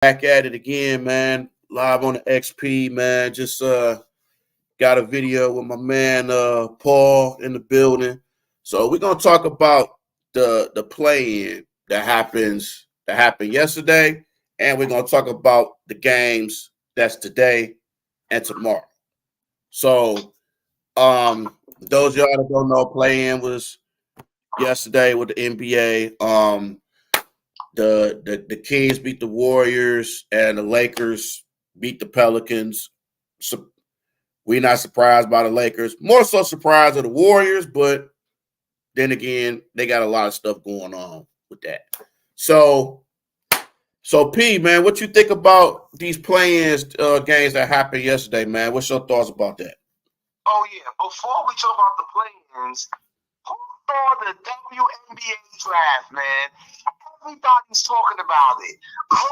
Back at it again, man. Live on the XP, man. Just got a video with my man Paul in the building. So we're gonna talk about the play-in that happened yesterday, and we're gonna talk about the games that's today and tomorrow. So those of y'all that don't know, play-in was yesterday with the NBA. The Kings beat the Warriors and the Lakers beat the Pelicans. So we're not surprised by the Lakers. More so surprised of the Warriors, but then again, they got a lot of stuff going on with that. So P, man, what you think about these play-ins games that happened yesterday, man? What's your thoughts about that? Oh yeah, before we talk about the play-ins, who saw the WNBA draft, man? Everybody's talking about it. Clark,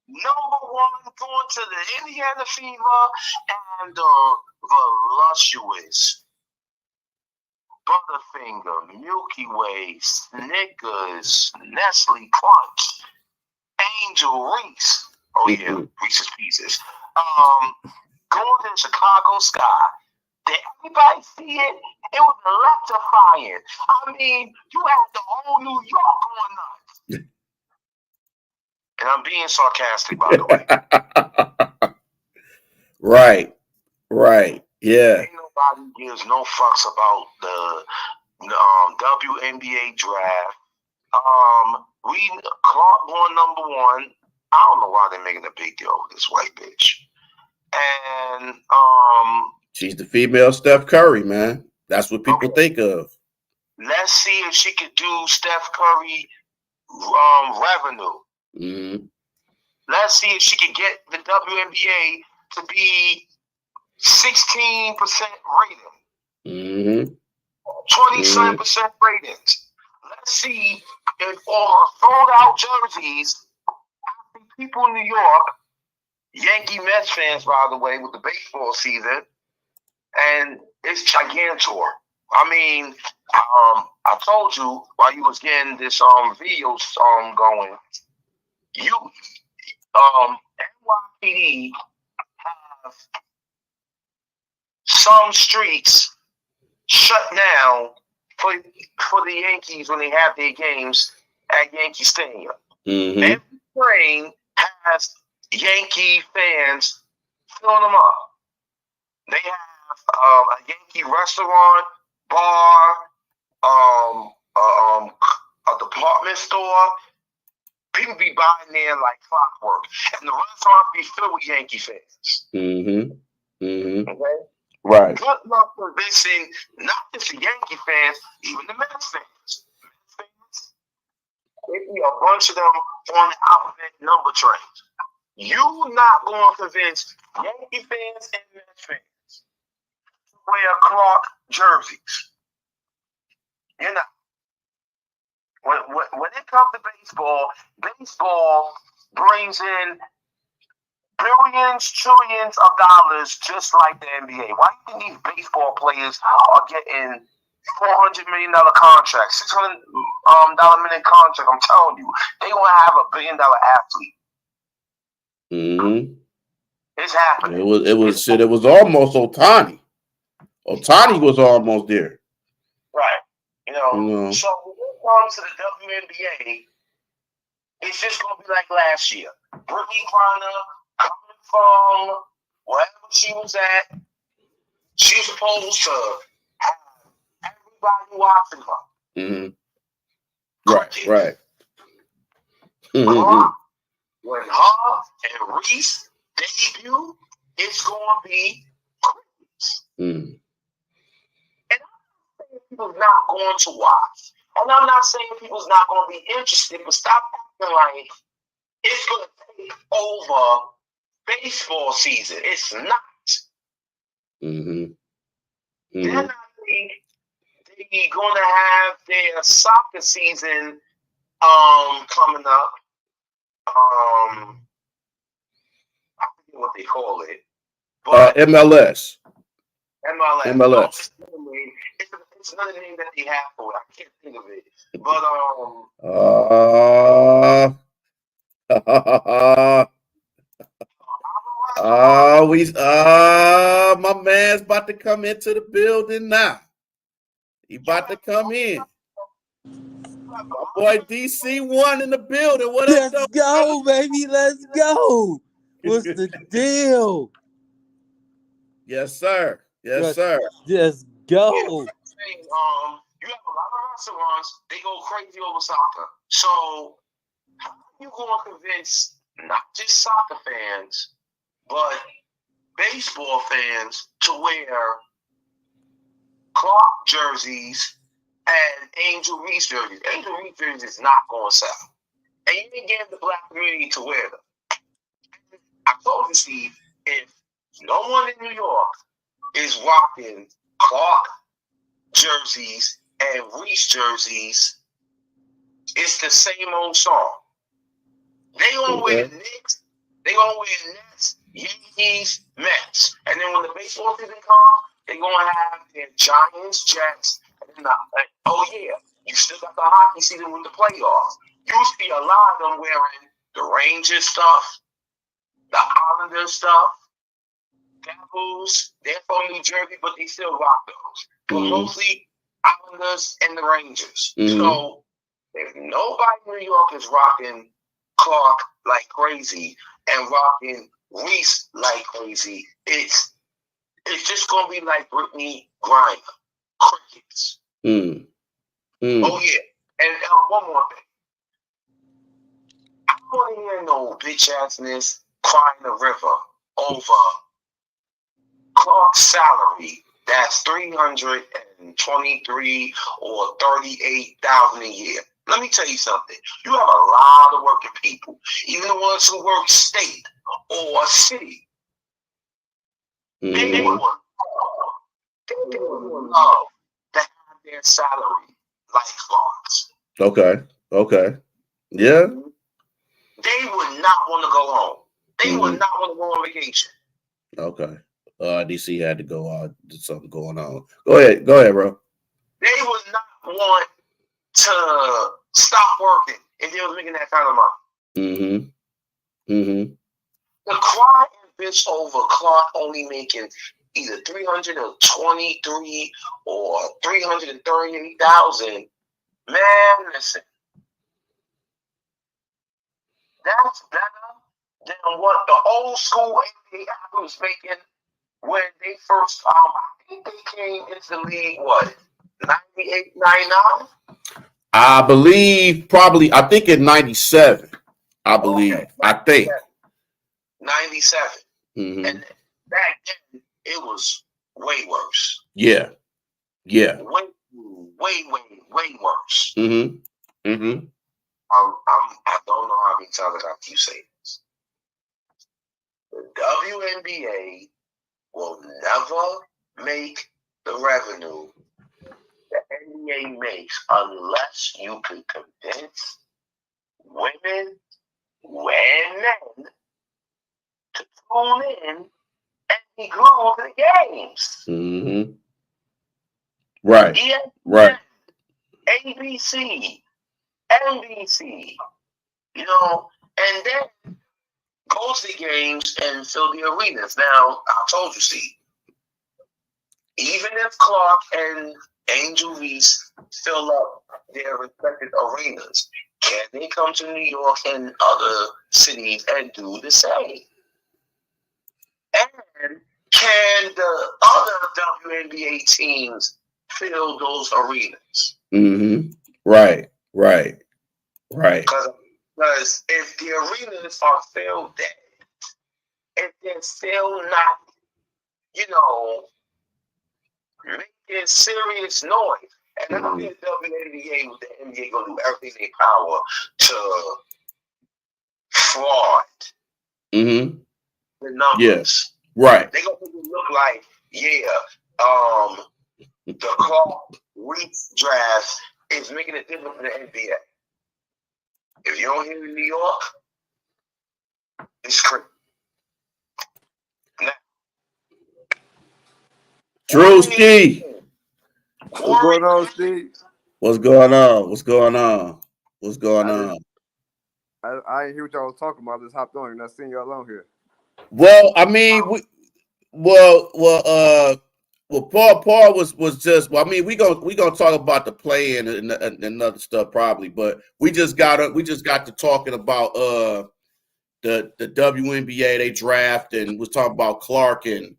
number one, going to the Indiana Fever and the voluptuous Butterfinger, Milky Way, Snickers, Nestle Crunch, Angel Reese. Oh yeah, Reese's Pieces. Going to Chicago Sky. Did everybody see it? It was electrifying. I mean, you had the whole New York going nuts. And I'm being sarcastic, by the way. Right. Yeah. Ain't nobody gives no fucks about the WNBA draft. Clark won number one. I don't know why they're making a big deal of this white bitch. And she's the female Steph Curry, man. That's what people think of. Let's see if she could do Steph Curry revenue. Mm-hmm. Let's see if she could get the WNBA to be 16% rating. 27% ratings. Let's see if all her sold out jerseys, people in New York, Yankee Mets fans, by the way, with the baseball season, and it's gigantor. I mean, I told you while you was getting this video going, NYPD have some streets shut down for the Yankees when they have their games at Yankee Stadium. Mm-hmm. Every train has Yankee fans filling them up. They have a Yankee restaurant, bar, a department store. People be buying there like clockwork, and the restaurant be filled with Yankee fans. Okay, right. Good luck convincing not just the Yankee fans, even the Mets fans. There be a bunch of them on the alphabet number trains. You not going to convince Yankee fans and Mets fans to wear Clark jerseys. You're not. When it comes to baseball brings in billions, trillions of dollars just like the NBA. Why do you think these baseball players are getting $400 million contracts, $600 million contract? I'm telling you, they gonna have $1 billion athlete. Mm-hmm. It's happening. It was almost Ohtani. Ohtani was almost there. Right. So when it comes to the WNBA, it's just gonna be like last year. Brittany Griner coming from wherever she was at, she's supposed to have everybody watching her. Mm-hmm. Right. Mm-hmm. When her and Reese debut, it's gonna be crazy. And I'm not saying people's not going to watch. And I'm not saying people's not going to be interested, but stop acting like it's going to take over baseball season. It's not. Then I think they're going to have their soccer season coming up. I forget what they call it. But MLS. MLS. It's another name that they have for it. I can't think of it. But My man's about to come into the building now. He about to come in. My boy DC1 in the building. What up, Let's go, baby. Let's go. What's the deal? Yes, sir. Yes, sir. Just go. You have a lot of restaurants, they go crazy over soccer. So how are you going to convince not just soccer fans, but baseball fans to wear Clark jerseys and Angel Reese jerseys? Angel Reese jerseys is not going to sell. And you didn't get the black community to wear them. I told you, Steve, if no one in New York is rocking Clark jerseys and Reese jerseys, it's the same old song. They gonna wear Knicks, they gonna wear Nets, Yankees, Mets, and then when the baseball season comes, they gonna have their Giants, Jets, and then you still got the hockey season with the playoffs. You see a lot of them wearing the Rangers stuff, the Islanders stuff, Devils. They're from New Jersey, but they still rock those. But mostly Islanders and the Rangers. So if nobody in New York is rocking Clark like crazy and rocking Reese like crazy, it's just gonna be like Brittany Griner, crickets. Oh yeah, and one more thing. I don't want to hear no bitch assness crying the river over Clark's salary. That's $323 or $38,000 a year. Let me tell you something. You have a lot of working people, even the ones who work state or city. They would love to have their salary like Clark's. Okay. Yeah. They would not want to go home. They would not want to go on vacation. Okay. DC had to go out. There's something going on. Go ahead, bro. They would not want to stop working if they was making that kind of money. The cry and bitch over Clark only making either $323 or $338,000. Man, listen. That's better than what the old school NBA athletes making when they first, I think they came into the league, 98, 99? I believe I think in 97. I believe. Okay. I think. 97. And back then, it was way worse. Yeah. Way worse. I don't know how many times I got to say this. The WNBA will never make the revenue the NBA makes unless you can convince women and men to tune in and be glued to the games. Right. ESPN, right. ABC, NBC, and then go to the games and fill the arenas. Now, I told you, Steve, even if Clark and Angel Reese fill up their respective arenas, can they come to New York and other cities and do the same? And can the other WNBA teams fill those arenas? Right. Because if the arenas are filled dead, if they're still not, making serious noise, and I don't think WNBA with the NBA gonna do everything in their power to fraud the numbers. Yes. Right. They gonna make it look like, the Clark Reese draft is making a difference in the NBA. If you don't hear in New York, it's crazy. Drewski. What's going on, Steve? What's going on? I didn't hear what y'all was talking about. I just hopped on and I seen y'all on here. Well, I mean, Paul was just. Well, I mean, we gonna talk about the play and other stuff probably, but we just got to talking about the WNBA they draft and was talking about Clark and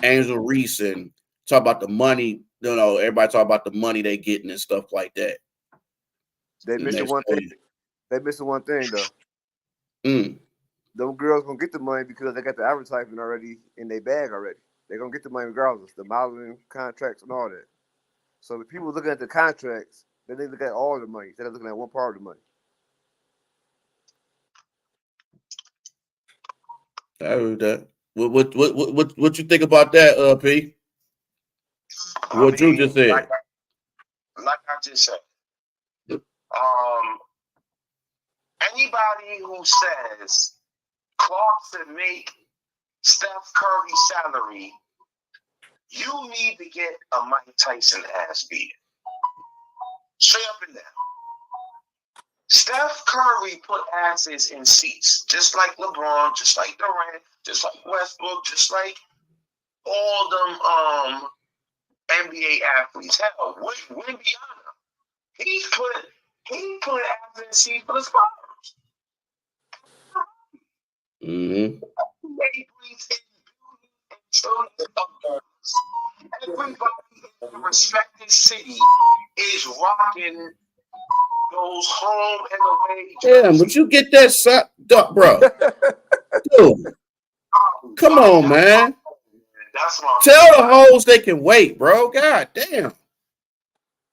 Angel Reese and talk about the money. Everybody talk about the money they getting and stuff like that. They The missing next one thing. play. They missing one thing though. Mm. Them girls gonna get the money because they got the advertisement already in their bag already. They're gonna get the money regardless, the modeling contracts and all that. So if people looking at the contracts, then they look at all the money instead of looking at one part of the money. I heard that. What you think about that, P? I What Drew just mean, said. like I just said, um, anybody who says Clark should make Steph Curry's salary, you need to get a Mike Tyson ass beat. Straight up and down. Steph Curry put asses in seats, just like LeBron, just like Durant, just like Westbrook, just like all them NBA athletes. Hell, Wimbiana, he put asses in seats for the Spurs. Mm-hmm. Everybody in the respective city is rocking those home and away jerseys. Damn, but you get that shot, bro. Dude, come on, man. That's what Tell the hoes they can wait, bro. God damn.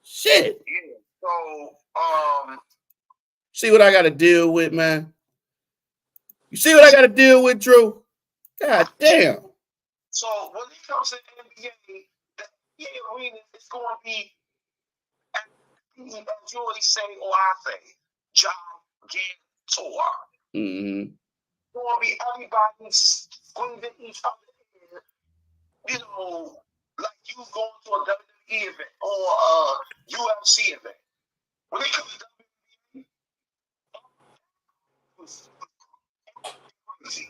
Shit. Yeah. So, See what I got to deal with, man? You see what I got to deal with, Drew? God damn. so when it comes to NBA, the NBA arena is going to be, as you always say, or I say, gigantor. Mm-hmm. Going to be everybody squeezing each other in, like you going to a WWE event or a UFC event. When it comes to WWE, it's crazy.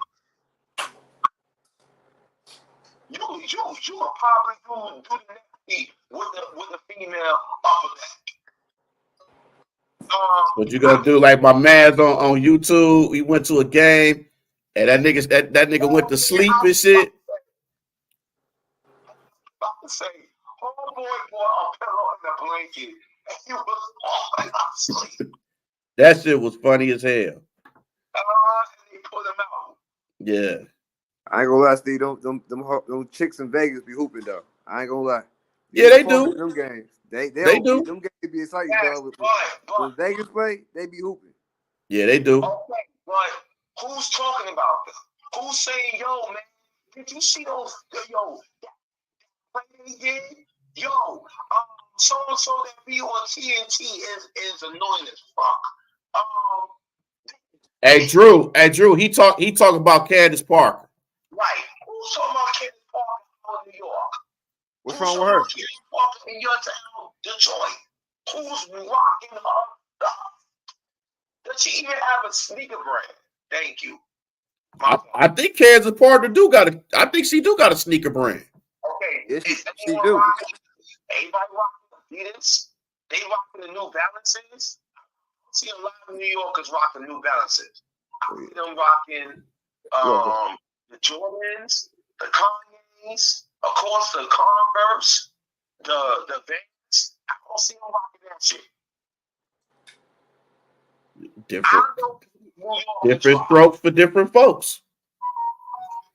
You will probably do the next beat with the female upper back. What you gonna do? Like my man's on YouTube, he went to a game and that nigga went to sleep and shit. I would say, homeboy bought a pillow and a blanket, and he was falling asleep. That shit was funny as hell. And they put him out. Yeah. I ain't gonna lie, Steve. Them chicks in Vegas be hooping though. I ain't gonna lie. Yeah, they do. Them games. They They do. Them games be exciting, Yes, dog. but When Vegas play, they be hooping. Yeah, they do. okay, but who's talking about them? Who's saying, yo, man, did you see those, yo, that play they did? Yo, so that be on TNT is annoying as fuck. Hey Drew, he talk about Candace Parker. Right. Who's talking about Candace Parker in New York? What's Who's wrong with her? Candace Parker in your town, Detroit? Who's rocking her? Does she even have a sneaker brand? Thank you. I think Candace Parker I think she do got a sneaker brand. Okay. Yes, she do. Everybody rocking Adidas. They rocking the New Balances. I see a lot of New Yorkers rocking New Balances. I see them rocking the Jordans, the Kanye's, of course the Converse, the Vans. I don't see them rocking that shit. Different strokes for different folks.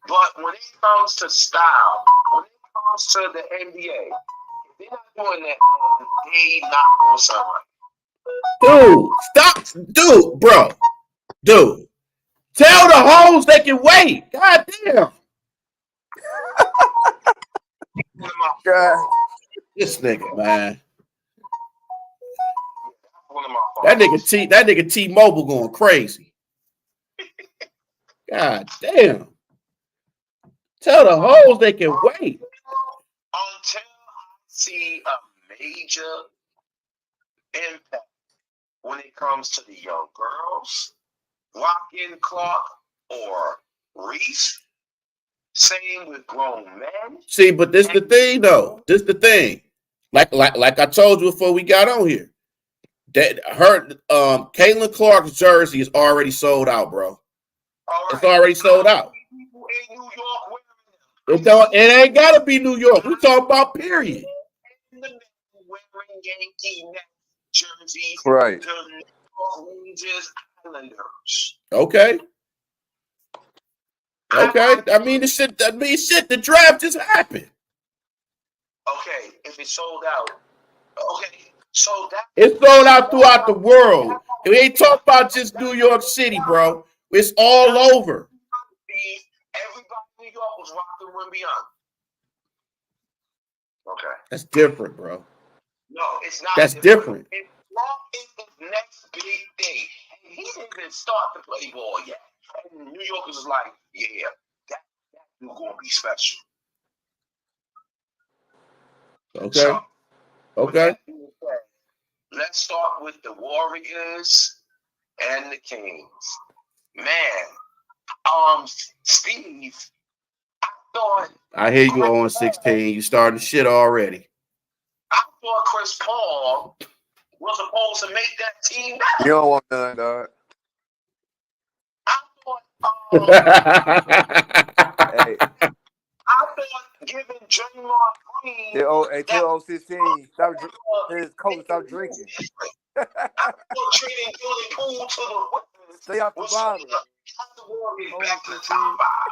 But when it comes to style, when it comes to the NBA, if they're not doing that, they not doing something right. Dude, stop. Dude, bro. Dude. Tell the hoes they can wait. God damn. God. This nigga, man. That nigga T-Mobile going crazy. God damn. Tell the hoes they can wait. Until I see a major impact when it comes to the young girls, rocking Clark or Reese, Same with grown men. See, but this the thing though. This the thing. Like I told you before we got on here. That her Caitlin Clark's jersey is already sold out, bro. All right. It's already sold out. People in New York wearing them. It ain't gotta be New York. We talking about period. And the men wearing Yankee Nets jerseys. Right. The New York Rangers Islanders. Okay. Okay. I mean the shit. The draft just happened. Okay, if it's sold out. Okay, so that It's sold out throughout the world. We ain't talking about just New York City, bro. It's all over. everybody in New York was rocking Win Beyond. Okay. That's different, bro. No, it's not. That's different. It's the next big thing. And he didn't even start to play ball yet. And New Yorkers was like, yeah, that dude gonna be special. Okay. So, Okay. let's start with the Warriors and the Kings. Man, Steve, I thought I hear you on 16. You starting shit already. I thought Chris Paul was supposed to make that team better. You don't want none, dog. I thought giving Draymond Green till 16, his coach stop drinking. I thought trading Jordan Poole to the Wizards. Stay off the bottom. Back to the top five.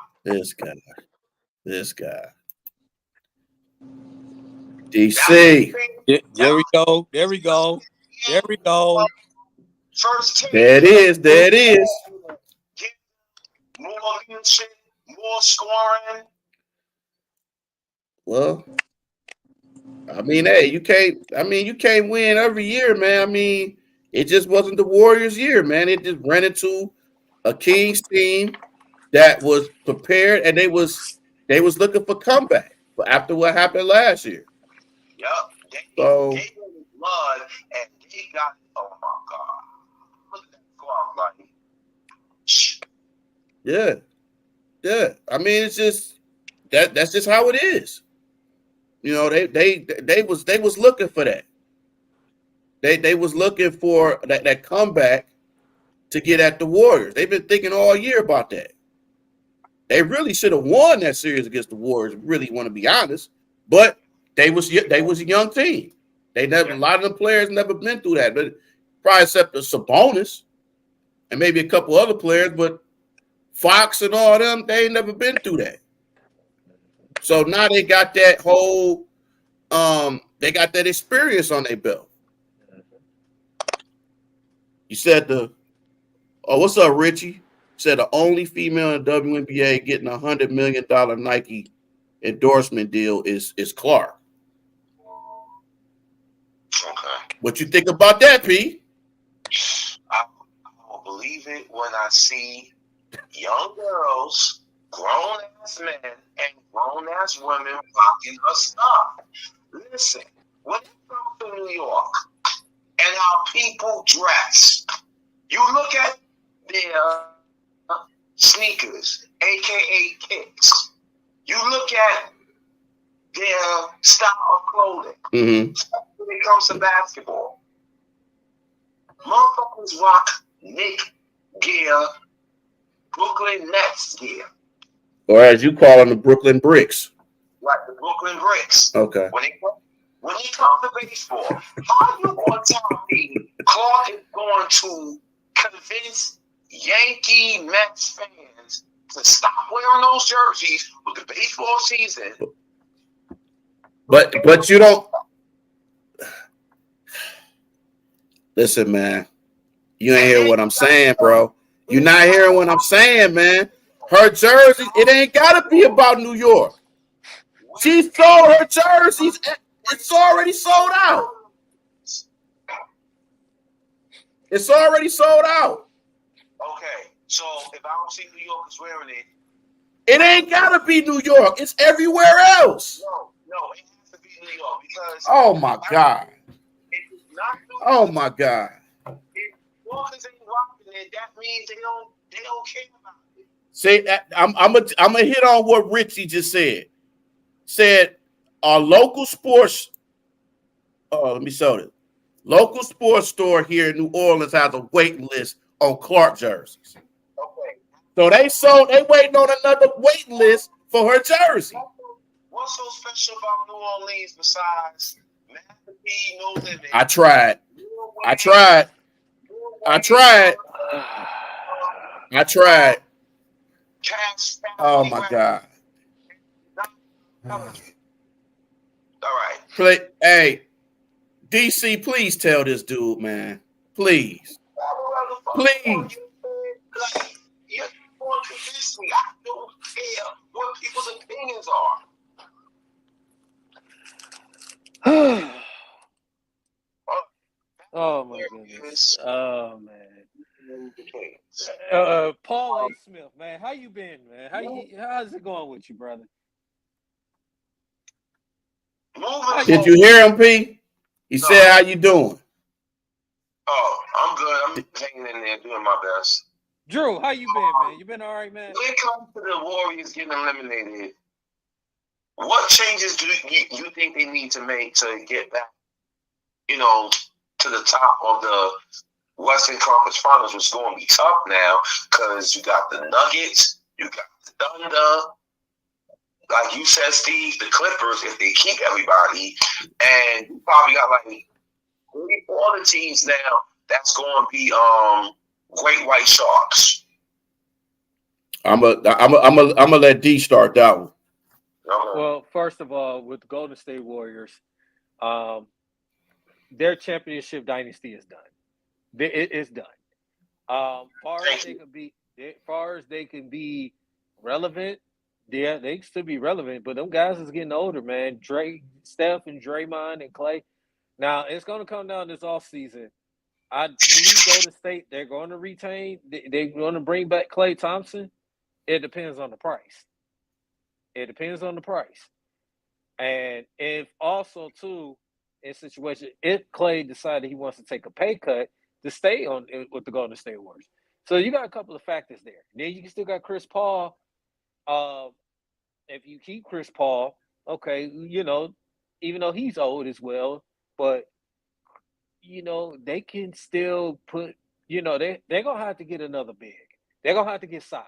This guy. DC. There we go. First team. There it is. More leadership, more scoring. Well, I mean, hey, you can't win every year, man. I mean, it just wasn't the Warriors' year, man. It just ran into a Kings team that was prepared, and they was looking for comeback after what happened last year. Yep. They So gave them blood, and they got. Oh my God! Look at that squad, like. yeah. I mean, it's just that's just how it is. You know, they was looking for that. They was looking for that comeback to get at the Warriors. They've been thinking all year about that. They really should have won that series against the Warriors. Really want to be honest, but they was a young team. A lot of the players never been through that, but probably except the Sabonis and maybe a couple other players, but Fox and all them, they ain't never been through that. So now they got that whole, they got that experience on their belt. You said what's up, Richie? Said the only female in WNBA getting $100 million Nike endorsement deal is Clark. Okay. What you think about that, P? I will believe it when I see young girls, grown ass men, and grown ass women rocking her stuff. Listen, when it comes to New York and how people dress, you look at their sneakers, aka kicks. You look at their style of clothing. Mm-hmm. When it comes to basketball, motherfuckers rock Nick gear, Brooklyn Nets gear. Or as you call them, the Brooklyn Bricks. Like the Brooklyn Bricks. Okay. When it comes to baseball, how you going to tell me Clark is going to convince Yankee Mets fans to stop wearing those jerseys with the baseball season? But you don't listen, man. You ain't hear what I'm saying, bro. You're not hearing what I'm saying, man. Her jersey, it ain't gotta be about New York. She sold her jerseys. It's already sold out. It's already sold out. Okay, so if I don't see New Yorkers wearing it, it ain't gotta be New York. It's everywhere else. No, it has to be New York because. Oh my God. It's not New York. Oh my God. If Yorkers ain't rocking it, that means they don't care about it. Say, I'm gonna hit on what Richie just said. Said our local sports. Oh, let me show it. Local sports store here in New Orleans has a waiting list on Clark jerseys. Okay. So they waiting on another waiting list for her jersey. What's so special about New Orleans besides Master P, No Limit? I tried. Oh my God. All right. Hey, DC, please tell this dude, man. Please. Please. You're going to convince me. I don't care what people's opinions are. Oh my goodness. Oh man. Paul A. Smith, man, how you been, man? How's it going with you, brother? Did you hear him, P? He said, "How you doing?" Oh, I'm good. I'm hanging in there, doing my best. Drew, how you been, man? You been all right, man? When it comes to the Warriors getting eliminated, what changes do you think they need to make to get back, to the top of the Western Conference Finals, which is going to be tough now because you got the Nuggets, you got the Thunder, like you said, Steve, the Clippers, if they keep everybody, and you probably got like 3 other teams now that's going to be Great White Sharks. I'm gonna let D start that one. Well, first of all, with the Golden State Warriors, their championship dynasty is done. It's done. Far as they can be relevant, yeah, they can still be relevant. But them guys is getting older, man. Steph, and Draymond and Clay. Now it's going to come down this offseason. I believe Golden State, they're going to retain. They're going to bring back Klay Thompson. It depends on the price. And if also too, in situation, if Klay decided he wants to take a pay cut to stay on with the Golden State Warriors. So you got a couple of factors there. Then you still got Chris Paul. If you keep Chris Paul, okay, even though he's old as well, but they can still put, they're gonna have to get another big. They're gonna have to get size.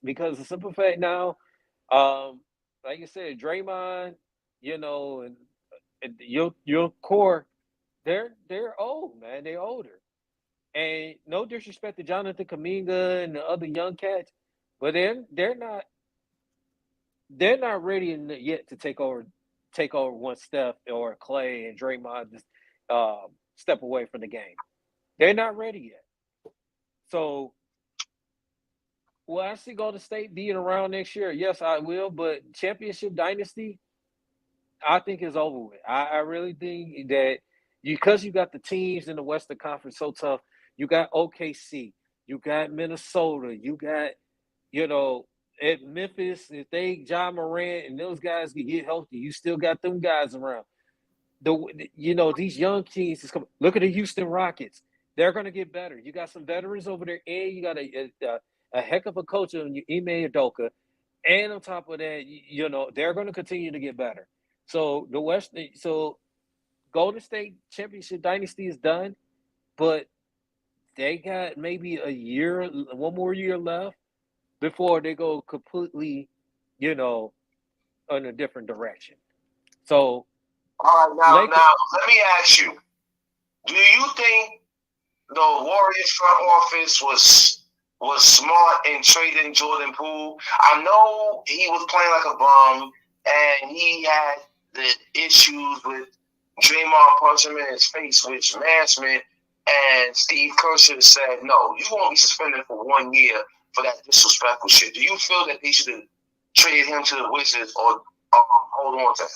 Because the simple fact now, like you said, Draymond, and your core, they're old, man. They're older. And no disrespect to Jonathan Kuminga and the other young cats, but they're not ready yet to take over one Steph or Clay and Draymond to step away from the game. They're not ready yet. So will I see Golden State being around next year? Yes, I will. But championship dynasty, I think is over with. I really think that because you got the teams in the Western Conference so tough, you got OKC, you got Minnesota, you got, at Memphis, if they Ja Morant and those guys can get healthy, you still got them guys around. These young teams is coming. Look at the Houston Rockets. They're going to get better. You got some veterans over there, and you got a heck of a coach in Ime Udoka. And on top of that, they're going to continue to get better. So Golden State championship dynasty is done, but they got maybe one more year left before they go completely, in a different direction. So, all right, now let me ask you: do you think the Warriors front office was smart in trading Jordan Poole? I know he was playing like a bum, and he had the issues with Draymond punching him in his face with harassment, and Steve Kerr said, no, you won't be suspended for 1 year for that disrespectful shit. Do you feel that they should have traded him to the Wizards or hold on to him?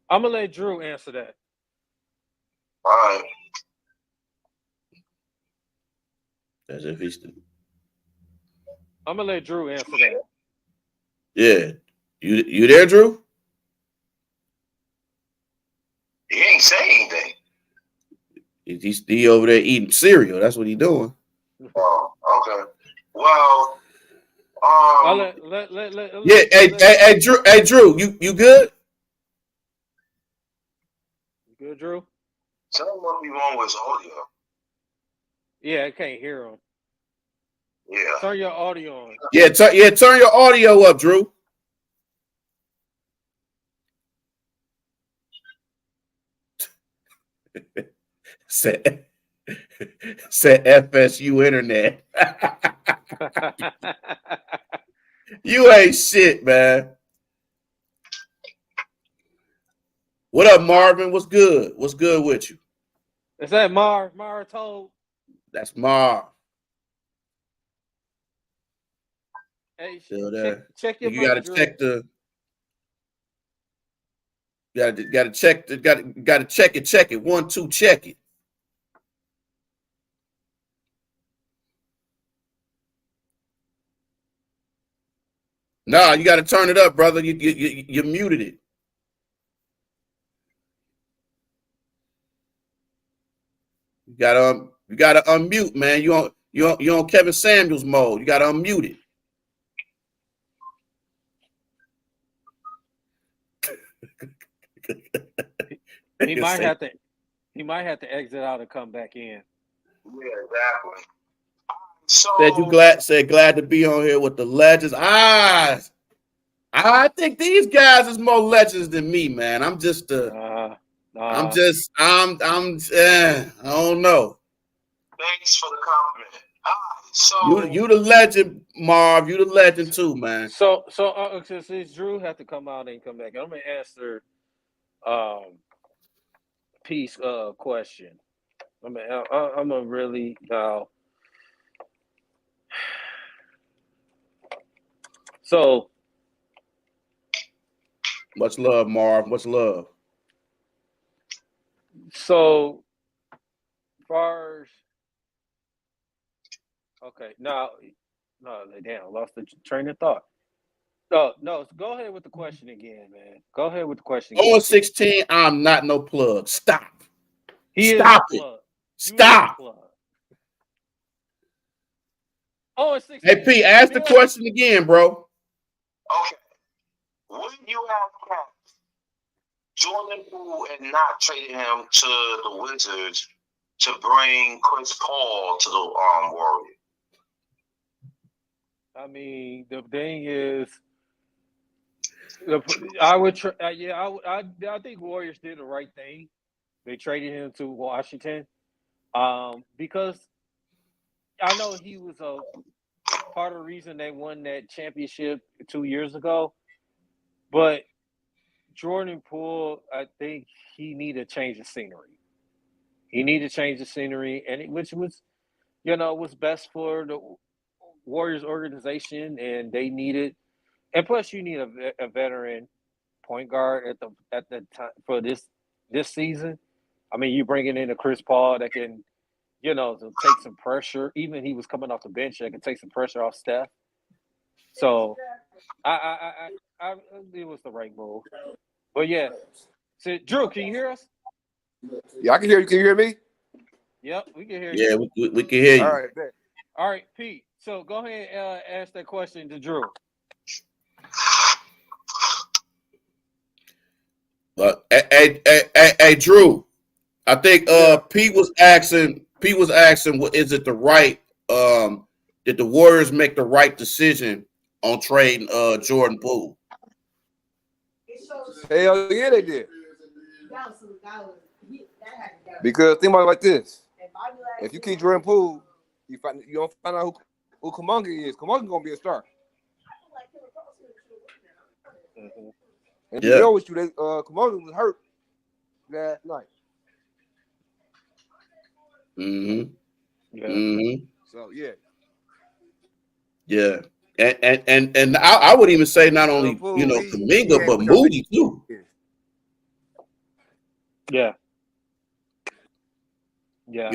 I'm going to let Drew answer that. All right. As if he's I'm going to let Drew answer that. Yeah. You there, Drew? He ain't saying anything. He's over there eating cereal. That's what he's doing. Oh, okay. Well, Yeah, hey, Drew, you good? You good, Drew? something must be wrong with his audio. Yeah, I can't hear him. Yeah. Turn your audio on. Yeah, turn your audio up, Drew. Said FSU internet. You ain't shit, man. What up, Marvin? What's good? What's good with you? Is that Mar told? That's Marv. Hey, Still there. check your You mic, gotta Drew. check the. Gotta check it. 1, 2, check it. Nah, you gotta turn it up, brother. You muted it. You gotta unmute, man. You on Kevin Samuels mode. You gotta unmute it. He might have to exit out and come back in. Yeah, exactly. So Said glad to be on here with the legends. I think these guys is more legends than me, man. I don't know. thanks for the compliment. So You the legend, Marv. You the legend too, man. So since Drew had to come out and come back, I'm gonna answer Peace question. I'm a really so Much love, Marv. Much love. So far as okay, no, damn, lost the train of thought. No, go ahead with the question again, man. Go ahead with the question again. 0-16, I'm not no plug. Stop. He Stop is it. plug. Stop. Oh, it's 16. Hey, P, ask the question again, bro. Okay. Would you have kept Jordan Poole and not traded him to the Wizards to bring Chris Paul to the Warriors? I mean, the thing is, I would. I think Warriors did the right thing. They traded him to Washington because I know he was a part of the reason they won that championship 2 years ago. But Jordan Poole, I think he needed to change the scenery. He needed to change the scenery, and which was, was best for the Warriors organization, and they needed. And plus, you need a veteran point guard at the time for this season. I mean, you bringing in a Chris Paul that can, to take some pressure. Even he was coming off the bench, that can take some pressure off Steph. So, I it was the right move. But yeah, so Drew, can you hear us? Yeah, I can hear you. Can you hear me? Yep, we can hear you. Yeah, we can hear you. All right, Pete. So go ahead and ask that question to Drew. Hey, Drew. I think Pete was asking, what is it the right did the Warriors make the right decision on trading Jordan Poole? Hell yeah, they did. Because think about it like this: if you keep Jordan Poole, you don't find out who Kuminga is. Kuminga gonna be a star. Mm-hmm. And to be honest with you, Kuminga was hurt last night. Mm-hmm. Yeah. Mm-hmm. So yeah. Yeah. And I would even say not only Kuminga, but Moody too. Yeah. Yeah.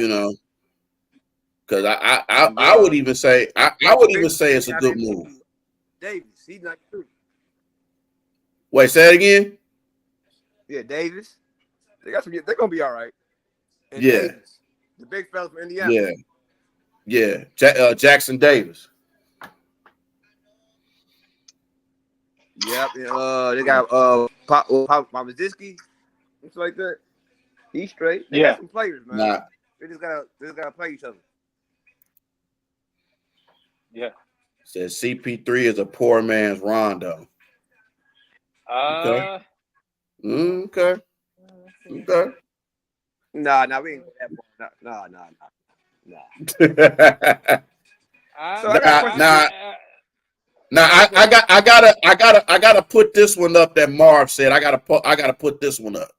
Because I would even say I would even say it's a good move. Davis, he's not true. Wait, say it again. Yeah, Davis. They're gonna be all right. And yeah. Davis, the big fella from Indiana. Yeah. Jackson Davis. Yep. They got Pomazinski, things like that. He's straight. They got some players, man. Nah. They just gotta play each other. Yeah. Says CP3 is a poor man's Rondo. Okay. Okay. Okay. Nah, we ain't that far. Nah. So I got a question. I gotta put this one up that Marv said. I gotta put this one up.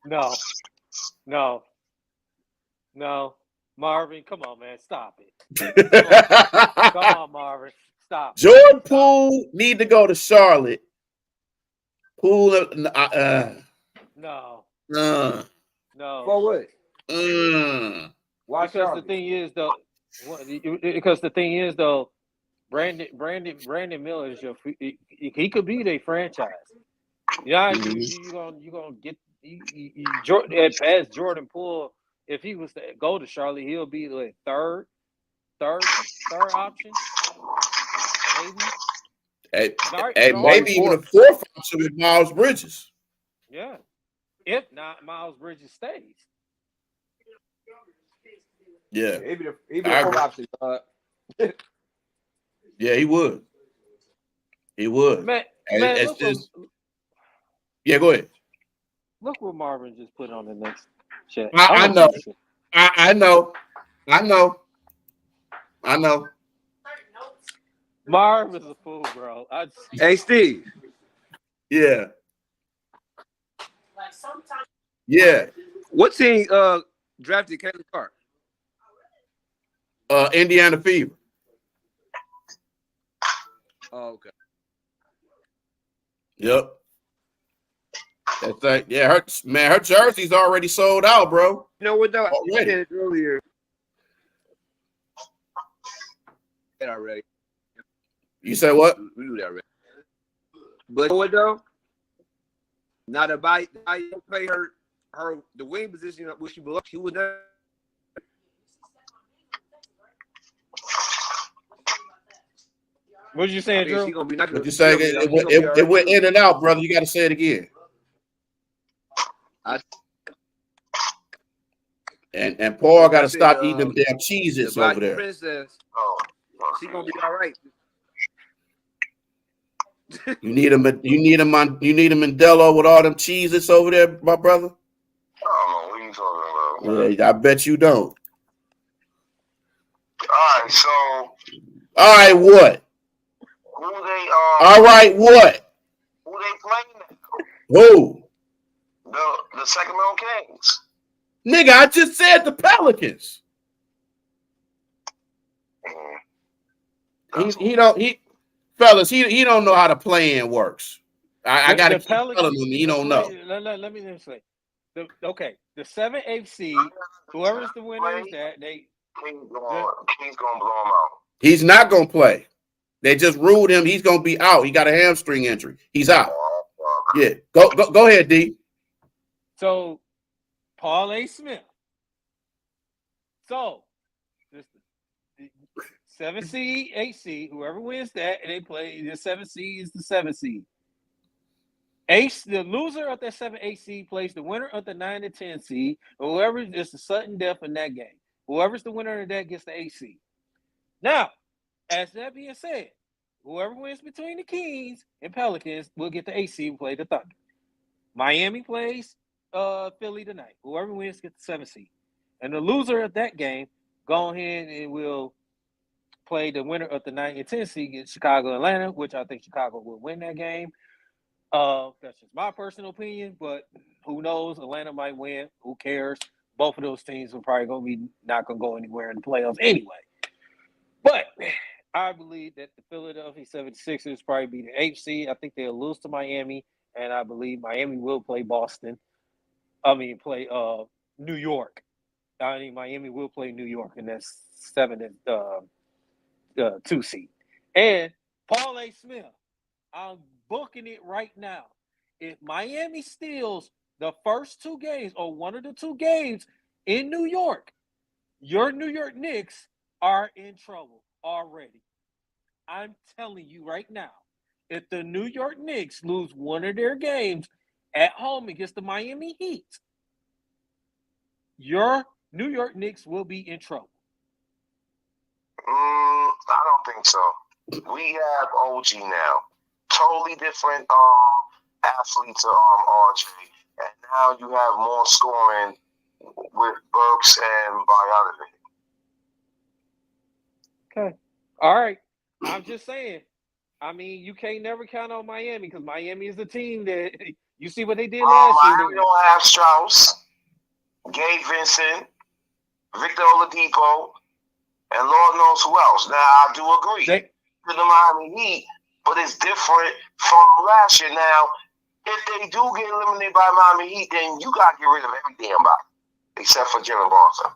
No. Marvin, come on, man. Stop it. Come on, Marvin. Stop. Jordan Poole need to go to Charlotte. Poole, no. For what? Why because Charlotte? The thing is though, Brandon Miller is he could be their franchise. Yeah, you gonna get as Jordan Poole. If he was to go to Charlotte, he'll be like third option, maybe. Maybe even a fourth option with Miles Bridges. Yeah, if not, Miles Bridges stays. Yeah, even a fourth option. Yeah, he would. He would. Man, yeah, go ahead. Look what Marvin just put on the next chat. I know. I know. Marv is a fool, bro. Hey, Steve. Yeah. Yeah. What team drafted Caleb Clark? Indiana Fever. Oh, okay. Yep. That's like, yeah, her jersey's already sold out, bro. You know what though? I said it earlier. Already. You said what? We knew that already. But you know what though? Now the body play her the wing position where she belongs. She was there. What you saying, Drew? What you saying? It went in and out, brother. You got to say it again. And Paul got to stop eating them damn cheeses over there. Princess, she gonna be all right. You need him in Dello with all them cheeses over there, my brother. I don't know what you talking about. Yeah, I bet you don't. All right, so. All right, what? Who they all right, what? Who they playing now? Who? The Sacramento Kings. Nigga, I just said the Pelicans. He don't know how the play-in works. I got to keep telling him he don't know. Let me say. The 7-8 seed, whoever's the winner is that Kings gonna blow him out. He's not gonna play. They just ruled him. He's gonna be out. He got a hamstring injury. He's out. Yeah. Go ahead, D. So, Paul A. Smith. So, the 7 seed, 8 seed, whoever wins that, and they play the 7 seed is the 7 seed. The loser of that 7-8 seed plays the winner of the 9 and 10 seed. Whoever is the sudden death in that game. Whoever's the winner of that gets the 8 seed. Now, as that being said, whoever wins between the Kings and Pelicans will get the 8 seed and play the Thunder. Miami plays Philly tonight. Whoever wins gets the 7 seed. And the loser of that game, go ahead and will play the winner of the 9 and 10 seed against Chicago, Atlanta, which I think Chicago will win that game. That's just my personal opinion, but who knows? Atlanta might win. Who cares? Both of those teams are probably not going to go anywhere in the playoffs anyway. But I believe that the Philadelphia 76ers probably be the 8th seed. I think they'll lose to Miami, and I believe Miami will play New York. I mean, Miami will play New York, and that's 7 and 2 seed. And Paul A. Smith, I'm booking it right now. If Miami steals the first 2 games or one of the 2 games in New York, Your New York Knicks are in trouble already. I'm telling you right now. If the New York Knicks lose one of their games at home against the Miami Heat, your New York Knicks will be in trouble. I don't think so. We have OG now. Totally different athlete to RJ. And now you have more scoring with Burks and Bogdanovich. Okay. All right. I'm just saying. I mean, you can't never count on Miami because Miami is a team that you see what they did last year. Miami don't have Strauss, Gabe Vincent, Victor Oladipo, and Lord knows who else. Now, I do agree to the Miami Heat, but it's different from last year. Now, if they do get eliminated by Miami Heat, then you got to get rid of every damn body except for Jalen Bronson.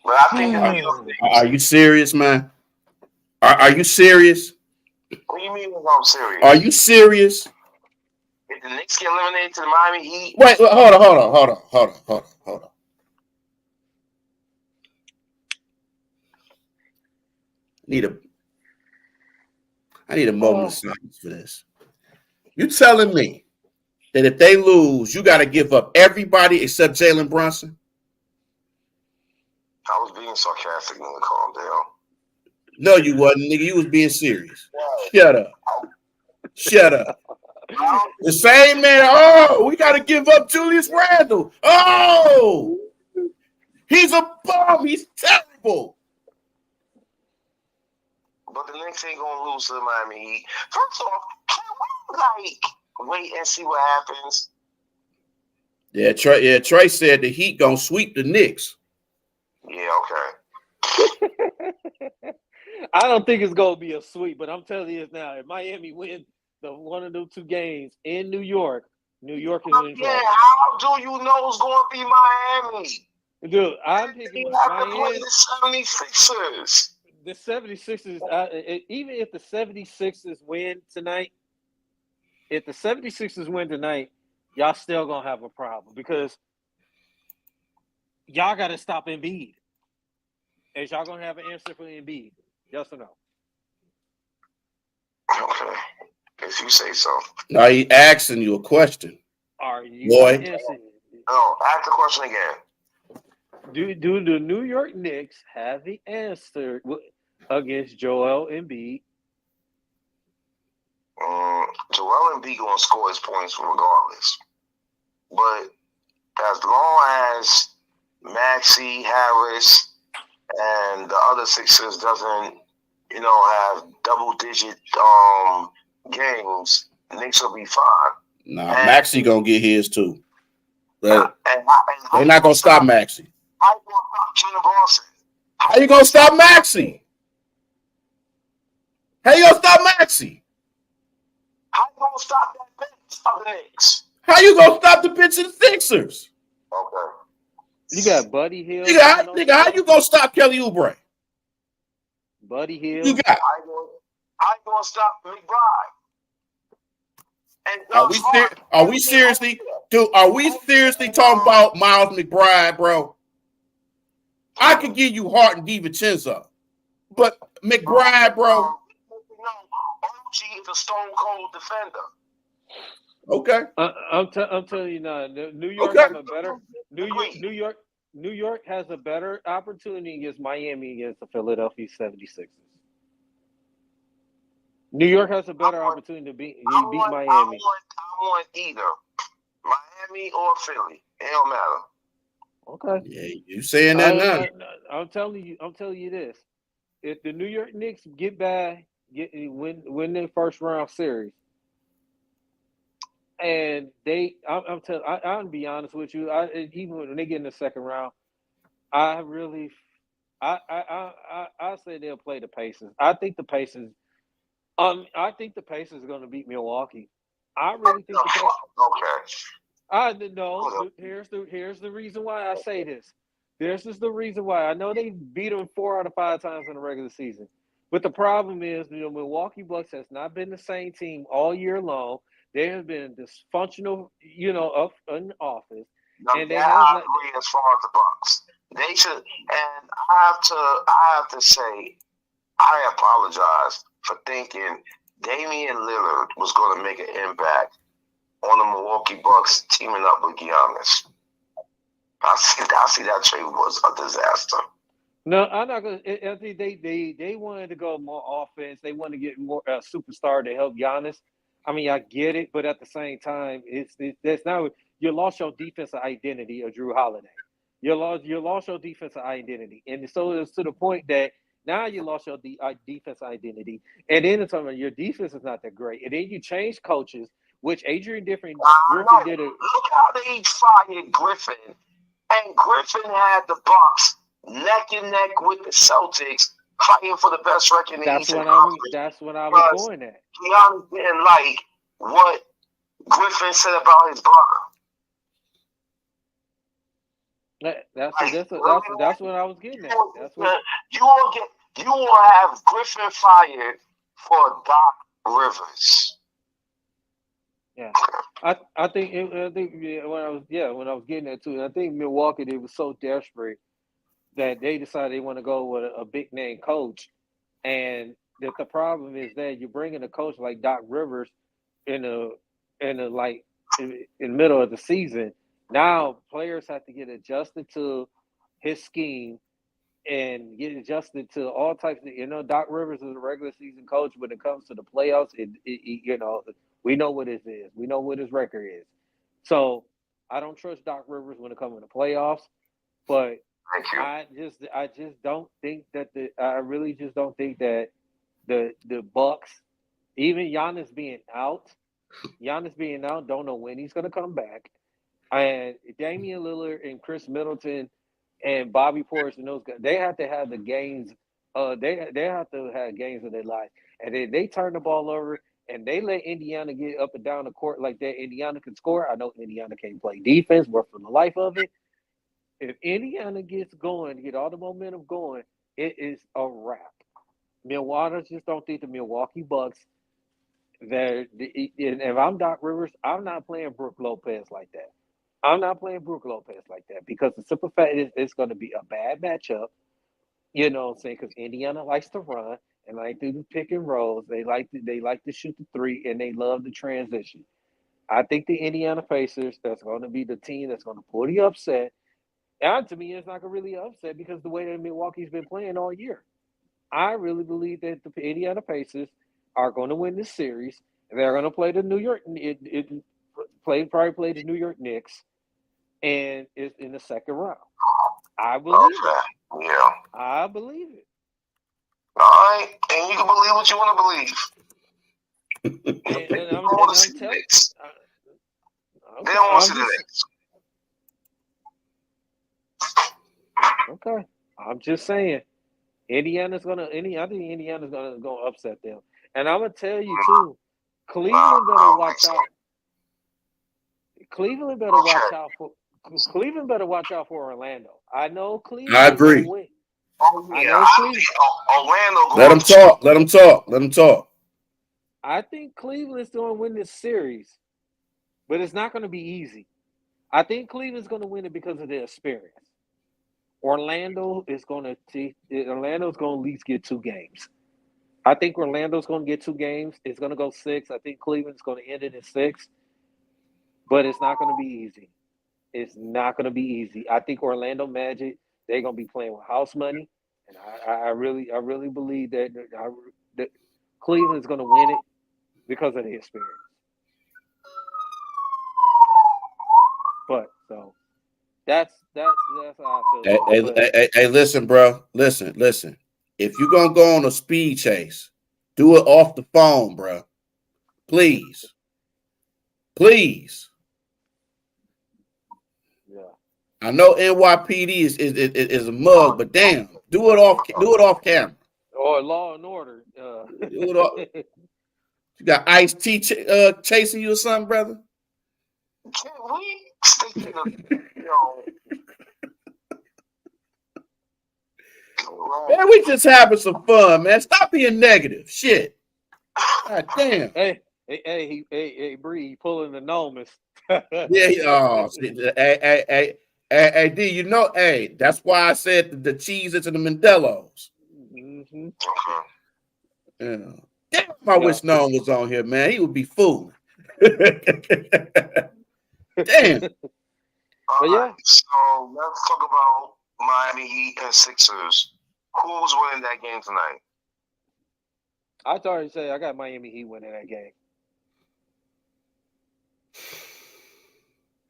But I think Are you serious, man? Are you serious? What do you mean I'm serious? Are you serious? If the Knicks get eliminated to the Miami Heat. Wait, hold on. I need a moment of silence for this. You telling me that if they lose, you got to give up everybody except Jalen Brunson? I was being sarcastic, nigga. Calm down. No, you wasn't, nigga. You was being serious. Shut up. The same man. Oh, we got to give up Julius Randle. Oh, he's a bum. He's terrible. But the Knicks ain't gonna lose to the Miami Heat. First off, can we wait and see what happens? Yeah, Trey said the Heat gonna sweep the Knicks. Yeah, okay. I don't think it's gonna be a sweep, but I'm telling you this now. If Miami wins the one of those two games in New York is in trouble. Yeah, how do you know it's gonna be Miami? Dude, I'm picking Miami. Play the 76ers. The 76ers, even if the 76ers win tonight, y'all still gonna have a problem because y'all got to stop Embiid. Is y'all gonna have an answer for Embiid? Yes or no? Okay, if you say so. Now he asking you a question. Are you boy? No, ask the question again. Do the New York Knicks have the answer against Joel Embiid? Joel Embiid gonna score his points regardless, but as long as Maxey, Harris, and the other Sixers doesn't, have double-digit games, the Knicks will be fine. Nah, Maxey gonna get his too. But they're not gonna stop Maxey. How you gonna stop Jalen Bronson? How you gonna stop Maxey? How you gonna stop Maxey? How you gonna stop that bench of the Knicks? How you gonna stop the bench of the Sixers? Okay. You got Buddy Hield. Nigga, how you gonna stop Kelly Oubre? Buddy Hield. You got. How you gonna stop McBride? And are we seriously, dude? Are we seriously talking about Miles McBride, bro? I could give you Hart and DiVincenzo, but McBride, bro. OG is a stone cold defender. Okay. I'm telling you now, New York have a better New York has a better opportunity against Miami against the Philadelphia 76ers. New York has a better opportunity to beat Miami. I want either Miami or Philly. It don't matter. Okay. Yeah, you saying that now? I'm telling you this: if the New York Knicks win their first round series, and I'm gonna be honest with you, even when they get in the second round, I say they'll play the Pacers. I think the Pacers are going to beat Milwaukee. I really think the Pacers. Okay. Here's the reason why I say this. This is the reason why. I know they beat them 4 out of 5 times in the regular season, but the problem is, Milwaukee Bucks has not been the same team all year long. They have been dysfunctional, up in the office. And they that have I not. agree as far as the Bucks. They should, and I have to say, I apologize for thinking Damian Lillard was going to make an impact on the Milwaukee Bucks teaming up with Giannis. I see that trade was a disaster. No, I'm not gonna. I think they wanted to go more offense. They want to get more superstar to help Giannis. I mean, I get it, but at the same time, that's not. You lost your defensive identity of Drew Holiday. You lost your defensive identity, and so it's to the point that now you lost your defense identity, and then it's something your defense is not that great, and then you change coaches, which Griffin did it. Look how they fired Griffin, and Griffin had the Bucks neck and neck with the Celtics, fighting for the best record in the Eastern Conference. That's what I was going at. Giannis didn't like what Griffin said about his brother. That's what I was getting at. That's what you will have Griffin fired for Doc Rivers. Yeah, I think when I was getting that too. I think Milwaukee, they were so desperate that they decided they want to go with a big name coach, and that the problem is that you're bringing a coach like Doc Rivers in the middle of the season. Now players have to get adjusted to his scheme and get adjusted to all types of. Doc Rivers is a regular season coach. When it comes to the playoffs, we know what it is. We know what his record is. So I don't trust Doc Rivers when it comes to the playoffs. But I just don't think that I really just don't think that the Bucks, even Giannis being out, don't know when he's going to come back. And Damian Lillard and Chris Middleton and Bobby Portis and those guys, they have to have the games. They have to have games of their life, and they turn the ball over and they let Indiana get up and down the court like that. Indiana can score. I know Indiana can't play defense, but for the life of it, if Indiana gets going, get all the momentum going, it is a wrap. Milwaukee just don't think the Milwaukee Bucks. If I'm Doc Rivers, I'm not playing Brook Lopez like that. I'm not playing Brook Lopez like that because the simple fact is it's going to be a bad matchup. You know what I'm saying? Because Indiana likes to run and like to do pick and rolls. They like to shoot the three and they love the transition. I think the Indiana Pacers, that's going to be the team that's going to pull the upset. And to me, it's not going to really upset because the way that Milwaukee's been playing all year. I really believe that the Indiana Pacers are going to win this series. They're going to play the New York. Probably play the New York Knicks, and it's in the second round. I believe it. Yeah. I believe it. All right, and you can believe what you want to believe. And I'm telling you, they don't want to see the Knicks. Okay, I'm just saying. I think Indiana's gonna upset them. And I'm gonna tell you too, Cleveland better watch out. Cleveland better watch out for Orlando. I know Cleveland. I agree. Win. Orlando. Let them talk. I think Cleveland's going to win this series, but it's not going to be easy. I think Cleveland's going to win it because of their experience. Orlando is going to at least get 2 games. I think Orlando's going to get 2 games. It's going to go 6. I think Cleveland's going to end it in 6. But it's not going to be easy. It's not going to be easy. I think Orlando Magic, they're going to be playing with house money. And I really believe that Cleveland's going to win it because of the experience. But so that's how I feel. Hey, listen, bro. Listen. If you're gonna go on a speed chase, do it off the phone, bro. Please. Yeah. I know NYPD is a mug, but damn, do it off camera. Or Law and Order. Do it off. You got Ice-T chasing you or something, brother? Can we stick to the, Man, we just having some fun, man. Stop being negative. Shit. God damn. Hey, Bree, pulling the gnomes. Hey, D, you know, hey, that's why I said the Cheez-Its and the Mandelos. Mm-hmm. Okay. Yeah. Damn, I Yeah. wish no one was on here, man. He would be fooling. Damn. All But yeah, right. So let's talk about Miami Heat and Sixers. Who's winning that game tonight? I already say I got Miami Heat winning that game.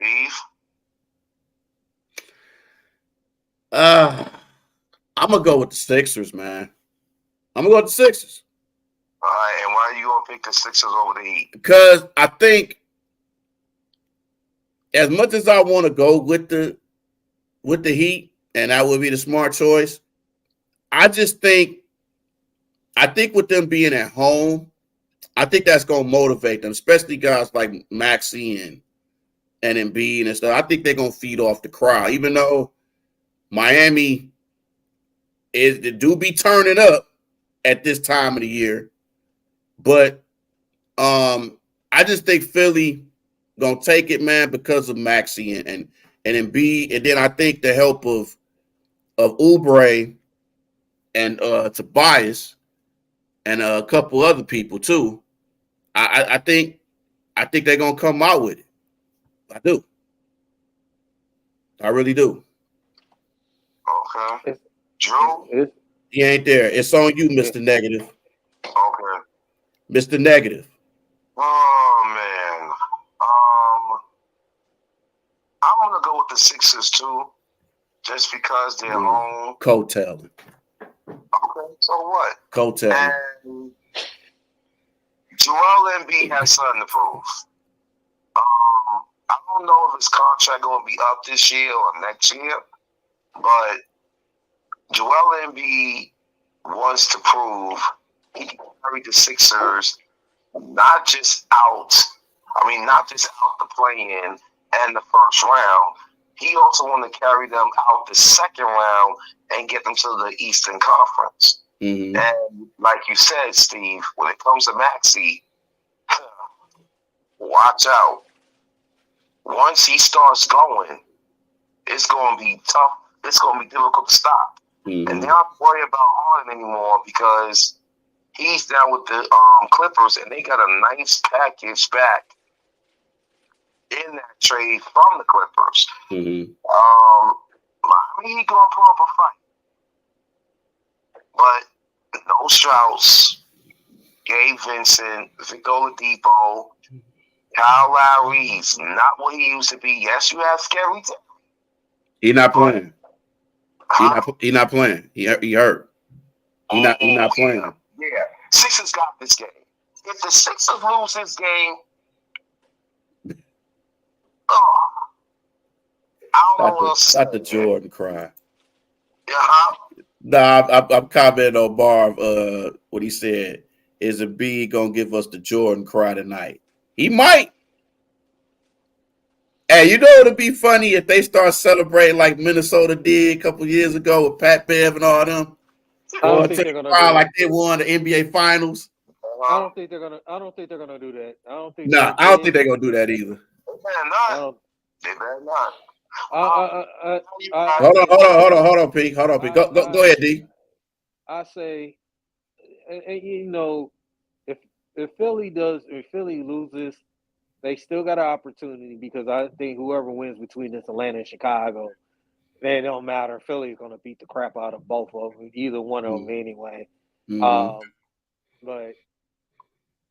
Eve? I'm gonna go with the Sixers, man. I'm gonna go with the Sixers. All right. And why are you going to pick the Sixers over the Heat? Because I think as much as I want to go with the Heat, and that would be the smart choice, I think with them being at home, I think that's gonna motivate them, especially guys like Maxey and Embiid and stuff. I think they're gonna feed off the crowd, even though Miami do be turning up at this time of the year. But I just think Philly gonna take it, man, because of Maxey and Embiid, and then I think the help of Oubre and Tobias and a couple other people too. I think they're gonna come out with it. I do. I really do. Okay. It's, Drew? it's, He ain't there. It's on you, it's, Mr. Negative. Okay. Mr. Negative. Oh, man. I'm going to go with the Sixers, too, just because they're home. Coattailing. Okay. So what? Coattailing. And Joel Embiid has something to prove. I don't know if his contract going to be up this year or next year, but Joel Embiid wants to prove he can carry the Sixers not just out the play-in and the first round. He also want to carry them out the second round and get them to the Eastern Conference. Mm-hmm. And like you said, Steve, when it comes to Maxey, watch out. Once he starts going, it's going to be tough. It's going to be difficult to stop. Mm-hmm. And they're not worried about Harden anymore because he's down with the Clippers, and they got a nice package back in that trade from the Clippers. Mm-hmm. Miami gonna put up a fight, but no Strauss, Gabe Vincent, Victor Oladipo, Kyle Lowry's not what he used to be. Yes, you have Scary Terry. He not playing. Huh? He not playing. He hurt. He not playing. Yeah. Sixers got this game. If the Sixers lose this game, I don't know what else to say. Not the Jordan cry. Uh-huh. Nah, I'm commenting on Marv. What he said is Embiid gonna give us the Jordan cry tonight. He might. Hey, you know it'd be funny if they start celebrating like Minnesota did a couple years ago with Pat Bev and all them. I Or don't think take they're gonna a cry do like it. they won the NBA Finals. I don't think they're gonna. I don't think they're gonna do that. I don't think. Nah, I don't think they're gonna do that either. They better I not. don't. They better not. Hold on, Pete. Hold on, Pete. Go ahead, D. I say, and you know, if Philly loses, they still got an opportunity because I think whoever wins between this Atlanta and Chicago, it don't matter. Philly's gonna beat the crap out of both of them, either one of them anyway. Mm-hmm. But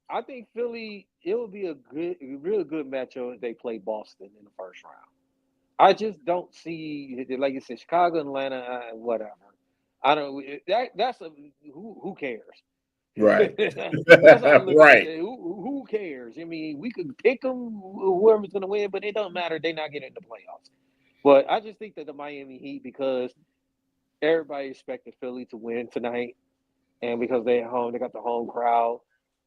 I think Philly, it would be a really good matchup if they play Boston in the first round. I just don't see, like you said, Chicago, Atlanta, whatever. I don't. That's a who cares? Right. That's how I look at Right. it. Who cares? I mean, we could pick them, whoever's going to win, but it doesn't matter. They're not getting in the playoffs. But I just think that the Miami Heat, because everybody expected Philly to win tonight, and because they're at home, they got the home crowd.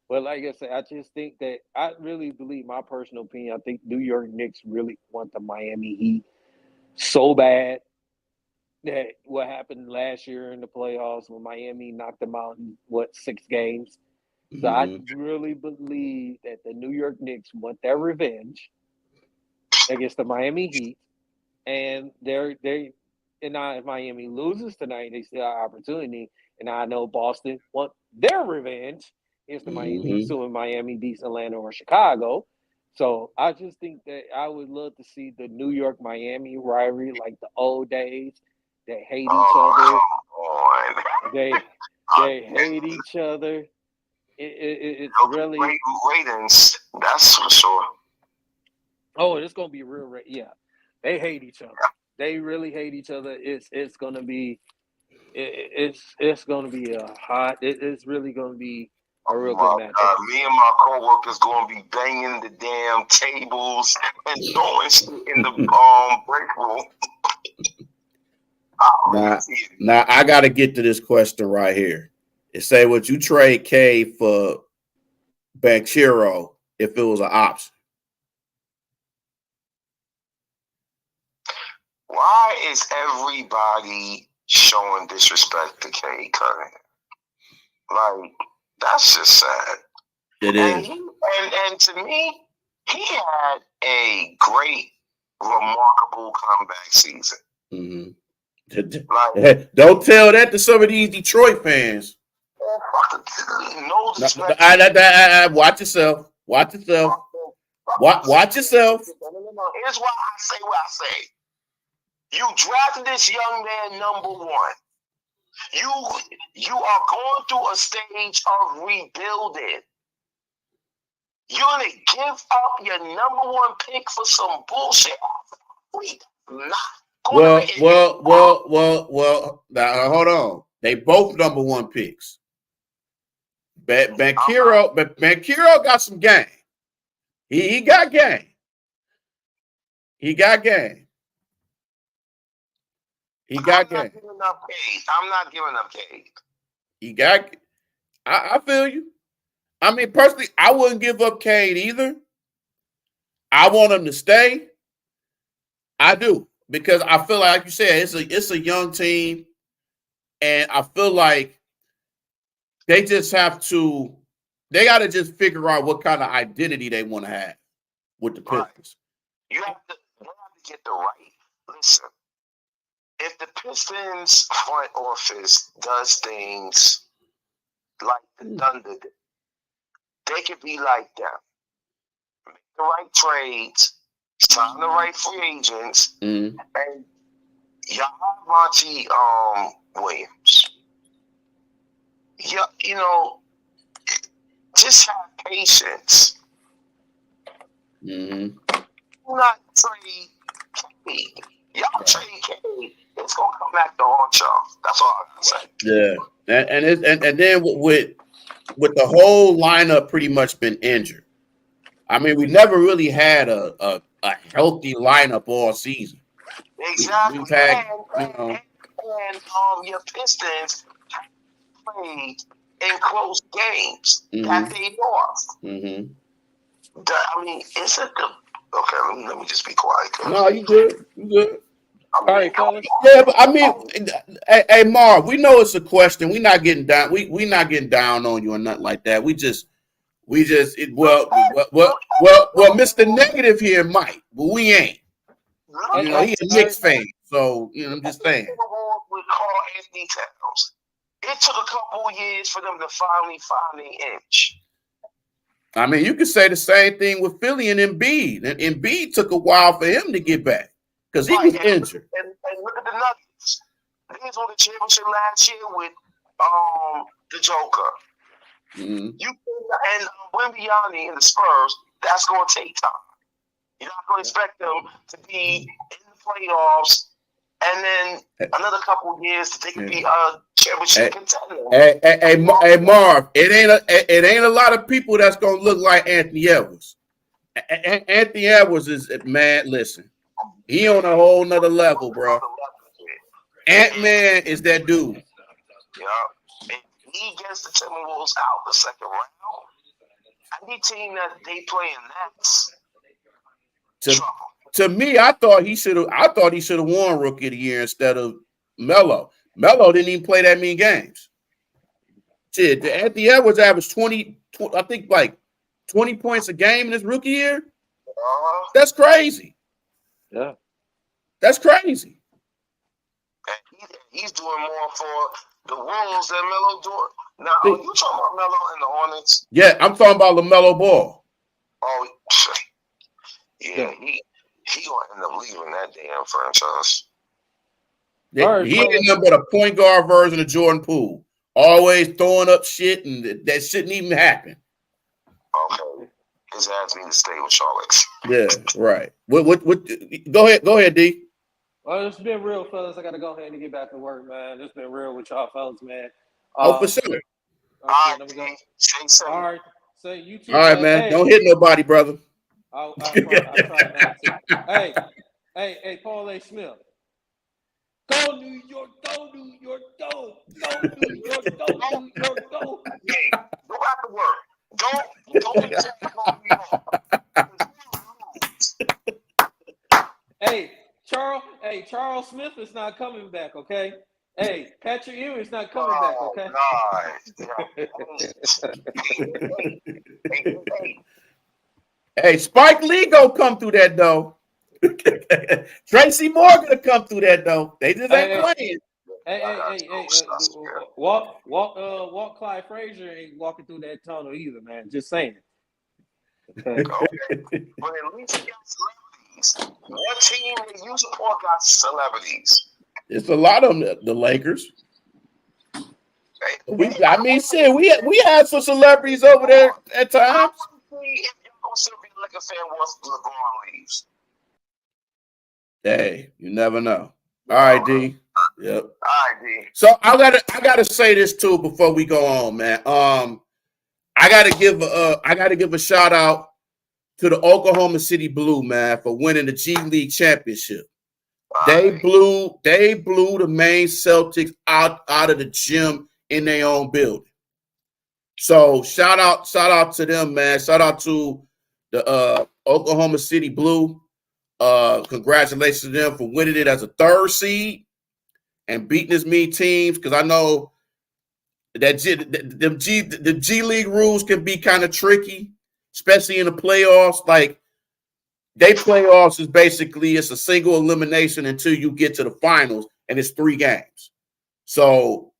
But like I said, I just think that I really believe, my personal opinion, I think New York Knicks really want the Miami Heat so bad that what happened last year in the playoffs when Miami knocked them out in 6 games. So I really believe that the New York Knicks want their revenge, against the Miami Heat, and and now if Miami loses tonight, they still have opportunity. And I know Boston want their revenge against the Miami Heat, so when Miami beats Atlanta or Chicago. So I just think that I would love to see the New York Miami rivalry like the old days. They hate each other. They hate each other. It's really great ratings. That's for sure. Oh, it's gonna be real. Yeah, they hate each other. They really hate each other. It's gonna be it's gonna be a hot. It's really gonna be a real good matchup. Me and my coworkers gonna be banging the damn tables and throwing shit in the break room. Now I got to get to this question right here. It say, would you trade K for Banchero if it was an option? Why is everybody showing disrespect to K Cunningham? Like, that's just sad. It is. And to me, he had a great, remarkable comeback season. Mm-hmm. Don't tell that to some of these Detroit fans. No disrespect. Watch yourself. Watch yourself. Watch yourself. Here's why I say what I say. You drafted this young man number one. You are going through a stage of rebuilding. You're gonna give up your number one pick for some bullshit? Well. Now hold on. They both number one picks. Banchero got some game. He got game. He got game. He got game. I'm not giving up Cade. He got. I feel you. I mean, personally, I wouldn't give up Cade either. I want him to stay. I do, because I feel like you said, it's a young team, and I feel like they just have to. They got to just figure out what kind of identity they want to have with the Pistons. You have to get the right. Listen, if the Pistons front office does things like the Thunder did, they could be like them. Make the right trades, sign the right free agents, and y'all have Monty Williams. Yeah, just have patience. Mm-hmm. Do not trade Cade. Y'all trade Cade, it's gonna come back to haunt y'all. That's all I can say. Yeah, and then with the whole lineup pretty much been injured. I mean, we never really had a healthy lineup all season. Exactly. We've had, and your Pistons played in close games that they lost. Mm-hmm. I mean, is it the okay? Let me just be quiet. No, you good. You good. All right, fellas. Yeah, but I mean, hey, Marv, we know it's a question. We're not getting down. We not getting down on you or nothing like that. Mr. Negative here might, but we ain't. He's a Knicks fan, so I'm just saying. With Carl Anthony Towns, it took a couple of years for them to finally find an inch. I mean, you could say the same thing with Philly and Embiid. And Embiid took a while for him to get back because he was injured. And look at the Nuggets. They won the championship last year with the Joker. Mm-hmm. And Wembyani and the Spurs. That's going to take time. You're not going to expect them to be in the playoffs and then another couple of years that they could be a championship contender. Hey, Marv, it ain't a lot of people that's gonna look like Anthony Edwards. Anthony Edwards is, man, listen, he on a whole nother level, bro. Ant-Man is that dude. Yeah. If he gets the Timberwolves out the second round, any team that they play in next, to me, I thought he should have won Rookie of the Year instead of Melo. Melo didn't even play that many games. Shit, Anthony Edwards averaged 20, I think like 20 points a game in his rookie year. That's crazy. Yeah. That's crazy. And he's doing more for the Wolves than Melo doing. Now, See- are you talking about Melo and the Hornets? Yeah, I'm talking about LaMelo Ball. Oh, yeah, he gonna end up leaving that damn franchise. He All right, ain't fellas. nothing but a point guard version of Jordan Poole. Always throwing up shit, and that shouldn't even happen. Okay, his ass need to stay with Charlotte. Yeah, right. What? Go ahead, D. Well, it's been real, fellas. I gotta go ahead and get back to work, man. It's been real with y'all, fellas, man. Oh, for sure. Okay, All right, let me go. stay safe. All right, so you too, All right, man. man. Hey, Don't hit nobody, brother. I try not to. Hey, Paul A. Smith. Go New York, go New York, go New York, go New York, go. Hey, go back to work. Don't be saying go New York. Charles Smith is not coming back, okay? Hey, Patrick Ewing's not coming back, okay? Hey, Spike Lee gonna come through that though. Tracy Morgan gonna come through that though. They just ain't playing. Walt Clyde Frazier ain't walking through that tunnel either, man. Just saying. Okay. But at least he got celebrities. One team that you support got celebrities. It's a lot of them, the Lakers. I mean, shit, we had some celebrities over there at times. If you're gonna still be a Laker fan once LeBron leaves. Hey, you never know. All right, D. Yep. All right, D. So I gotta say this too before we go on, man. I gotta give a shout out to the Oklahoma City Blue, man, for winning the G League championship. They blew the main Celtics out of the gym in their own building. So shout out to them, man. Shout out to the Oklahoma City Blue. Congratulations to them for winning it as a third seed and beating as many teams, because I know that the G League rules can be kind of tricky, especially in the playoffs. Like, they playoffs is basically it's a single elimination until you get to the finals, and it's 3 games. So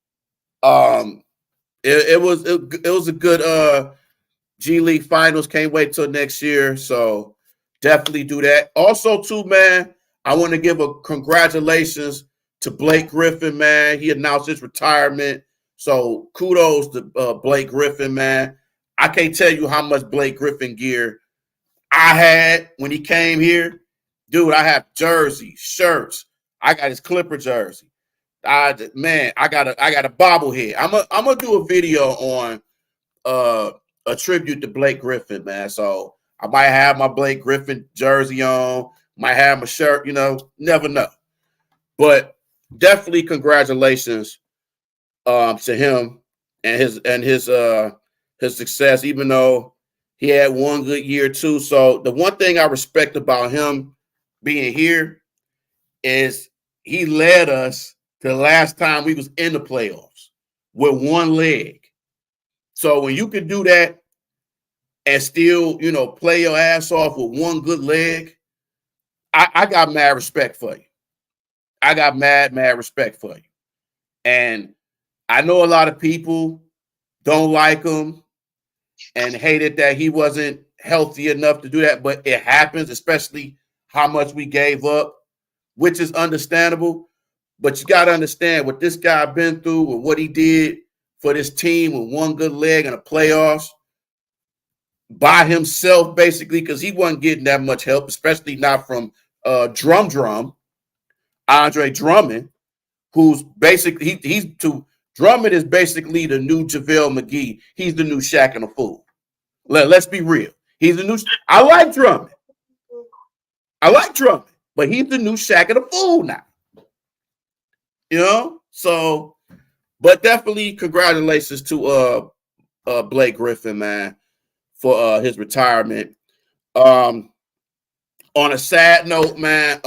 it was a good G League finals. Can't wait till next year. So definitely do that. Also, too, man, I want to give a congratulations to Blake Griffin, man. He announced his retirement. So kudos to Blake Griffin, man. I can't tell you how much Blake Griffin gear I had when he came here. Dude, I have jerseys, shirts. I got his Clipper jersey. I got a bobblehead. I'm gonna do a video on a tribute to Blake Griffin, man. So I might have my Blake Griffin jersey on, might have my shirt, never know. But definitely congratulations to him and his success, even though he had one good year too. So the one thing I respect about him being here is he led us to the last time we was in the playoffs with one leg. So when you can do that and still, play your ass off with one good leg, I got mad respect for you. I got mad respect for you. And I know a lot of people don't like him and hated that he wasn't healthy enough to do that, but it happens, especially how much we gave up, which is understandable. But you got to understand what this guy been through and what he did for this team with one good leg in the playoffs by himself, basically, because he wasn't getting that much help, especially not from Andre Drummond, who's basically Drummond is basically the new JaVale McGee. He's the new Shaq and a Fool. Let's be real. He's the new. I like Drummond, but he's the new Shaq and a Fool now. So, but definitely congratulations to Blake Griffin, man, for his retirement. On a sad note, man,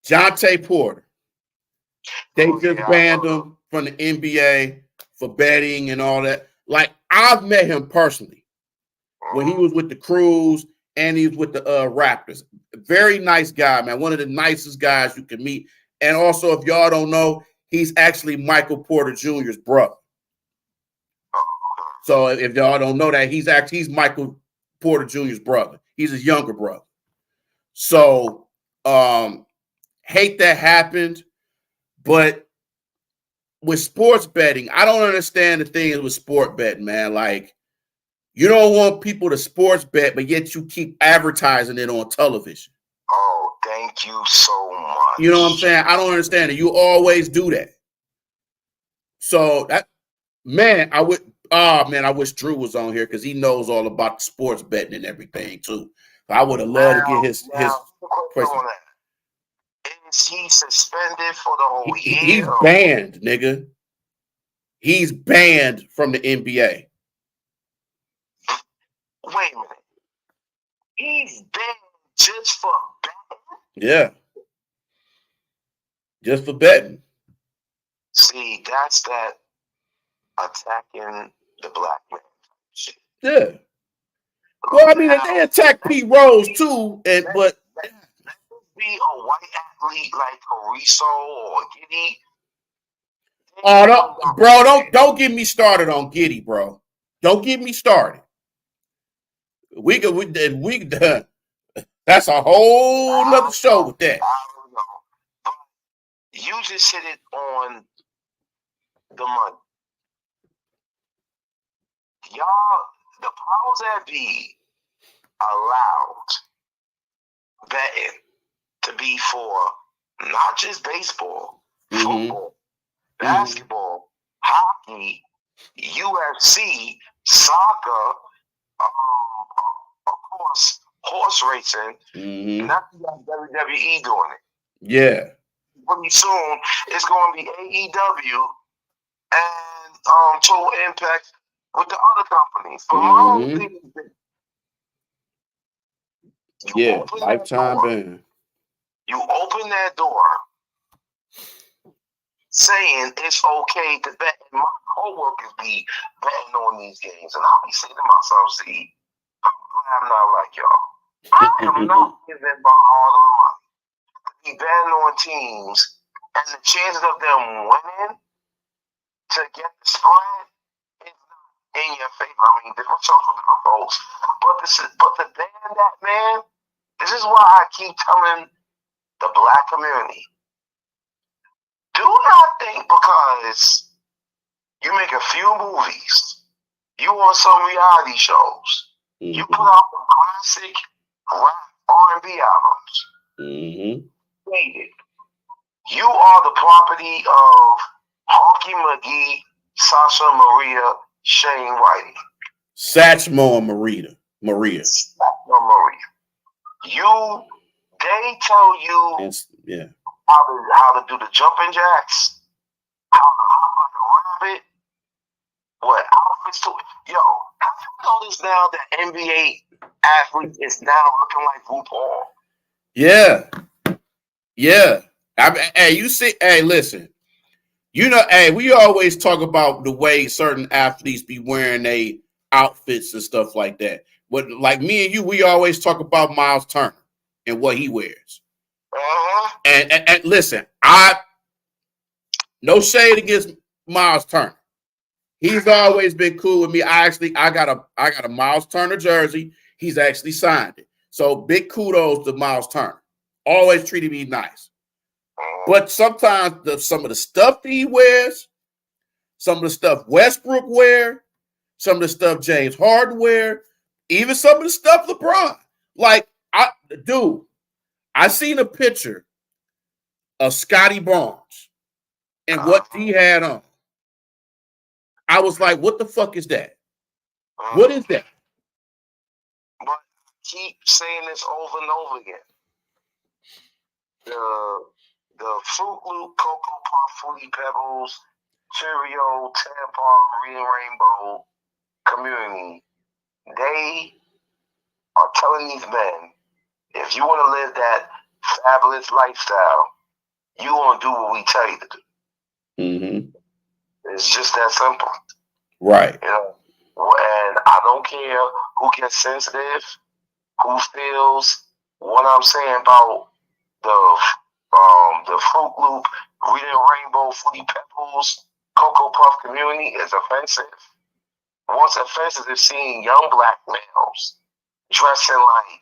Jonte Porter, they just banned him from the NBA for betting and all that. Like, I've met him personally when he was with the Crews and he's with the Raptors. Very nice guy, man. One of the nicest guys you can meet. And also, if y'all don't know, he's actually Michael Porter Jr.'s brother. So if y'all don't know that, he's Michael Porter Jr.'s brother. He's his younger brother. So hate that happened, but with sports betting, I don't understand the thing with sport betting, man. Like, you don't want people to sports bet, but yet you keep advertising it on television. Oh, thank you so much. You know what I'm saying? I don't understand it. You always do that. So that, man, I wish Drew was on here because he knows all about the sports betting and everything too. I would have loved to get his question. Is he suspended for the whole year? He's banned, nigga. He's banned from the NBA. Wait a minute. He's banned just for betting? Yeah. Just for betting. See, that's that attacking the black man shit. Yeah. Well, I mean, they attack Pete Rose too, but be a white athlete like Ariso or Giddy. Oh, don't get me started on Giddy, bro. Don't get me started. We that's a whole nother show with that. You just hit it on the money. Y'all, the powers that be allowed betting to be for not just baseball, football, basketball, hockey, UFC, soccer, of course, horse racing. Not WWE doing it. Yeah. Pretty soon, it's going to be AEW and Total Impact with the other companies. But my whole thing is that lifetime ban. You open that door saying it's okay to bet. And my coworkers be betting on these games, and I'll be saying to myself, see, I'm glad I'm not like y'all. I am not giving my hard-earned money to be betting on teams, and the chances of them winning to get the spread is not in your favor. I mean, different shows for different folks, but to ban that, man, this is why I keep telling the black community, do not think because you make a few movies, you on some reality shows, you put out the classic rap R&B albums, you are the property of Honky McGee, Sasha Maria, Shane Whitey. Satchmo Maria. They tell you how to do the jumping jacks, how to hop like a rabbit, what outfits to it. Yo, have you noticed now that NBA athlete is now looking like RuPaul? Yeah. Listen. You know, we always talk about the way certain athletes be wearing their outfits and stuff like that. But like me and you, we always talk about Miles Turner and what he wears. And listen, no shade against Miles Turner. He's always been cool with me. I got a Miles Turner jersey. He's actually signed it. So big kudos to Miles Turner. Always treated me nice. But sometimes some of the stuff that he wears, some of the stuff Westbrook wear, some of the stuff James Harden wear, even some of the stuff LeBron. Like, I seen a picture of Scotty Barnes and what he had on. I was like, what the fuck is that? What is that? But keep saying this over and over again. The Fruit Loop, Cocoa Puff, Fruity Pebbles, Cheerio, Tampon, Real Rainbow community, they are telling these men, if you want to live that fabulous lifestyle, you want to do what we tell you to do. It's just that simple. Right. You know, and I don't care who gets sensitive. who feels what I'm saying about the Fruit Loop, Reading Rainbow, Fruity Pebbles, Cocoa Puff community is offensive. What's offensive is seeing young black males dressing like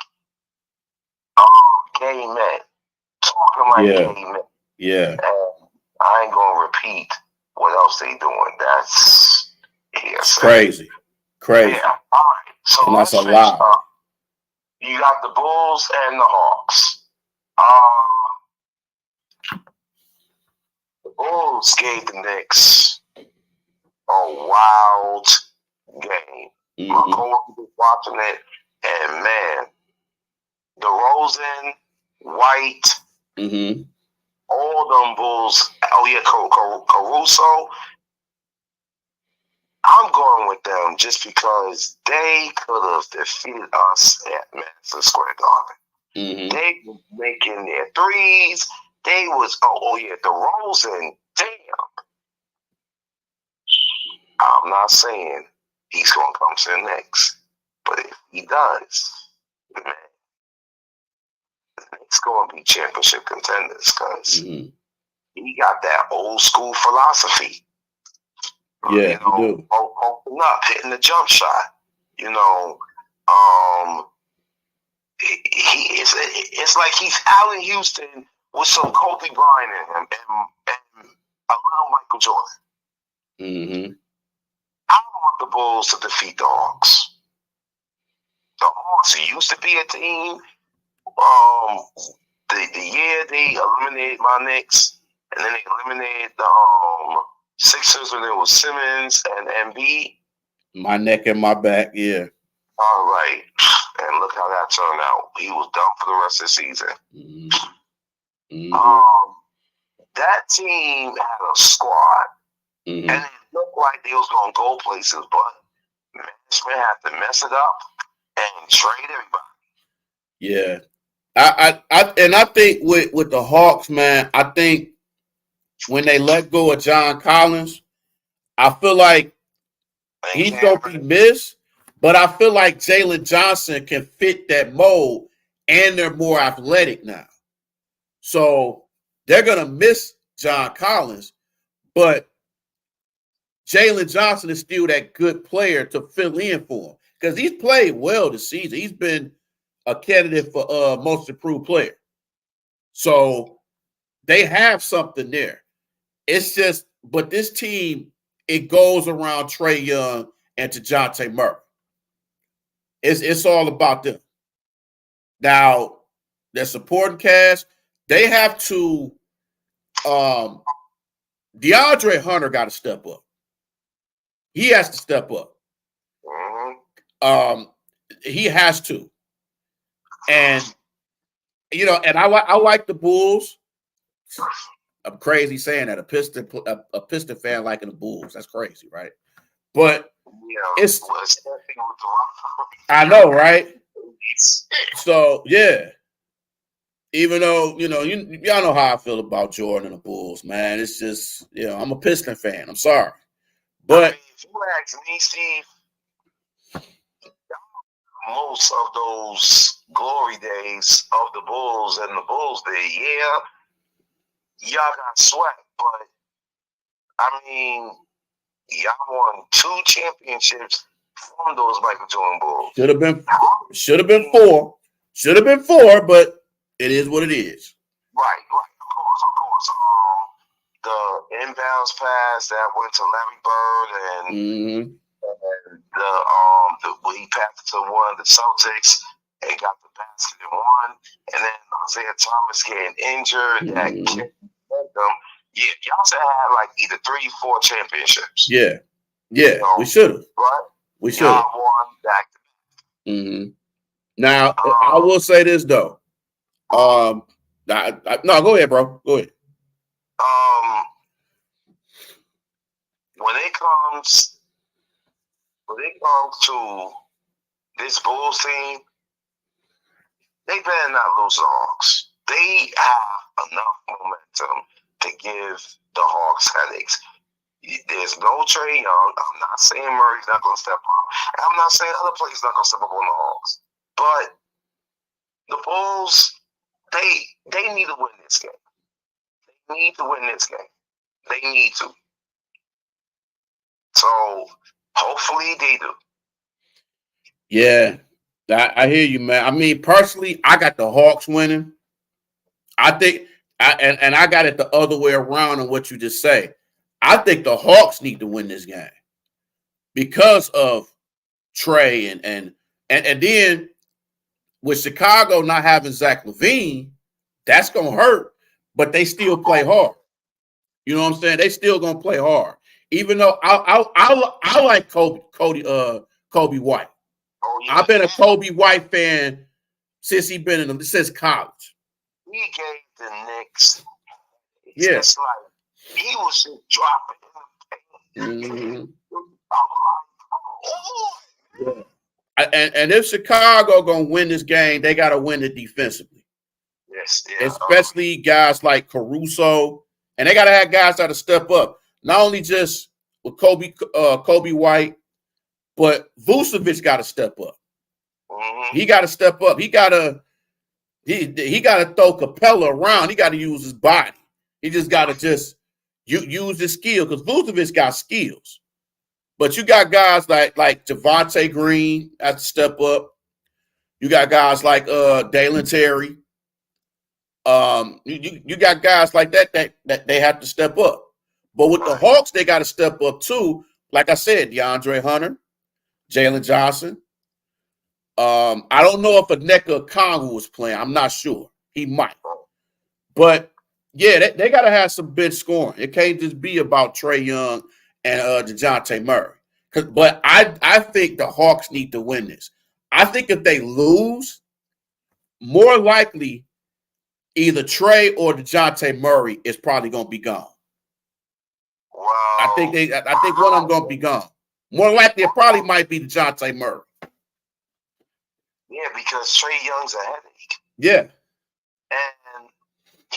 gay men, talking like gay men. Yeah. And I ain't gonna repeat what else they doing. That's crazy. Crazy. Yeah. All right. So and that's a lot. You got the Bulls and the Hawks. The Bulls gave the Knicks a wild game. My coworker was watching it, and man, DeRozan, White, all them Bulls. Oh yeah, Caruso. I'm going with them just because they could have defeated us at Madison Square Garden. They were making their threes. They was DeRozan. Damn. I'm not saying he's gonna come to the Knicks, but if he does, man, the Knicks gonna be championship contenders because he got that old school philosophy. Yeah, you do. Open up, hitting the jump shot. It's like he's Allen Houston with some Kobe Bryant in him and a little Michael Jordan. I want the Bulls to defeat the Hawks. The Hawks used to be a team. The year they eliminated my Knicks, and then they eliminated the Sixers when it was Simmons and Embiid. My neck and my back, yeah. All right. And look how that turned out. He was done for the rest of the season. That team had a squad. And it looked like they was going to go places, but management had to mess it up and trade everybody. Yeah. I think with the Hawks, man, I think when they let go of John Collins, I feel like he's going to be missed, but I feel like Jalen Johnson can fit that mold, and they're more athletic now. So they're going to miss John Collins, but Jalen Johnson is still that good player to fill in for him because he's played well this season. He's been a candidate for most improved player. So they have something there. It's just, but this team, it goes around Trae Young and DeJounte Murray. It's all about them. Now, their supporting cast, they have to DeAndre Hunter got to step up. He has to step up. He has to. And and I like the Bulls. I'm crazy saying that a Piston fan liking the Bulls. That's crazy, right? But it's I know, right? So yeah. Even though y'all know how I feel about Jordan and the Bulls, man. It's just I'm a Piston fan. I'm sorry, but if you ask me, Steve, most of those glory days of the Bulls and the Bulls day, y'all got sweat, but I mean, y'all won 2 championships from those Michael Jordan Bulls. Should have been 4. Should have been 4, but it is what it is. Right, of course. The inbounds pass that went to Larry Bird and he passed it to one of the Celtics and got the basket and won. And then Isaiah Thomas getting injured that kicked them. Yeah, y'all should have like either 3, 4 championships. Yeah, we should have. Right? We should have. Y'all won back to back. Now, I will say this though. No, go ahead, bro. Go ahead. When it comes to this Bulls team, they better not lose the Hawks. They have enough momentum to give the Hawks headaches. There's no Trae Young. I'm not saying Murray's not going to step up. I'm not saying other players not going to step up on the Hawks. But the Bulls, they need to win this game. They need to win this game. They need to. So hopefully they do. Yeah, I hear you, man. I mean, personally, I got the Hawks winning. I think, and I got it the other way around on what you just say. I think the Hawks need to win this game because of Trey and then with Chicago not having Zach LaVine, that's gonna hurt. But they still play hard. You know what I'm saying? They still gonna play hard, even though I like Kobe White. Oh, yeah. I've been a Kobe White fan since college. He gave the Knicks. Yeah. It's like he was just dropping in the paint. Yeah. And if Chicago gonna win this game, they gotta win it defensively. Yes, yeah. Especially guys like Caruso, and they gotta have guys that'll step up. Not only just with Kobe White, but Vucevic got to step up. Mm-hmm. He got to step up. He got to throw Capella around. He got to use his body. He just got to use his skill because Vucevic got skills. But you got guys like Javonte Green have to step up. You got guys like Dalen Terry. You got guys like that they have to step up. But with the Hawks, they got to step up too. Like I said, DeAndre Hunter, Jalen Johnson. I don't know if Onyeka Okongwu was playing. I'm not sure. He might. But, yeah, they got to have some bench scoring. It can't just be about Trae Young and DeJounte Murray. But I think the Hawks need to win this. I think if they lose, more likely either Trae or DeJounte Murray is probably going to be gone. Wow. I think one of them going to be gone. More likely, it probably might be DeJounte Murray. Yeah, because Trae Young's a headache. Yeah. And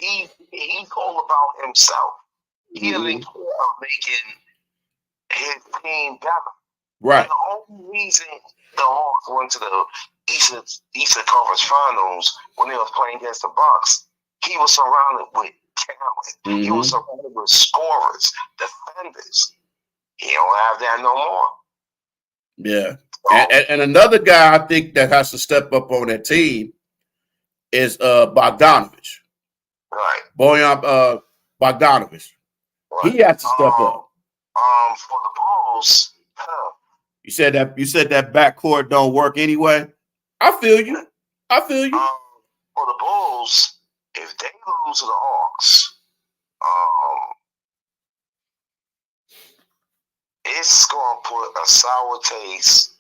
he's all about himself. He doesn't care of making his team better. Right. And the only reason the Hawks went to the Eastern Conference Finals when they was playing against the Bucks, he was surrounded with talent. He was surrounded with scorers, defenders. He don't have that no more. Yeah. And another guy I think that has to step up on that team is Bogdanovich. Right. Bojan Bogdanovich. Right. He has to step up. For the Bulls, You said that backcourt don't work anyway. I feel you. For the Bulls, if they lose to the Hawks, it's gonna put a sour taste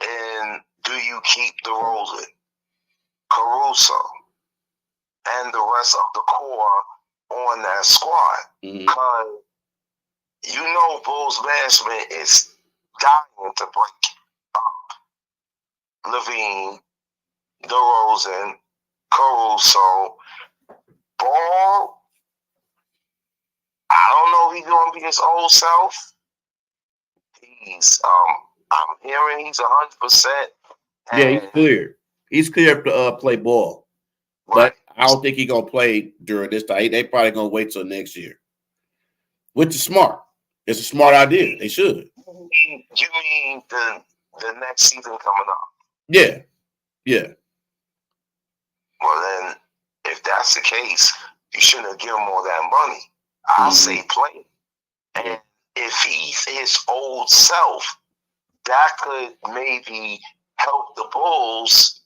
in do you keep DeRozan, Caruso, and the rest of the core on that squad. Because you know Bulls management is dying to break up Levine, DeRozan, Caruso, Ball. I don't know if he's gonna be his old self. He's I'm hearing he's 100%. Yeah, he's cleared. He's cleared to play ball. But I don't think he's gonna play during this time. They probably gonna wait till next year. Which is smart. It's a smart idea. They should. You mean the next season coming up? Yeah. Yeah. Well then, if that's the case, you shouldn't have given him all that money. I'll say play. And if he's his old self, that could maybe help the Bulls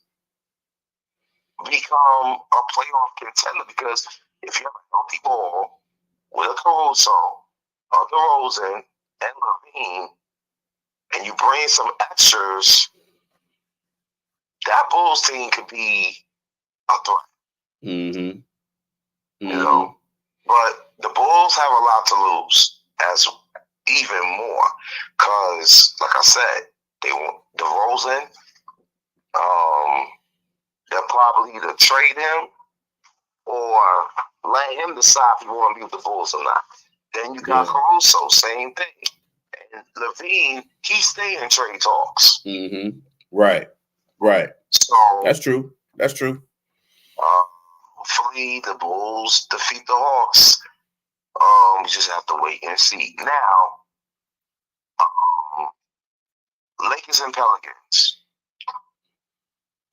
become a playoff contender. Because if you have a healthy Ball with a Caruso, a DeRozan, and Levine, and you bring some extras, that Bulls team could be a threat. You know, but the Bulls have a lot to lose, as even more, because, like I said, they want DeRozan. They'll probably either trade him or let him decide if he want to be with the Bulls or not. Then you got Caruso, same thing. And Levine, he stay in trade talks. Right. So That's true. hopefully the Bulls defeat the Hawks. We just have to wait and see. Now, Lakers and Pelicans.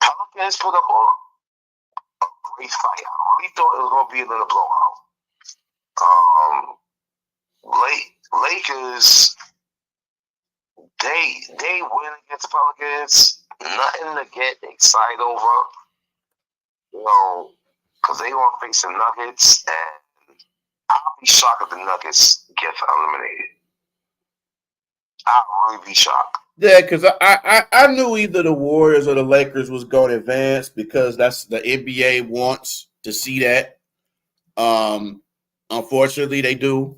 Pelicans put up a great fight. I really thought it was going to be another blowout. Lakers, they win against the Pelicans. Nothing to get excited over, because they want to face the Nuggets, and I'll be shocked if the Nuggets get eliminated. I'll really be shocked. Yeah, because I knew either the Warriors or the Lakers was going to advance because that's the NBA wants to see that. Unfortunately, they do.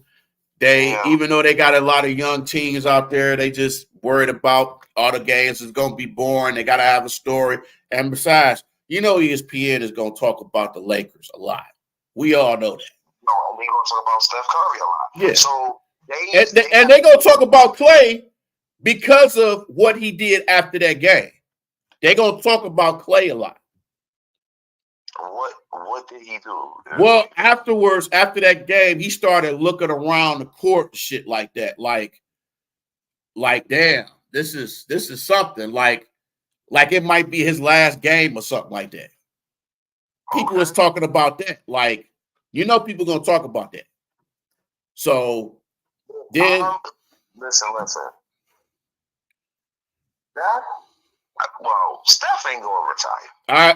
Even though they got a lot of young teams out there, they just worried about all the games is going to be boring. They got to have a story. And besides, ESPN is going to talk about the Lakers a lot. We all know that. No, and they're going to talk about Steph Curry a lot. Yeah. So they're going to talk about Clay because of what he did after that game. They're going to talk about Clay a lot. What did he do? Well, afterwards, after that game, he started looking around the court and shit like that. Like, damn, this is something. Like it might be his last game or something like that. People was talking about that. Like, people gonna talk about that. So then listen. Steph ain't gonna retire.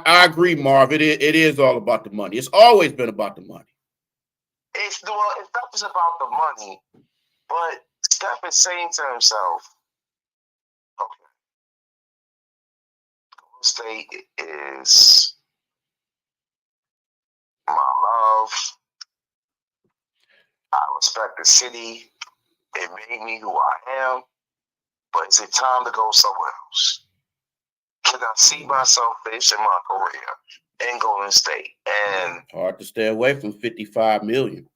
I agree, Marv. It is all about the money. It's always been about the money. It's not just about the money, but Steph is saying to himself, okay, Golden State is my love. I respect the city. It made me who I am. But is it time to go somewhere else? Can I see myself finishing my career in Golden State? And hard to stay away from $55 million.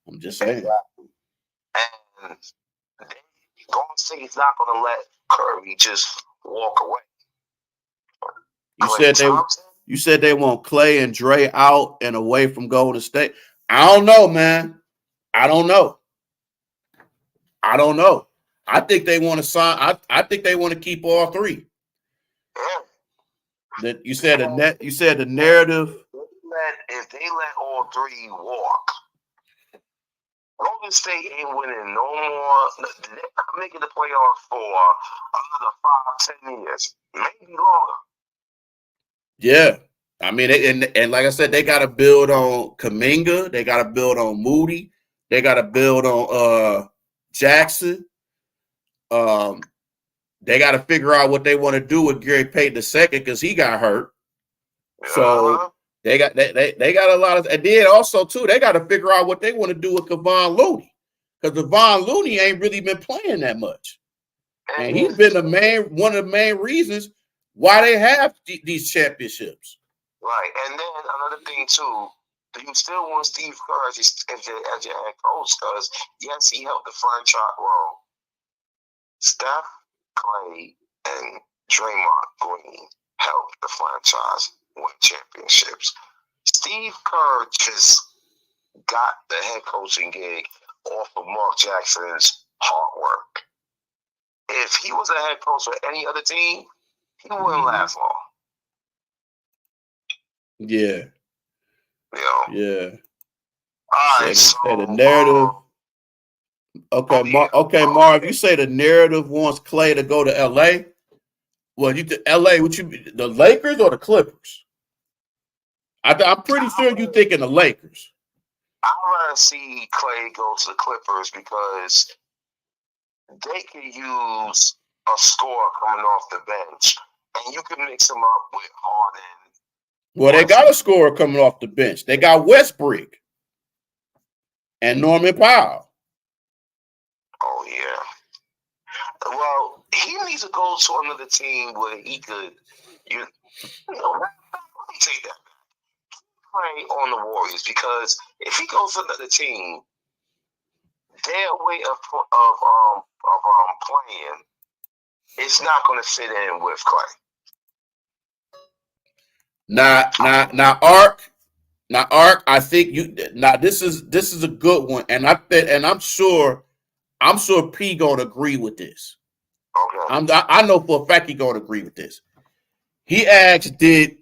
I'm just saying. Exactly. And Golden State is not going to let Curry just walk away. You said they want Clay and Dre out and away from Golden State. I don't know, man. I don't know. I think they want to sign. I think they want to keep all three. That you said the narrative. If they let all three walk, Golden State ain't winning no more. They're not making the playoffs for another 5-10 years, maybe longer. Yeah, I mean, and like I said, they got to build on Kuminga. They got to build on Moody. They got to build on Jackson. They got to figure out what they want to do with Gary Payton II because he got hurt. So they got a lot of, and then also too they got to figure out what they want to do with Kevon Looney because Kevon Looney ain't really been playing that much, and he's been one of the main reasons why they have these championships. Right, and then another thing too, do you still want Steve Kerr as your head coach? Because yes, he helped the franchise. Well, Steph, Clay, and Draymond Green helped the franchise win championships. Steve Kerr just got the head coaching gig off of Mark Jackson's hard work. If he was a head coach for any other team, he wouldn't last long. Yeah. Yeah. All right. So the narrative. Marv, you say the narrative wants Clay to go to LA. Well, LA, the Lakers or the Clippers? I'm pretty sure you're thinking the Lakers. I'd rather see Clay go to the Clippers because they can use a scorer coming off the bench, and you can mix him up with Harden. Well, they got a scorer coming off the bench. They got Westbrook and Norman Powell. Oh, yeah. Well, he needs to go to another team where he could, let me take that back. Play on the Warriors because if he goes to another team, their way of playing is not going to fit in with Clay. Now, Ark, Now, Ark, I think you now this is a good one, and I'm sure P gonna agree with this. Okay. I know for a fact he gonna agree with this. He asked, did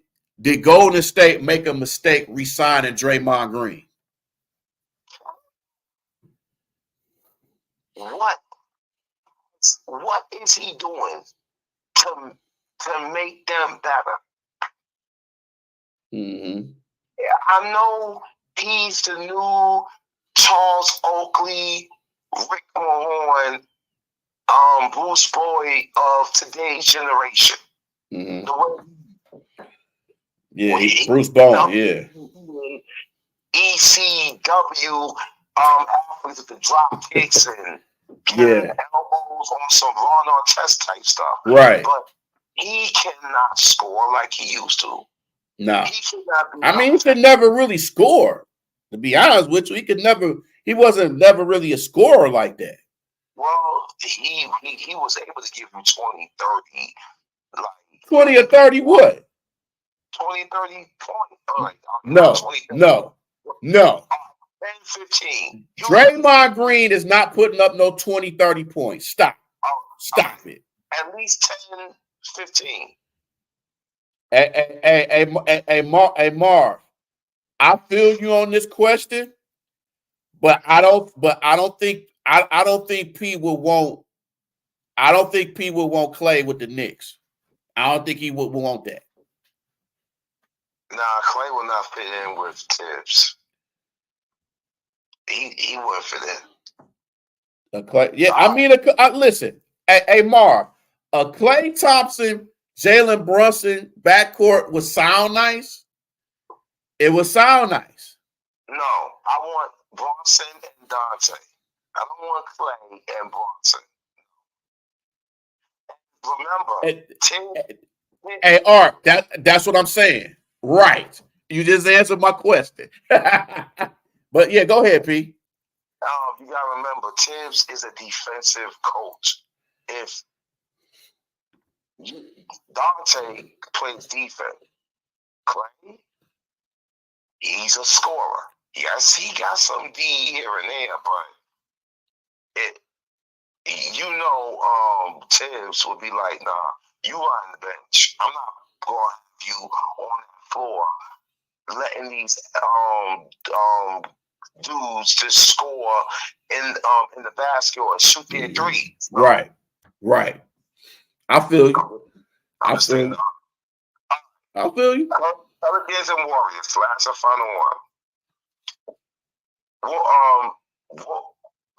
Golden State make a mistake re-signing Draymond Green? What is he doing to make them better? Mm-hmm. I know he's the new Charles Oakley, Rick Mahorn, Bruce Boyd of today's generation. Mm-hmm. The way Yeah, Bruce Bowen, yeah. ECW athletes with the drop kicks and Yeah. elbows on some Ron Artest type stuff. Right. But he cannot score like he used to. No. He cannot be I mean, he could never really score. To be honest with you, he wasn't never really a scorer like that. Well, he was able to give him 20, 30, like 20 or 30 what? 20, 30 points. All right, No, 20, 30. no. 10, 15. Draymond Green is not putting up no 20, 30 points. Stop. Stop it. At least 10, 15. Hey, Marv, I feel you on this question, but I don't think P will want. I don't think P will want Clay with the Knicks. I don't think he would want that. Nah, Clay will not fit in with Tibbs. He wouldn't fit in. Clay, yeah, I mean, listen, hey Marv, a Clay Thompson, Jalen Brunson backcourt would sound nice. It would sound nice. No, I want Brunson and Dante. I don't want Clay and Brunson. Remember, hey Art, that's what I'm saying. Right. You just answered my question. But yeah, go ahead, P. You gotta remember, Tibbs is a defensive coach. If Dante plays defense, Clay, he's a scorer. Yes, he got some D here and there, but Tibbs would be like, nah, you on the bench. I'm not going to have you on that floor letting these dudes just score in the basket or shoot their threes. Right. I feel you. I feel you. Pelicans and Warriors, last and final one.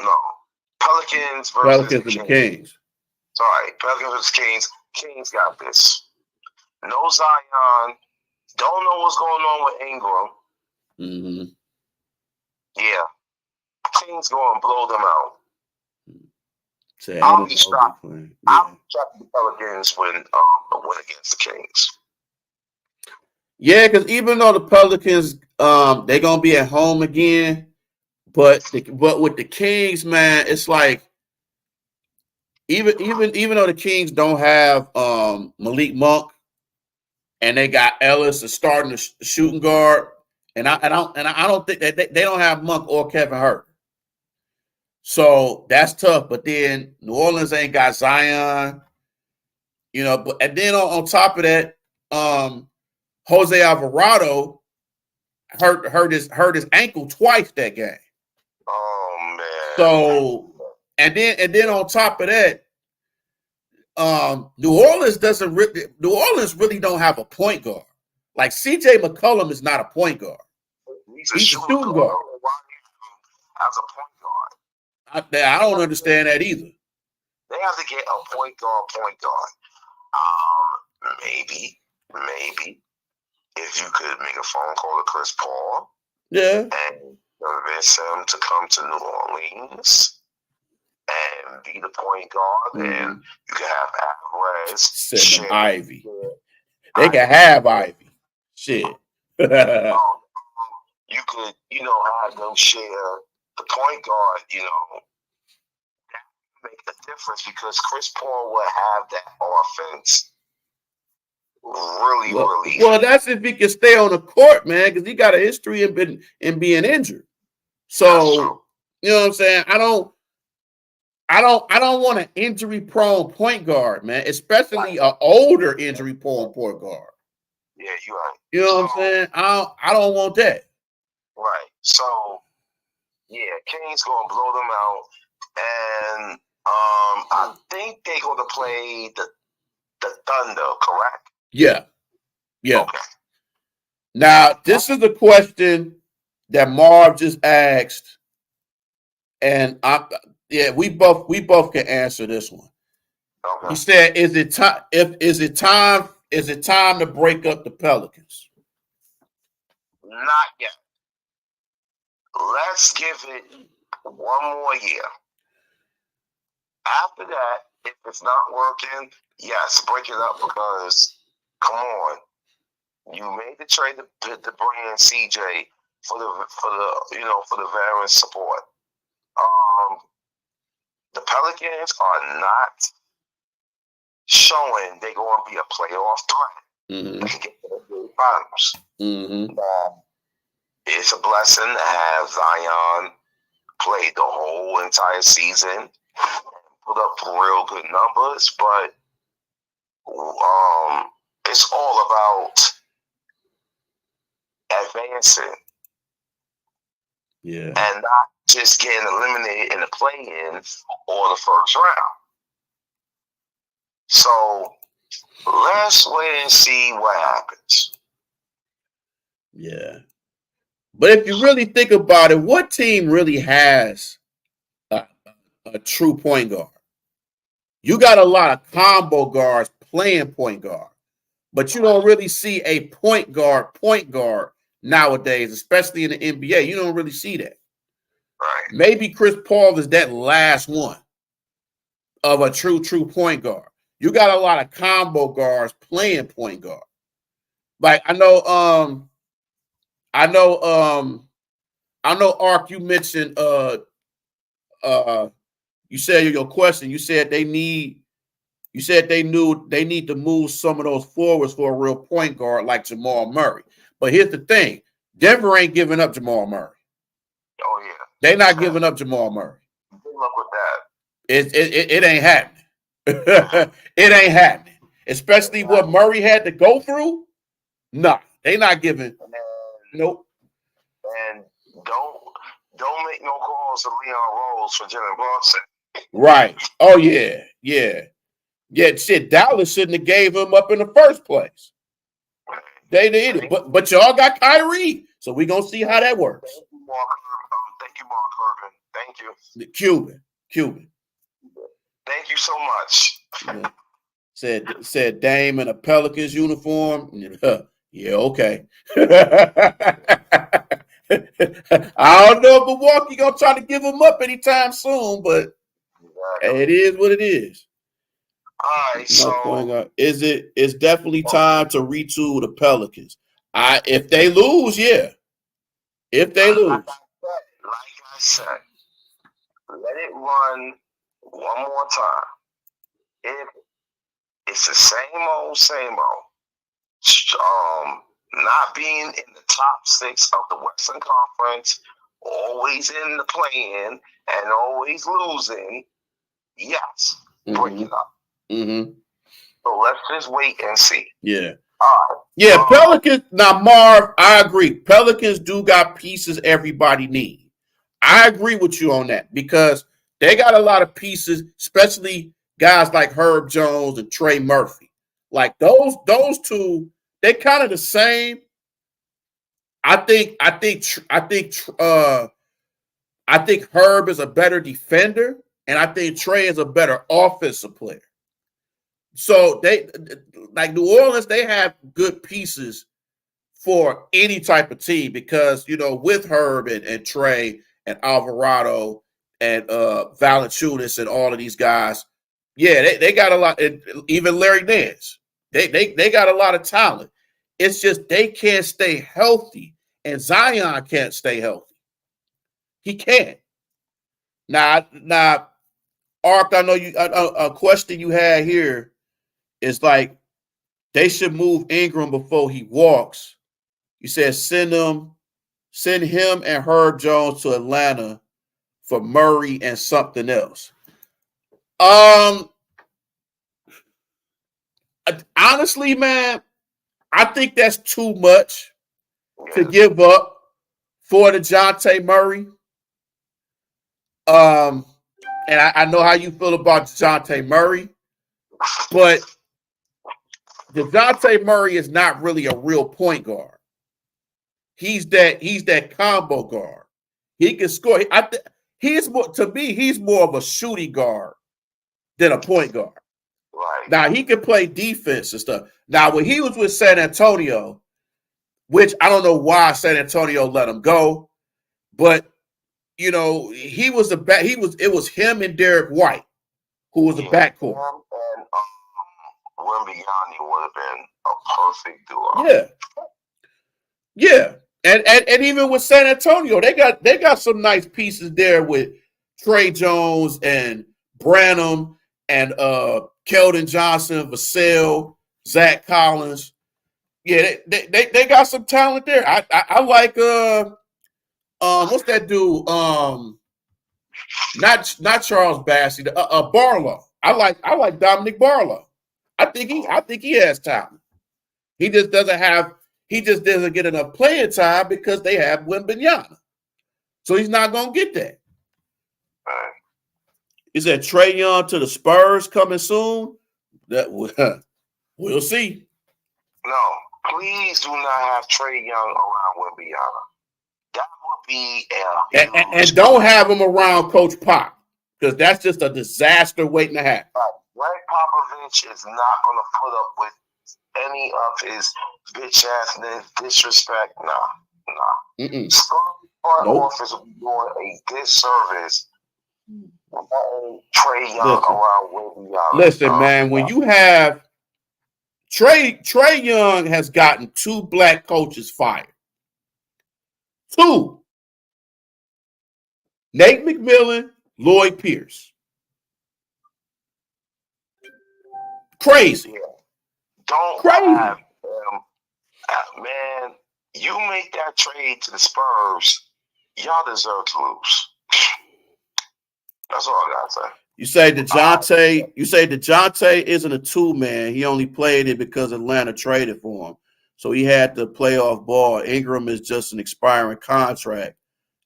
No. Pelicans versus the Kings. Sorry, Pelicans versus Kings. Kings got this. No Zion. Don't know what's going on with Ingram. Mm-hmm. Yeah. Kings going to blow them out. So I'll be shocked. Yeah. I'll be shocked the Pelicans win against the Kings. Yeah, because even though the Pelicans they're gonna be at home again, but with the Kings, man, it's like even though the Kings don't have Malik Monk and they got Ellis as starting the shooting guard, and I don't think that they don't have Monk or Kevin Hurt. So that's tough. But then New Orleans ain't got Zion, but and then on top of that, Jose Alvarado hurt his ankle twice that game. Oh man. So and then on top of that, New Orleans really don't have a point guard. Like CJ McCollum is not a point guard. He's a shooting guard. As a point guard. I don't understand that either. They have to get a point guard. Maybe if you could make a phone call to Chris Paul. Yeah. And convince him to come to New Orleans and be the point guard, and you can have Alvarez, Ivy. They can have Ivy. Shit. You could, have them share the point guard. That would make a difference because Chris Paul will have that offense really. Well, that's if he can stay on the court, man, because he got a history in being injured. So you know what I'm saying? I don't want an injury prone point guard, man, especially an older injury prone point guard. Yeah, you're right. You know what I'm saying? I don't want that. Right. So yeah, Kane's gonna blow them out, and I think they're gonna play the Thunder, correct? Yeah. Okay. Now, this is a question that Marv just asked, and we both can answer this one. Okay. He said, "Is it time? Is it time to break up the Pelicans?" Not yet. Let's give it one more year. After that, if it's not working, yes, break it up because, come on, you made the trade to bring in CJ for the veteran support. The Pelicans are not showing they're going to be a playoff threat. Mm-hmm. They can get to the finals. Mm-hmm. It's a blessing to have Zion play the whole entire season, put up real good numbers, but it's all about advancing. Yeah. And not just getting eliminated in the play-in or the first round. So let's wait and see what happens. Yeah. But if you really think about it, what team really has a true point guard? You got a lot of combo guards playing point guard, but you don't really see a point guard nowadays, especially in the NBA. You don't really see that. Right. Maybe Chris Paul is that last one of a true point guard. You got a lot of combo guards playing point guard. Like I know, Ark, you mentioned you said your question, you said they need to move some of those forwards for a real point guard like Jamal Murray. But here's the thing. Denver ain't giving up Jamal Murray. Oh yeah. They're not giving up Jamal Murray. Good luck with that. It ain't happening. It ain't happening. Especially what Murray had to go through. Nah, they not giving. Nope. And don't make no calls to Leon Rose for Jalen Brunson. Right. Oh yeah. Shit, Dallas shouldn't have gave him up in the first place. They did it, but y'all got Kyrie, so we gonna see how that works. Thank you, Mark Urban. Thank you. The Cuban. Thank you so much. Yeah. Said Dame in a Pelicans uniform. Yeah, okay. I don't know if Milwaukee gonna try to give him up anytime soon, but it is what it is. All right, so it's definitely time to retool the Pelicans. If they lose, yeah. If they lose. Like I said, let it run one more time. If it's the same old, not being in the top 6 of the Western Conference, always in the play-in, and always losing, yes, break it up. Mm-hmm. So let's just wait and see. Yeah. All right. Yeah, Pelicans. Now, Marv, I agree. Pelicans do got pieces everybody needs. I agree with you on that because they got a lot of pieces, especially guys like Herb Jones and Trey Murphy. Like those two, they kind of the same. I think Herb is a better defender, and I think Trey is a better offensive player. So they like New Orleans, they have good pieces for any type of team because with Herb and Trey and Alvarado and Valanciunas and all of these guys, yeah, they got a lot. And even Larry Nance, they got a lot of talent. It's just they can't stay healthy, and Zion can't stay healthy. He can't. Now, Ark, I know you. A question you had here is like they should move Ingram before he walks. You said send him and Herb Jones to Atlanta for Murray and something else. Honestly, man, I think that's too much to give up for the DeJounte Murray. And I know how you feel about DeJounte Murray, but DeJounte Murray is not really a real point guard. He's that combo guard. He can score. He's more, to me, he's more of a shooting guard than a point guard. Right. Now he can play defense and stuff. Now when he was with San Antonio, which I don't know why San Antonio let him go, but you know, he was the back. It was him and Derek White who was the backcourt. And Wembyani would have been a perfect duo. Yeah. And even with San Antonio, they got some nice pieces there with Trey Jones and Branham and Keldon Johnson, Vassell, Zach Collins. Yeah, they got some talent there. I like what's that dude? Not Charles Bassey, Barlow. I like Dominic Barlow. I think he has talent. He just doesn't get enough playing time because they have Wembanyama. So he's not gonna get that. Is that Trae Young to the Spurs coming soon? That we'll see. No, please do not have Trae Young around Wembanyama. That would be and don't have him around Coach Pop because that's just a disaster waiting to happen. Greg Popovich is not going to put up with any of his bitch ass disrespect. Nah. Front office will be doing a disservice. Trae Young around Wembanyama. Listen, man, when you have Trae Young has gotten 2 black coaches fired. 2. Nate McMillan, Lloyd Pierce. Crazy. Yeah. Don't crazy. Have man, you make that trade to the Spurs, y'all deserve to lose. That's all I gotta say. You say DeJounte isn't a 2-man. He only played it because Atlanta traded for him. So he had to play off ball. Ingram is just an expiring contract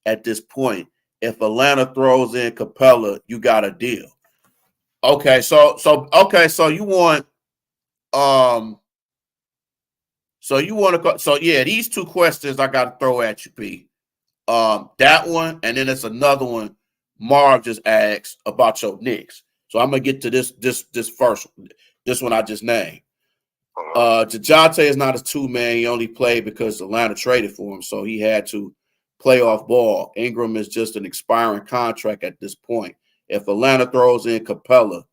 at this point. If Atlanta throws in Capella, you got a deal. Okay, so you want these 2 questions I got to throw at you, P. That one, and then there's another one Marv just asked about your Knicks. So I'm gonna get to this first, this one I just named. DeJounte is not a 2-man. He only played because Atlanta traded for him, so he had to play off ball. Ingram is just an expiring contract at this point. If Atlanta throws in Capella,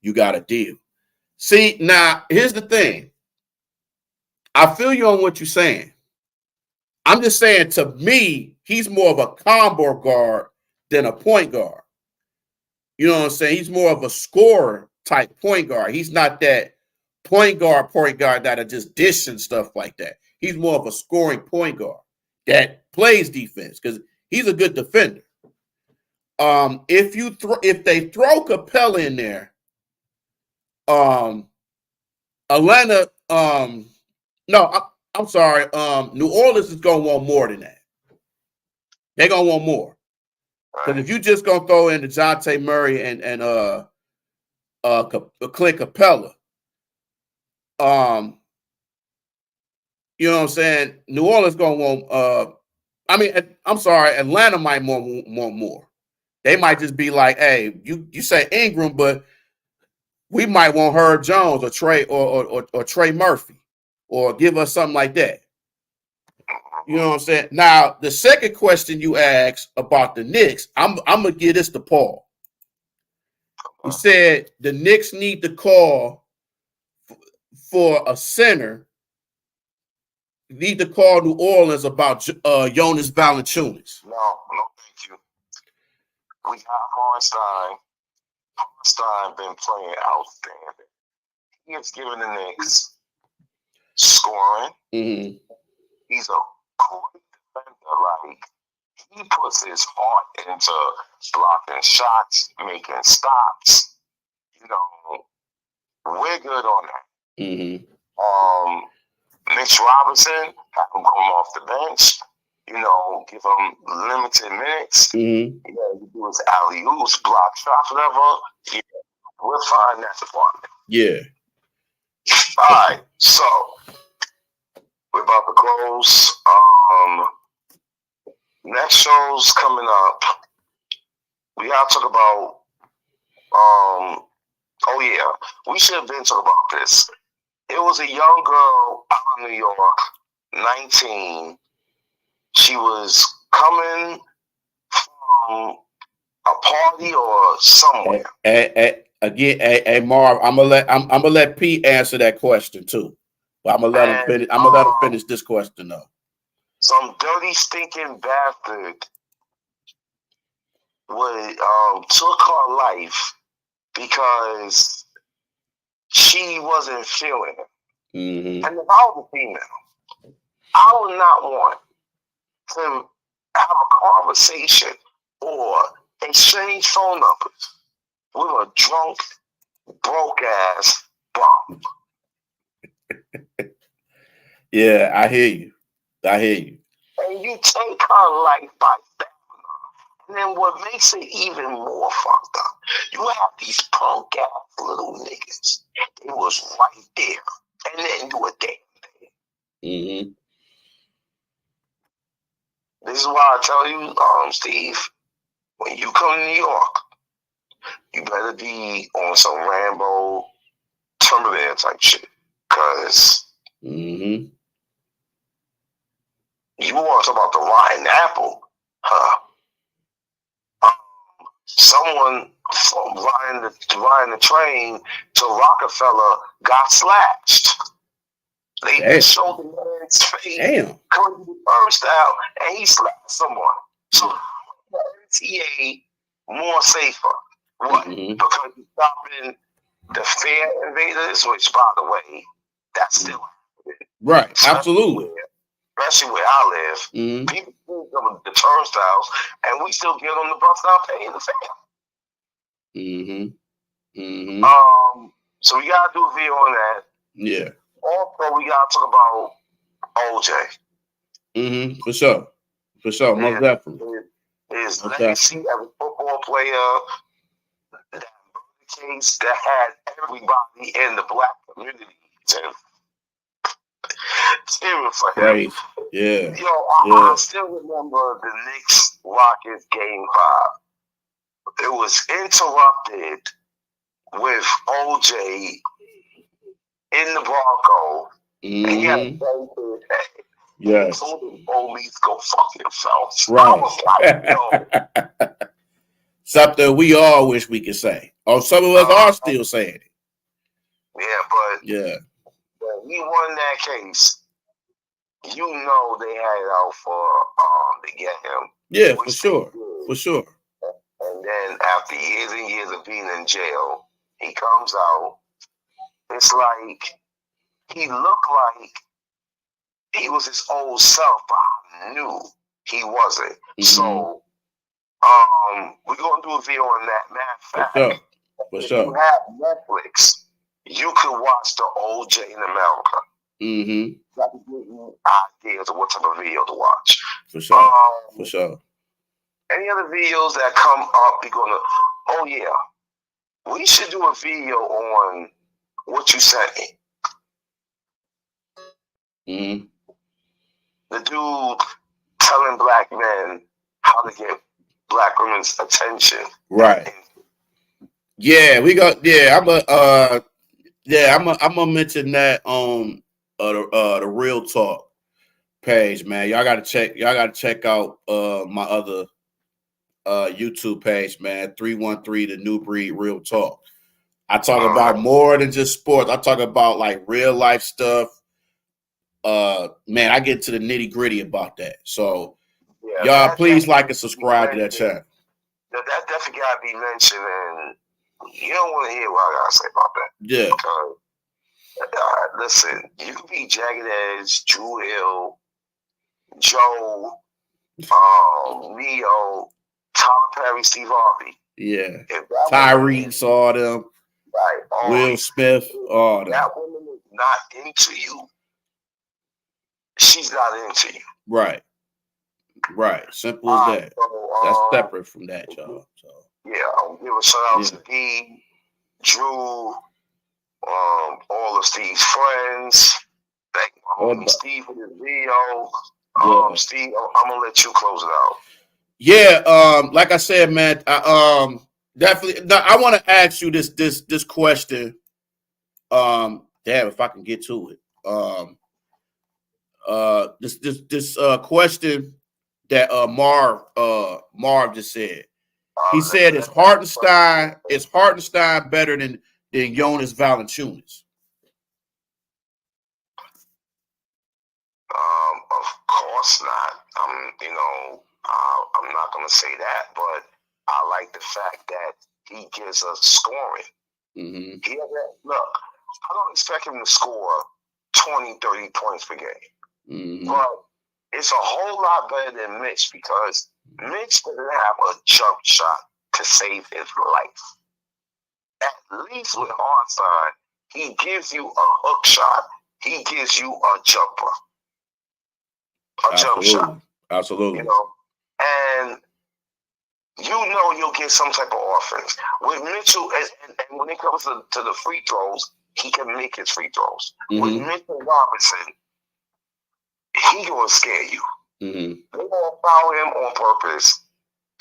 you got a deal. See, now here's the thing. I feel you on what you're saying. I'm just saying, to me, he's more of a combo guard than a point guard. You know what I'm saying? He's more of a scorer type point guard. He's not that point guard that are just dishing stuff like that. He's more of a scoring point guard that plays defense because he's a good defender. If they throw Capella in there, Atlanta, I'm sorry. New Orleans is gonna want more than that. They're gonna want more. Because if you just gonna throw in DeJounte Murray and Clint Capella, you know what I'm saying? New Orleans gonna want. I'm sorry. Atlanta might want more. They might just be like, "Hey, you say Ingram, but we might want Herb Jones or Trey or Trey Murphy, or give us something like that." You know what I'm saying? Now, the second question you asked about the Knicks, I'm gonna give this to Paul. He said the Knicks need to call for a center. Need to call New Orleans about Jonas Valanciunas. No, thank you. We got Hartenstein. Hartenstein been playing outstanding. He has given the Knicks scoring. Mm-hmm. He's a great defender. Like, he puts his heart into blocking shots, making stops. You know, we're good on that. Mm-hmm. Mitch Robinson, have him come off the bench. You know, give him limited minutes. Mm-hmm. Yeah, you do his alley-oops, block shots, whatever. Yeah, we're fine in that department. Yeah. All right, so we're about to close. Next show's coming up. We gotta talk about. Oh yeah, we should have been talking about this. It was a young girl out of New York, 19. She was coming from a party or somewhere. Again, Marv, I'm gonna let Pete answer that question too. But I'm gonna let him finish. I'm gonna let him finish this question though. Some dirty, stinking bastard took her life because she wasn't feeling it. Mm-hmm. And if I was a female, I would not want to have a conversation or exchange phone numbers with a drunk, broke ass bum. Yeah, I hear you. And you take her life by stamina. And then what makes it even more fucked up, you have these punk ass little niggas. They was right there. And they didn't do a damn thing. Mm-hmm. This is why I tell you, Steve, when you come to New York, you better be on some Rambo Terminator type shit. Cause Mm-hmm. you want to talk about the rotten apple, huh? Someone from riding the train to Rockefeller got slashed. They showed the man's face coming to the first out, and he slapped someone. So the NTA more safer. What? Mm-hmm. Because you're stopping the fare invaders, which, by the way, that's still happening. Right. Absolutely. Especially where I live. Mm-hmm. People come to the turnstiles, and we still get on the bus not paying the fare. Mm-hmm. Mm-hmm. So we gotta do a video on that. Yeah. Also, we gotta talk about OJ. Mm-hmm. For sure. Most definitely. His legacy as a football player, that case that had everybody in the black community cheering for him. Right. Yeah. Yo, I still remember the Knicks Rockets game 5. It was interrupted with OJ in the Bronco. Mm-hmm. And he had a gun to his head. Yes. He told the police, go fuck yourselves. Right. I was like, yo. Something we all wish we could say. Or some of us are still saying it. Yeah, but when he won that case, you know they had it out for to get him. Yeah, for sure. For sure. And then after years and years of being in jail, he comes out. It's like he looked like he was his old self, but I knew he wasn't. Mm-hmm. So we're gonna do a video on that. Matter of fact, if you have Netflix, you can watch the OJ in America. Mm-hmm. That will give you ideas of what type of video to watch. For sure. For sure. Any other videos that come up, you're gonna. Oh yeah, we should do a video on what you sent me. Mm-hmm. The dude telling black men how to get black women's attention. Right. Yeah, we got. Yeah, I'm gonna mention that on the Real Talk page, man. Y'all gotta check out my other YouTube page, man. 313 The New Breed Real Talk. I talk about more than just sports. I talk about like real life stuff. Man, I get to the nitty gritty about that. So y'all please like and subscribe to that channel. That definitely gotta be mentioned, and you don't want to hear what I gotta say about that. Yeah. Listen, you can be Jagged Edge, Drew Hill, Joe, Neo, Tyler Perry, Steve Harvey. Yeah. If that Tyrese, all them. right, Will Smith, all them. that woman is not into you. She's not into you. Right. Right. Simple as that. So, That's separate from that, y'all. So yeah, I'll give a shout out to D, Drew, all of Steve's friends. Thank my homie Steve for this video. Steve, I'm gonna let you close it out. Yeah, like I said, man, I definitely. No, I want to ask you this question. Damn, if I can get to it. This question that Marv just said. He said, "Is Hartenstein better than Jonas Valanciunas?" Of course not. I'm not gonna say that, but I like the fact that he gives us scoring. Mm-hmm. Look, I don't expect him to score 20, 30 points per game. Mm-hmm. But it's a whole lot better than Mitch because Mitch doesn't have a jump shot to save his life. At least with Hartenstein, he gives you a hook shot. He gives you a jumper. Jump shot. Absolutely. And you'll get some type of offense. With Mitchell, and when it comes to the free throws, he can make his free throws. Mm-hmm. With Mitchell Robinson, he gonna scare you. Mm-hmm. They're gonna foul him on purpose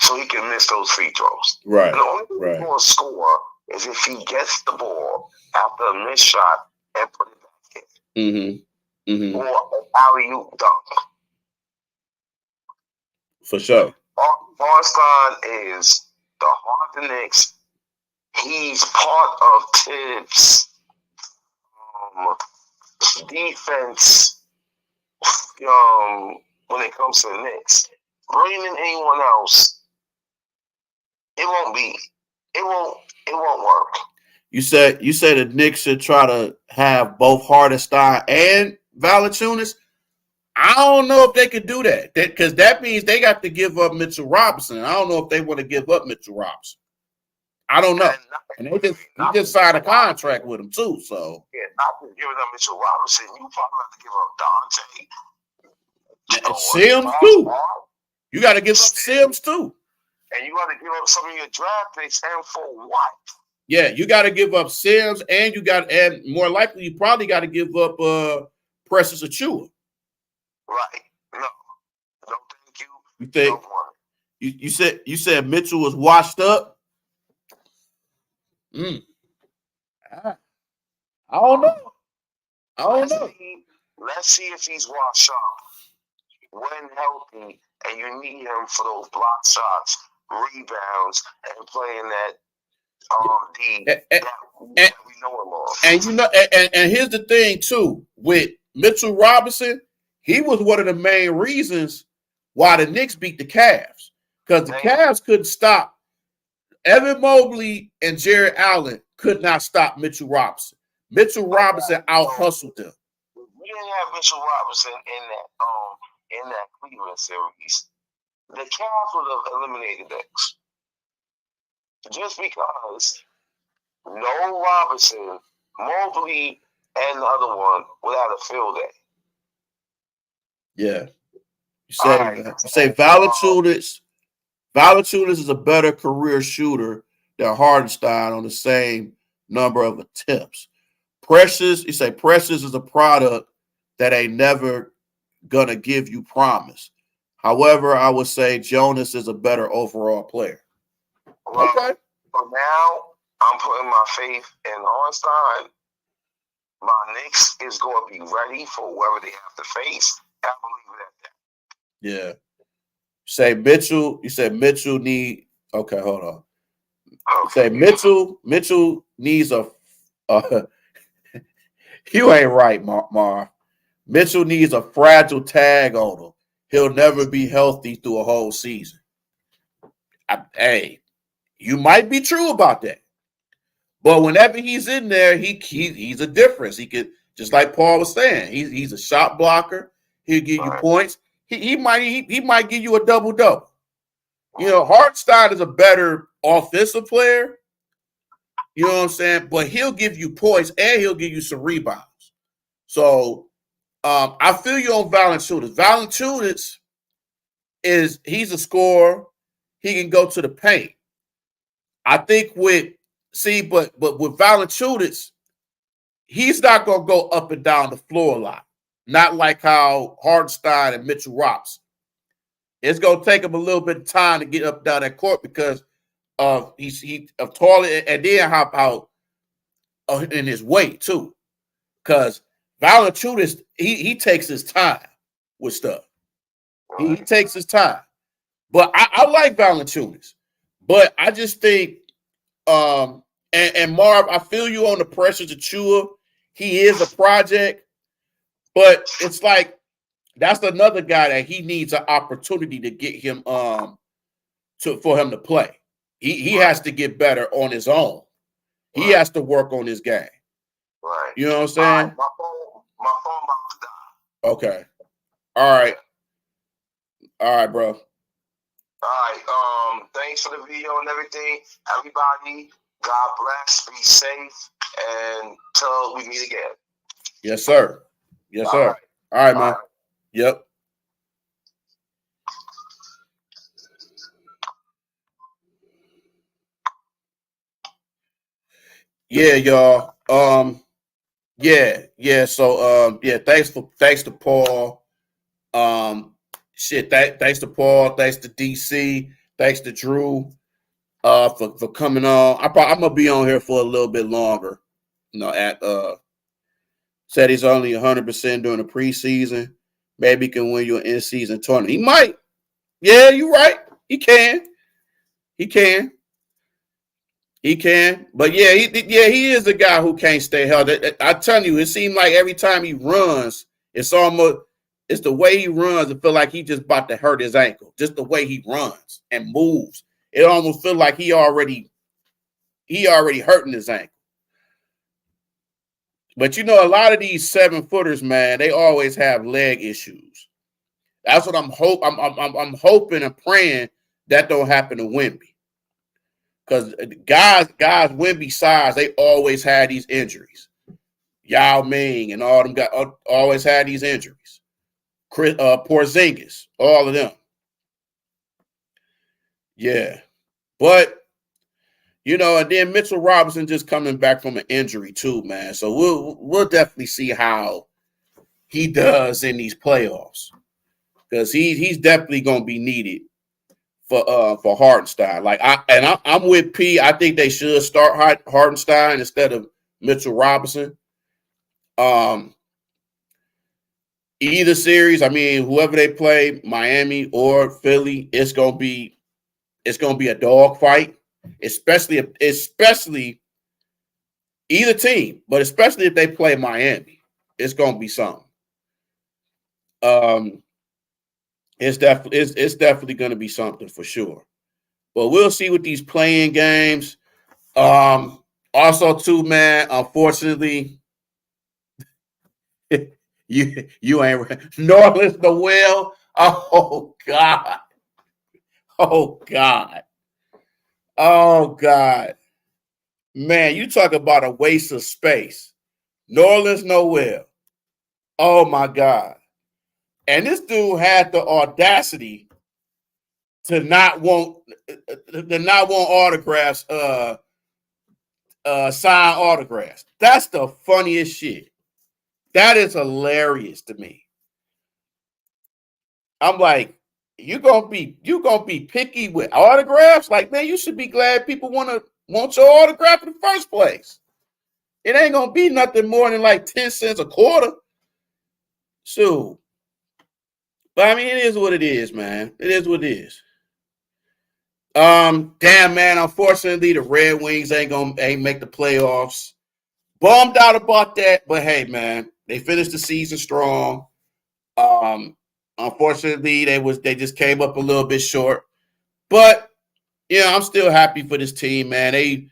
so he can miss those free throws. Right. And the only thing he's gonna score is if he gets the ball after a missed shot and put it back in. Mm-hmm. Mm-hmm. Or an alley-oop dunk. For sure. Hartenstein is the heart of the Knicks. He's part of Tibbs' defense when it comes to the Knicks. Bringing in anyone else, it won't work. You said the Knicks should try to have both Hartenstein and Valanciunas. I don't know if they could do that because that means they got to give up Mitchell Robinson. I don't know if they want to give up Mitchell Robinson. I don't know. And he just signed a contract with him too. So not giving up Mitchell Robinson, you probably have to give up Dante. Sims too. You got to give up Sims too. And you got to give up some of your draft picks, and for what? Yeah, you got to give up Sims, and more likely you probably got to give up Precious Achiuwa. Right. No, thank you. You think you said Mitchell was washed up? I don't know. Let's see if he's washed up when healthy, and you need him for those block shots, rebounds, and playing that that we know him of. And here's the thing too with Mitchell Robinson. He was one of the main reasons why the Knicks beat the Cavs because the Cavs couldn't stop. Evan Mobley and Jared Allen could not stop Mitchell Robinson. Mitchell Robinson out-hustled them. We didn't have Mitchell Robinson in that Cleveland series. The Cavs would have eliminated the Knicks. Just because no Robinson, Mobley, and the other one would have a field day. Yeah. You say Valanciunas is a better career shooter than Hartenstein on the same number of attempts. Precious is a product that ain't never gonna give you promise. However, I would say Jonas is a better overall player. Well, okay. For now, I'm putting my faith in Hartenstein. My Knicks is going to be ready for whoever they have to face. I believe it at that. Yeah. You said Mitchell need. Okay, hold on. You say Mitchell needs a. You ain't right, Mar. Mitchell needs a fragile tag on him. He'll never be healthy through a whole season. Hey, you might be true about that. But whenever he's in there, he's a difference. He could, just like Paul was saying, he's a shot blocker. He'll give you points. He might give you a double-double. Hartenstein is a better offensive player. You know what I'm saying? But he'll give you points and he'll give you some rebounds. So I feel you on Valanciunas. Valanciunas he's a scorer. He can go to the paint. I think but with Valanciunas, he's not gonna go up and down the floor a lot. Not like how Hartenstein and Mitchell Robinson. It's gonna take him a little bit of time to get up down that court because he's taller, and then how in his weight too. Because Valanciunas, he takes his time with stuff. He takes his time. But I like Valanciunas. But I just think and Marv, I feel you on the pressure to Chua. He is a project, but it's like that's another guy that he needs an opportunity to get him for him to play. He has to get better on his own. He has to work on his game. Right. You know what I'm saying? My phone about to die. Okay. All right. All right, bro. All right. Thanks for the video and everything. Everybody, God bless. Be safe. And till we meet again. Yes, sir. Yes, sir. All right, man. Yep. Yeah, y'all. Yeah. So thanks to Paul. Thanks to Paul, thanks to DC, thanks to Drew for coming on. I'm gonna be on here for a little bit longer. Said he's only 100% during the preseason. Maybe he can win you an in-season tournament. He might. Yeah, you're right. He can. But yeah, he is a guy who can't stay healthy. I tell you, it seems like every time he runs, it's the way he runs. It feel like he just about to hurt his ankle. Just the way he runs and moves, it almost feel like he already hurting his ankle. But a lot of these 7-footers, man, they always have leg issues. That's what I'm hoping and praying that don't happen to Wemby. Because guys Wemby size, they always had these injuries. Yao Ming and all them guys always had these injuries. Porzingis, all of them. Yeah. But, and then Mitchell Robinson just coming back from an injury too, man. So we'll definitely see how he does in these playoffs. Because he's definitely going to be needed for Hartenstein. I'm with P. I think they should start Hartenstein instead of Mitchell Robinson. Either series, whoever they play, Miami or Philly, it's gonna be a dog fight, especially either team, but especially if they play Miami, it's gonna be something. It's definitely gonna be something for sure. But we'll see with these playing games. Also, too, man, unfortunately, you ain't Norris Noel. Oh God. Oh God. Oh God. Man, you talk about a waste of space. Norris Noel. Oh my God. And this dude had the audacity to not want autographs, sign autographs. That's the funniest shit. That is hilarious to me. I'm like, you gonna be picky with autographs? Like, man, you should be glad people want your autograph in the first place. It ain't gonna be nothing more than like 10 cents a quarter. So, but it is what it is, man. It is what it is. Damn, man. Unfortunately, the Red Wings ain't make the playoffs. Bummed out about that, but hey, man, they finished the season strong. Unfortunately, they just came up a little bit short. But I'm still happy for this team, man.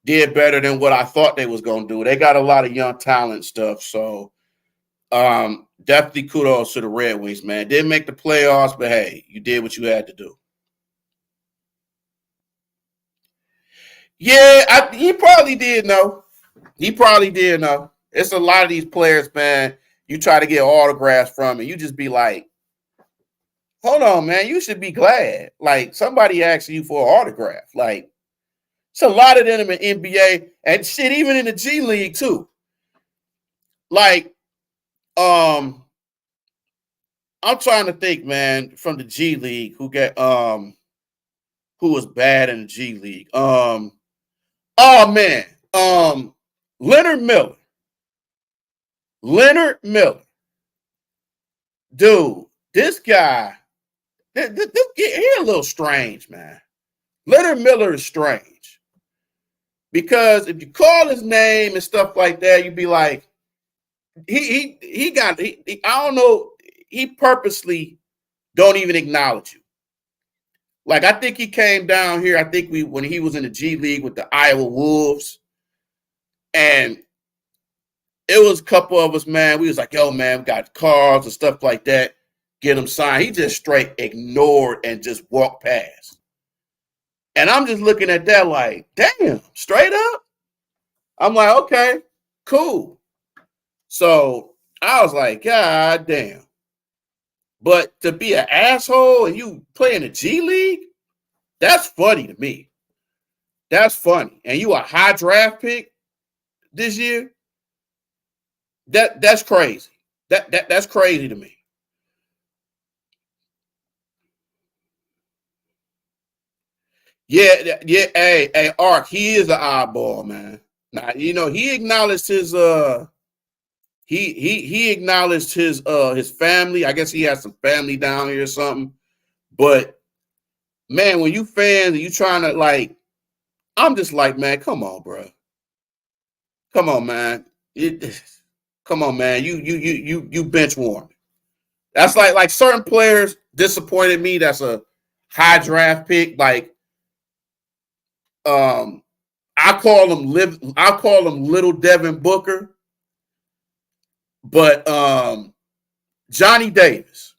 did better than what I thought they was gonna do. They got a lot of young talent stuff, so definitely kudos to the Red Wings, man. Didn't make the playoffs, but hey, you did what you had to do. Yeah, he probably did know. He probably did know. It's a lot of these players, man. You try to get autographs from, and you just be like, "Hold on, man. You should be glad. Like somebody asked you for an autograph. Like it's a lot of them in NBA and shit, even in the G League too. Like, I'm trying to think, man, from the G League who was bad in the G League. Oh man, Leonard Miller. Leonard Miller. Dude, this guy, he's a little strange, man. Leonard Miller is strange. Because if you call his name and stuff like that, you'd be like, I don't know, he purposely don't even acknowledge you. Like I think he came down here, I think when he was in the G League with the Iowa Wolves, and it was a couple of us, man. We was like, yo, man, we got cards and stuff like that. Get him signed. He just straight ignored and just walked past. And I'm just looking at that like, damn, straight up. I'm like, okay, cool. So I was like, God damn. But to be an asshole and you play in the G League, that's funny to me. That's funny. And you a high draft pick this year? That's crazy. That's crazy to me. Yeah. Hey, Ark, he is an oddball, man. Now, he acknowledged his he acknowledged his family. I guess he has some family down here or something. But man, when you fans and you trying to like, I'm just like, man, come on, bro. Come on, man. Come on, man. You bench warm. That's like certain players disappointed me. That's a high draft pick. Like, I call him Little Devin Booker, but Johnny Davis.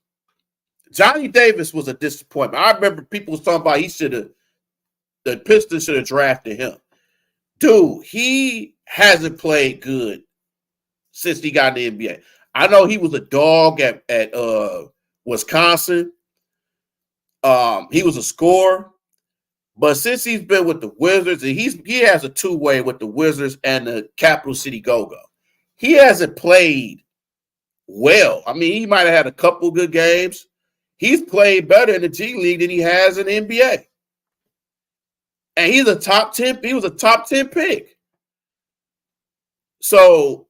Johnny Davis was a disappointment. I remember people was talking about the Pistons should have drafted him. Dude, he hasn't played good since he got in the NBA. I know he was a dog at Wisconsin. He was a scorer. But since he's been with the Wizards, and he has a two-way with the Wizards and the Capital City Go-Go, he hasn't played well. I mean, he might have had a couple good games. He's played better in the G League than he has in the NBA. And he was a top 10 pick. So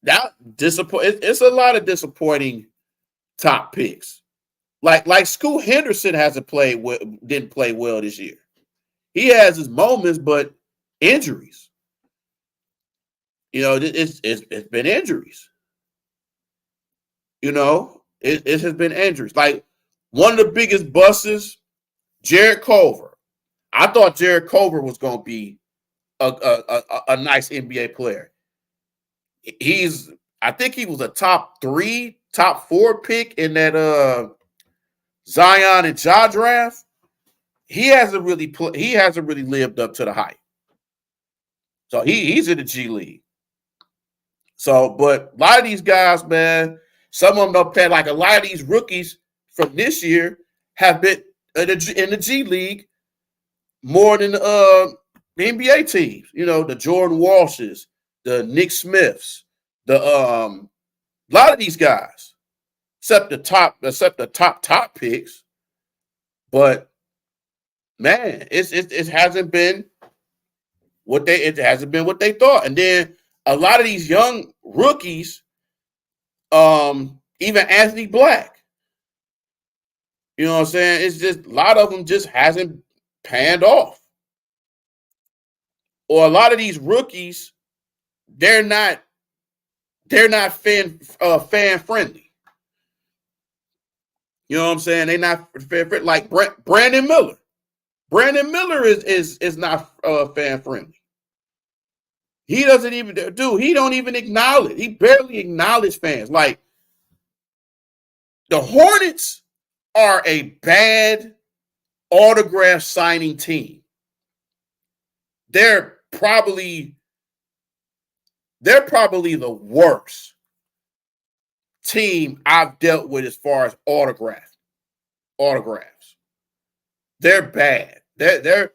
that it's a lot of disappointing top picks. Like Scoot Henderson didn't play well this year. He has his moments, but injuries. It's been injuries. It has been injuries. Like one of the biggest busts, Jared Culver. I thought Jared Culver was going to be a nice NBA player. I think he was a top 3, top 4 pick in that Zion and Ja draft. He hasn't really lived up to the hype. So he's in the G League. So, but a lot of these guys, man, some of them don't play. Like a lot of these rookies from this year have been in the G League more than the NBA teams. The Jordan Walshes, the Nick Smiths, the a lot of these guys, except the top picks. But man, it hasn't been what they thought. And then a lot of these young rookies, even Anthony Black, you know what I'm saying? It's just a lot of them just hasn't panned off. Or a lot of these rookies, they're not fan friendly. You know what I'm saying? They're not fan friendly. Like Brandon Miller. Brandon Miller is not fan friendly. He doesn't even he don't even acknowledge. He barely acknowledges fans. Like the Hornets are a bad autograph signing team. They're probably the worst team I've dealt with as far as autographs. They're bad. They're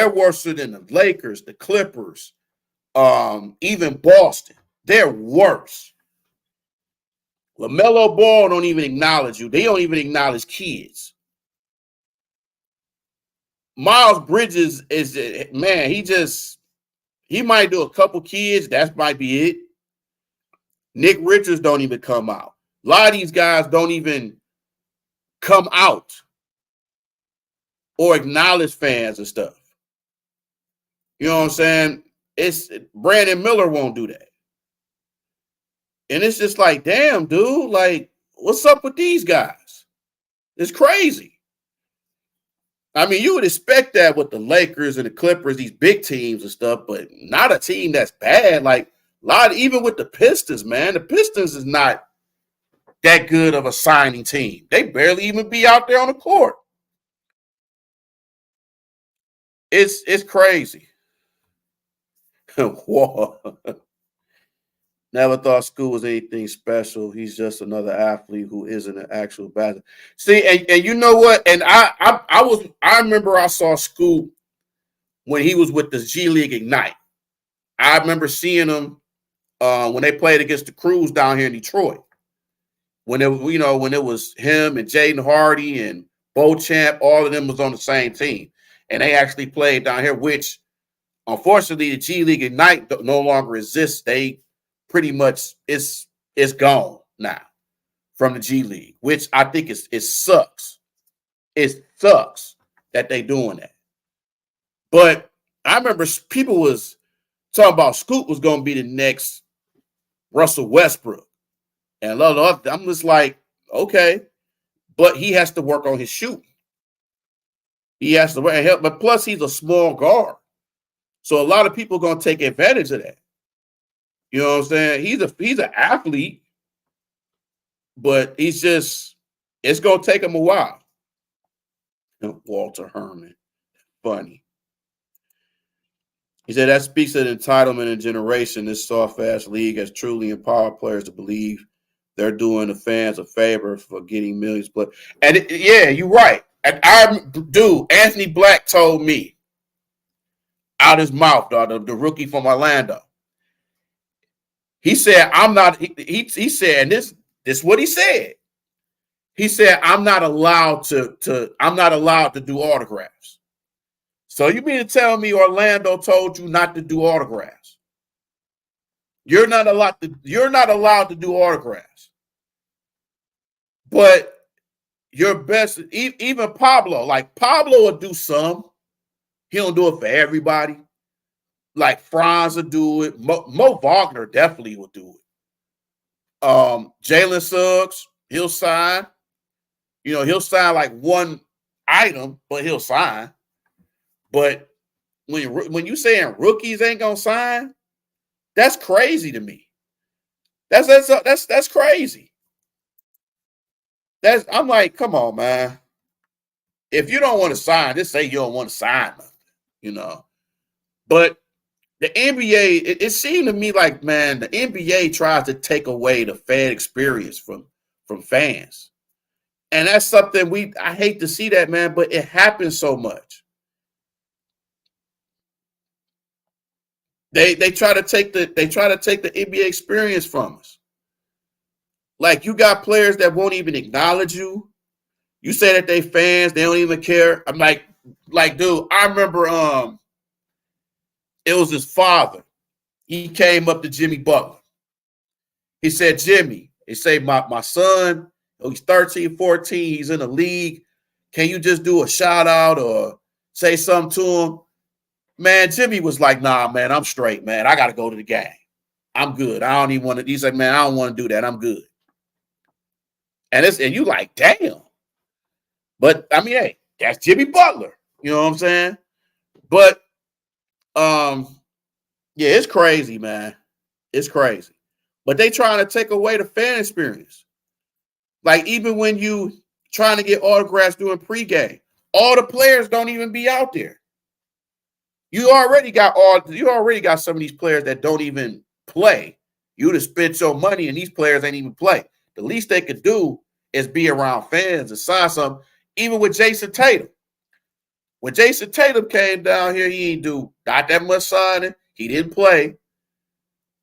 worse than the Lakers, the Clippers, even Boston. They're worse. LaMelo Ball don't even acknowledge you. They don't even acknowledge kids. Miles Bridges is, man, he might do a couple kids. That might be it. Nick Richards don't even come out. A lot of these guys don't even come out or acknowledge fans and stuff. You know what I'm saying? Brandon Miller won't do that. And it's just like, damn, dude, like, what's up with these guys? It's crazy. I mean, you would expect that with the Lakers and the Clippers, these big teams and stuff, but not a team that's bad. Like, even with the Pistons, man, the Pistons is not that good of a signing team. They barely even be out there on the court. It's crazy. Whoa. Never thought school was anything special. He's just another athlete who isn't an actual basketball. See, and you know what? And I remember I saw Scoop when he was with the G League Ignite. I remember seeing him when they played against the Crews down here in Detroit. When it was him and Jaden Hardy and Beauchamp, all of them was on the same team, and they actually played down here. Which, unfortunately, the G League Ignite no longer exists. They pretty much it's gone now from the G League, which I think it sucks. It sucks that they doing that. But I remember people was talking about Scoop was going to be the next Russell Westbrook. And I'm just like, okay, but he has to work on his shooting. He has to work and help, but plus he's a small guard. So a lot of people are going to take advantage of that. You know what I'm saying? He's an athlete, but it's going to take him a while. Walter Herman, funny. He said that speaks to the entitlement and generation. This soft-ass league has truly empowered players to believe they're doing the fans a favor for getting millions. And yeah, you're right. And Anthony Black told me out his mouth, the rookie from Orlando. He said, I'm not, he said, and this is what he said. He said, I'm not allowed to do autographs. So you mean to tell me Orlando told you not to do autographs? You're not allowed to do autographs. But your best, even Pablo will do some. He don't do it for everybody. Like Franz will do it. Mo Wagner definitely will do it. Jalen Suggs, he'll sign. He'll sign like one item, but he'll sign. But when you saying rookies ain't gonna sign, that's crazy to me. That's crazy. I'm like, come on, man. If you don't want to sign, just say you don't want to sign nothing, But the NBA, it seemed to me like, man, the NBA tries to take away the fan experience from fans. And that's something I hate to see that, man, but it happens so much. They try to take the NBA experience from us. Like, you got players that won't even acknowledge you. You say that they fans, they don't even care. I'm like, dude, I remember it was his father. He came up to Jimmy Butler. He said, Jimmy, he said, my son, he's 13, 14, he's in the league. Can you just do a shout out or say something to him? Man, Jimmy was like, nah, man, I'm straight, man. I got to go to the game. I'm good. I don't even want to. He's like, man, I don't want to do that. I'm good. And you like, damn. But I mean, hey, that's Jimmy Butler. You know what I'm saying? But yeah, it's crazy, man. It's crazy. But they trying to take away the fan experience. Like even when you trying to get autographs during pregame, all the players don't even be out there. You already got some of these players that don't even play. You just spent your money and these players ain't even play. The least they could do is be around fans and sign something. Even with Jason Tatum. When Jason Tatum came down here, he ain't do not that much signing. He didn't play.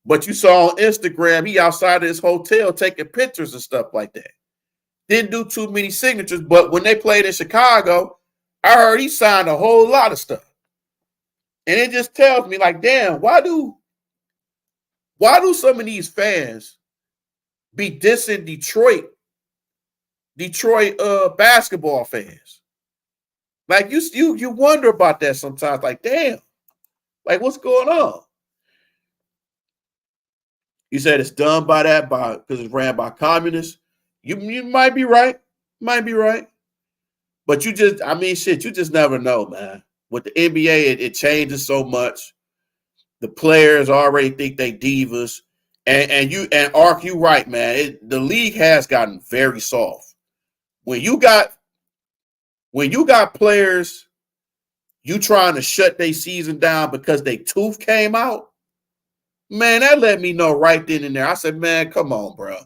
But you saw on Instagram, he outside of his hotel taking pictures and stuff like that. Didn't do too many signatures, but when they played in Chicago, I heard he signed a whole lot of stuff. And it just tells me, like, damn, why do some of these fans be dissing Detroit basketball fans? Like you wonder about that sometimes. Like, damn, like what's going on? You said it's done because it's ran by communists. You might be right. Might be right. But you just never know, man. With the NBA, it changes so much. The players already think they divas. And Ark, you right, man. The league has gotten very soft. When you got players, you trying to shut their season down because their tooth came out, man, that let me know right then and there. I said, man, come on, bro.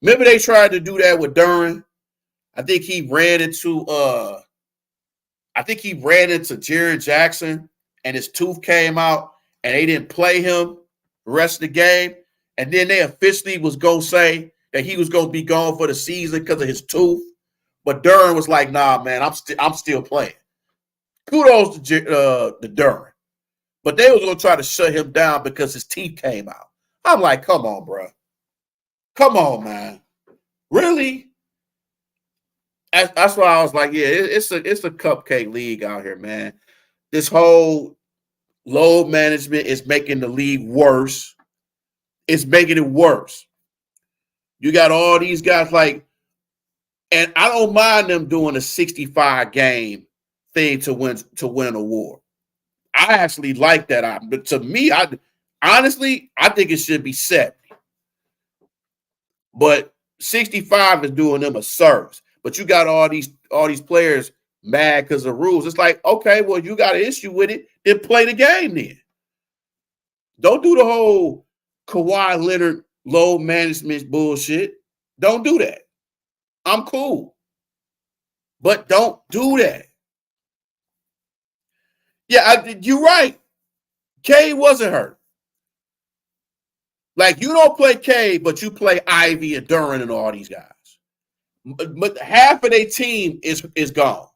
Remember they tried to do that with Duran? I think he ran into Jaren Jackson and his tooth came out and they didn't play him the rest of the game. And then they officially was going to say that he was going to be gone for the season because of his tooth. But Duran was like, nah, man, I'm still playing. Kudos to Duran. But they was going to try to shut him down because his teeth came out. I'm like, come on, bro. Come on, man. Really? That's why I was like, yeah, it's a cupcake league out here, man. This whole load management is making the league worse. It's making it worse. You got all these guys and I don't mind them doing a 65 game thing to win an award. I actually like that. But to me, I think it should be 70. But 65 is doing them a service. But you got all these players mad because of rules. It's like, okay, well, you got an issue with it, then play the game then. Don't do the whole Kawhi Leonard load management bullshit. Don't do that. I'm cool. But don't do that. Yeah, you're right. K wasn't hurt. Like, you don't play K, but you play Ivy and Duran and all these guys. But half of their team is gone.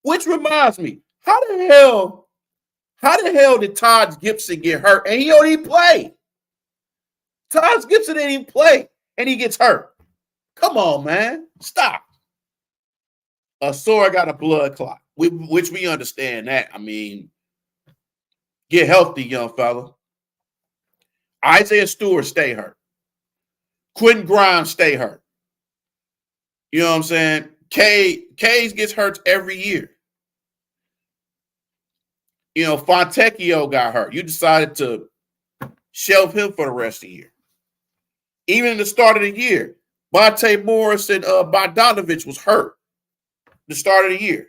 Which reminds me, how the hell did Todd Gibson get hurt and he don't even play? Todd Gibson didn't even play and he gets hurt. Come on, man. Stop. Sora got a blood clot, which we understand that. I mean, get healthy, young fella. Isaiah Stewart stay hurt. Quentin Grimes stay hurt. You know what I'm saying? Case gets hurt every year. You know, Fontecchio got hurt. You decided to shelve him for the rest of the year. Even in the start of the year, Monte Morris and Bogdanovich was hurt the start of the year.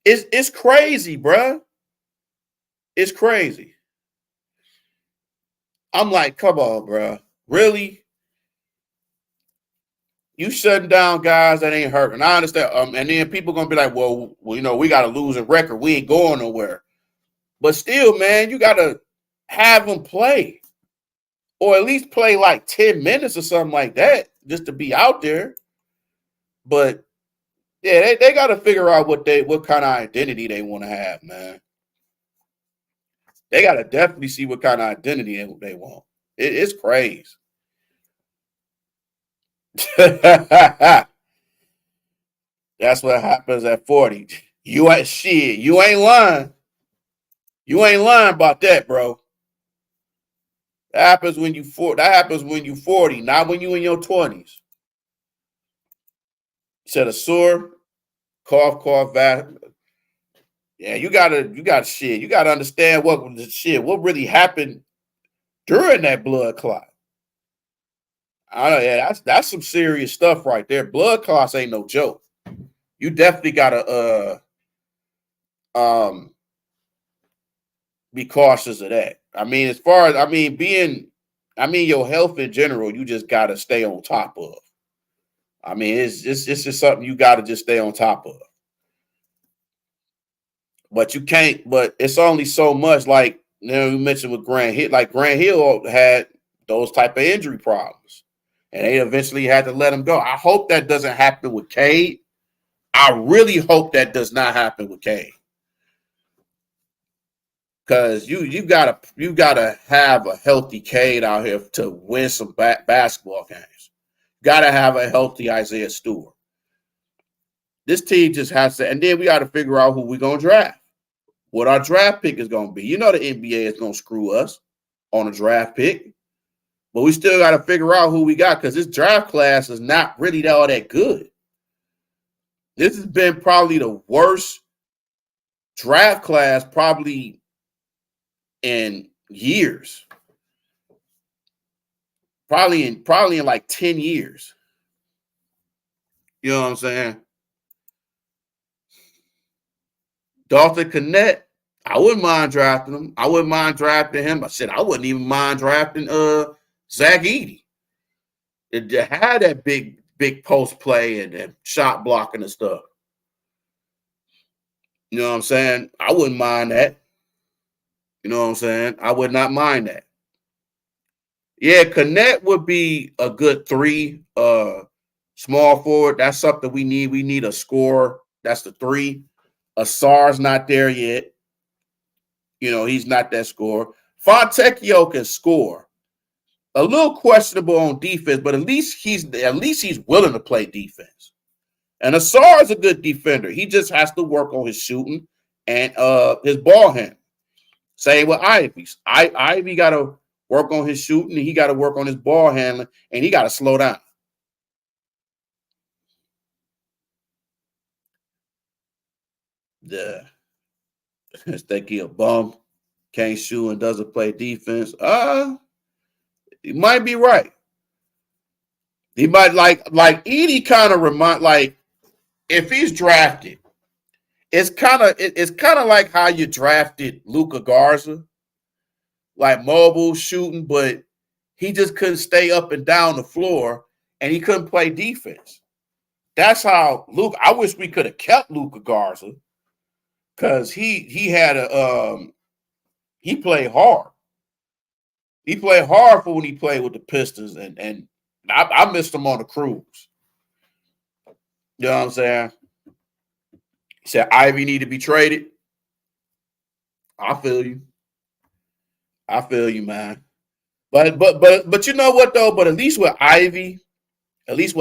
It's crazy, bruh. It's crazy. I'm like, come on, bruh. Really? You shutting down guys that ain't hurt. And I understand. And then people going to be like, well, you know, we got a losing record. We ain't going nowhere. But still, man, you got to have them play. Or at least play like 10 minutes or something like that just to be out there. But, yeah, they got to figure out what kind of identity they want to have, man. They got to definitely see what kind of identity they want. It's crazy. That's what happens at 40. You ain't lying. You ain't lying about that, bro. That happens when you 40, not when you in your 20s. Said a sore cough. Yeah, you gotta understand what really happened during that blood clot. Yeah, that's some serious stuff right there. Blood clots ain't no joke. You definitely gotta be cautious of that. I mean, as far as your health in general, you just gotta stay on top of. I mean, it's just something you gotta just stay on top of. But you can't. But it's only so much. Like you mentioned with Grant Hill. Like Grant Hill had those type of injury problems, and they eventually had to let him go. I hope that doesn't happen with Cade. I really hope that does not happen with Cade. Because you gotta have a healthy Cade out here to win some basketball games. Gotta have a healthy Isaiah Stewart. This team just has to, and then we got to figure out who we're gonna draft. What our draft pick is gonna be. You know the NBA is gonna screw us on a draft pick, but we still got to figure out who we got because this draft class is not really all that good. This has been probably the worst draft class probably in years. Probably in like 10 years. You know what I'm saying? Dalton Connect, I wouldn't mind drafting him. I wouldn't mind drafting him. I said I wouldn't even mind drafting Zach Edey. It had that big post play and shot blocking and stuff. You know what I'm saying? I wouldn't mind that. You know what I'm saying? I would not mind that. Yeah, Connect would be a good 3. Small forward. That's something we need. We need a scorer. That's the 3. Asar's not there yet. You know, he's not that scorer. Fontecchio can score. A little questionable on defense, but at least he's willing to play defense. And Asar is a good defender. He just has to work on his shooting and his ball handling. Same with Ivy. Ivy got to work on his shooting, and he got to work on his ball handling, and he got to slow down. Yeah. Think he a bum, can't shoot, and doesn't play defense. He might be right. He might like Edey kind of remind like if he's drafted, it's kind of like how you drafted Luka Garza, like mobile shooting, but he just couldn't stay up and down the floor, and he couldn't play defense. That's how Luka. I wish we could have kept Luka Garza because he had he played hard. He played hard for when he played with the Pistons, and I missed him on the cruise. You know what I'm saying? He said Ivy need to be traded. I feel you. I feel you, man. But you know what though? But at least with Ivy, at least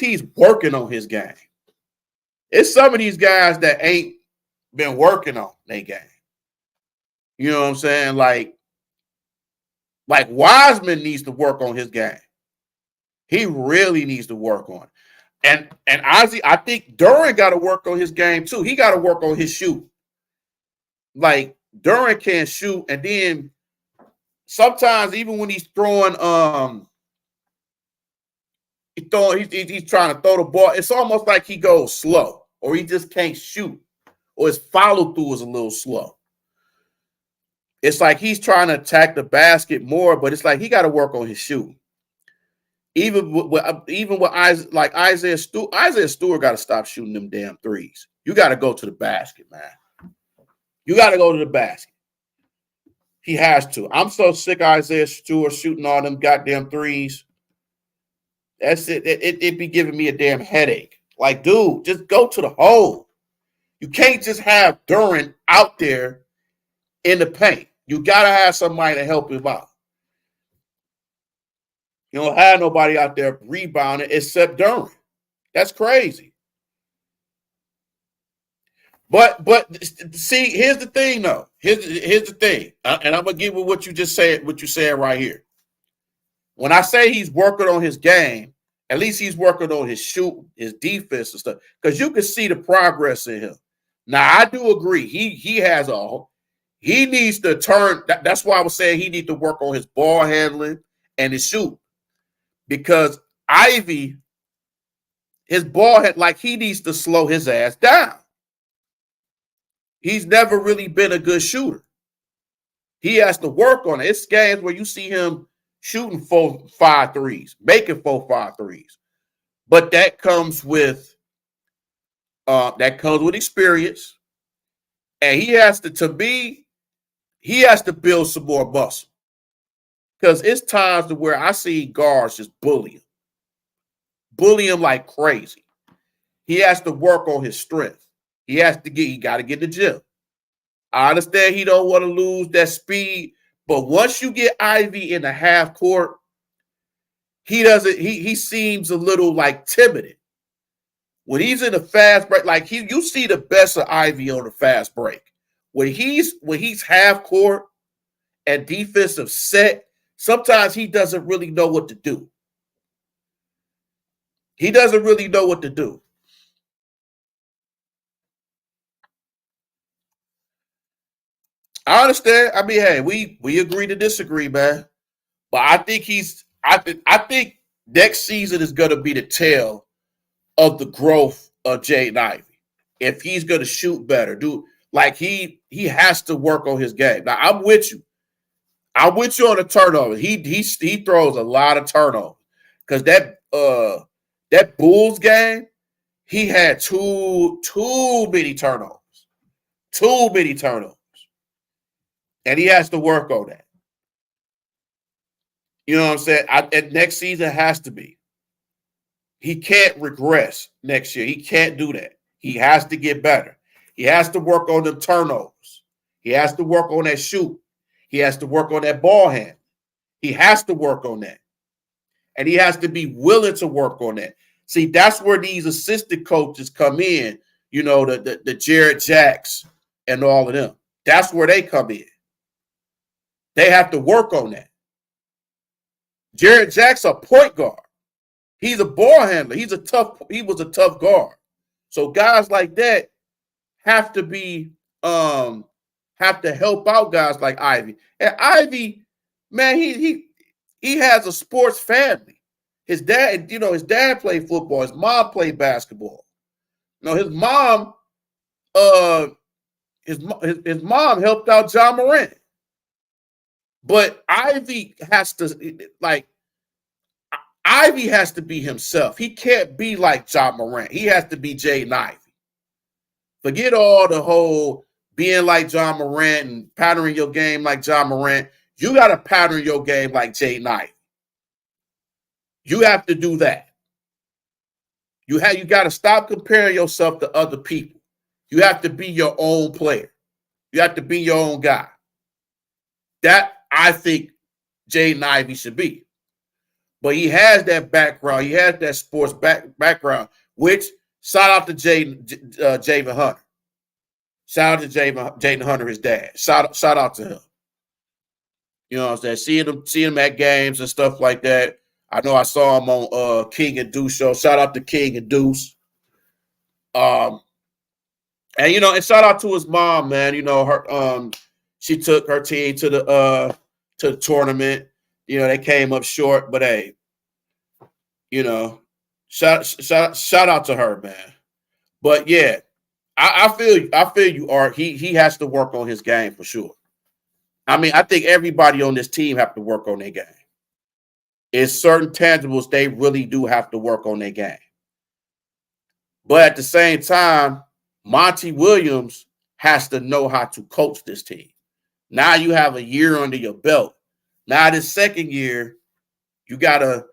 he's working on his game. It's some of these guys that ain't been working on their game. You know what I'm saying? Like Wiseman needs to work on his game. He really needs to work on it. And Ozzy, I think Duran got to work on his game too. He got to work on his shoot. Like Duran can't shoot, and then sometimes even when he's throwing, he's trying to throw the ball. It's almost like he goes slow, or he just can't shoot, or his follow through is a little slow. It's like he's trying to attack the basket more, but it's like he got to work on his shooting. Even with Isaiah Stewart got to stop shooting them damn threes. You got to go to the basket, man. You got to go to the basket. He has to. I'm so sick of Isaiah Stewart shooting all them goddamn threes. That's it. It be giving me a damn headache. Like, dude, just go to the hole. You can't just have Duran out there in the paint. You got to have somebody to help him out. You don't have nobody out there rebounding except Duran. That's crazy. But see, here's the thing, though. Here's the thing, and I'm gonna give you what you just said. What you said right here. When I say he's working on his game, At least he's working on his shoot, his defense and stuff. Because you can see the progress in him. Now, I do agree. He needs to turn. That's why I was saying he needs to work on his ball handling and his shoot. Because Ivy, his ball head, like he needs to slow his ass down. He's never really been a good shooter. He has to work on it. It's games where you see him shooting 4-5 threes, making 4-5 threes. But that comes with experience. And he has to build some more muscle. Because it's times to where I see guards just bully him like crazy. He has to work on his strength. He got to get in the gym. I understand he don't want to lose that speed, but once you get Ivy in the half court, he seems a little like timid. When he's in a fast break, like you see the best of Ivy on the fast break. When he's half court and defensive set, sometimes he doesn't really know what to do. He doesn't really know what to do. I understand. I mean, hey, we agree to disagree, man. But I think I think next season is gonna be the tell of the growth of Jaden Ivey. If he's gonna shoot better, he has to work on his game. Now I'm with you. I'm with you on the turnovers. He throws a lot of turnovers. Because that Bulls game, he had too many turnovers. Too many turnovers. And he has to work on that. You know what I'm saying? And next season has to be. He can't regress next year. He can't do that. He has to get better. He has to work on the turnovers. He has to work on that shoot. He has to work on that ball hand. He has to work on that. And he has to be willing to work on that. See, that's where these assistant coaches come in, you know, the Jared Jacks and all of them. That's where they come in. They have to work on that. Jared Jack's a point guard. He's a ball handler. He was a tough guard. So guys like that have to help out guys like Ivy. And Ivy, man, he has a sports family. His dad played football. His mom played basketball. You know, his mom helped out John Morant. But Ivy has to be himself. He can't be like John Morant. He has to be Jaden Ivey. Forget all the whole being like John Morant and patterning your game like John Morant. You got to pattern your game like Jaden Ivey. You have to do that. You got to stop comparing yourself to other people. You have to be your own player. You have to be your own guy. That I think Jaden Ivey should be. But he has that background. He has that sports background, which shout out to Javen Hunter. Shout out to Jaden Hunter, his dad. Shout out to him. You know what I'm saying? Seeing him at games and stuff like that. I know I saw him on King and Deuce show. Shout out to King and Deuce. And shout out to his mom, man. You know, her she took her team to the tournament. You know, they came up short, but hey, you know, shout out to her, man. But yeah, I feel you, Art. He has to work on his game for sure. I mean, I think everybody on this team have to work on their game. It's certain tangibles they really do have to work on their game. But at the same time, Monty Williams has to know how to coach this team. Now you have a year under your belt. Now this second year, you gotta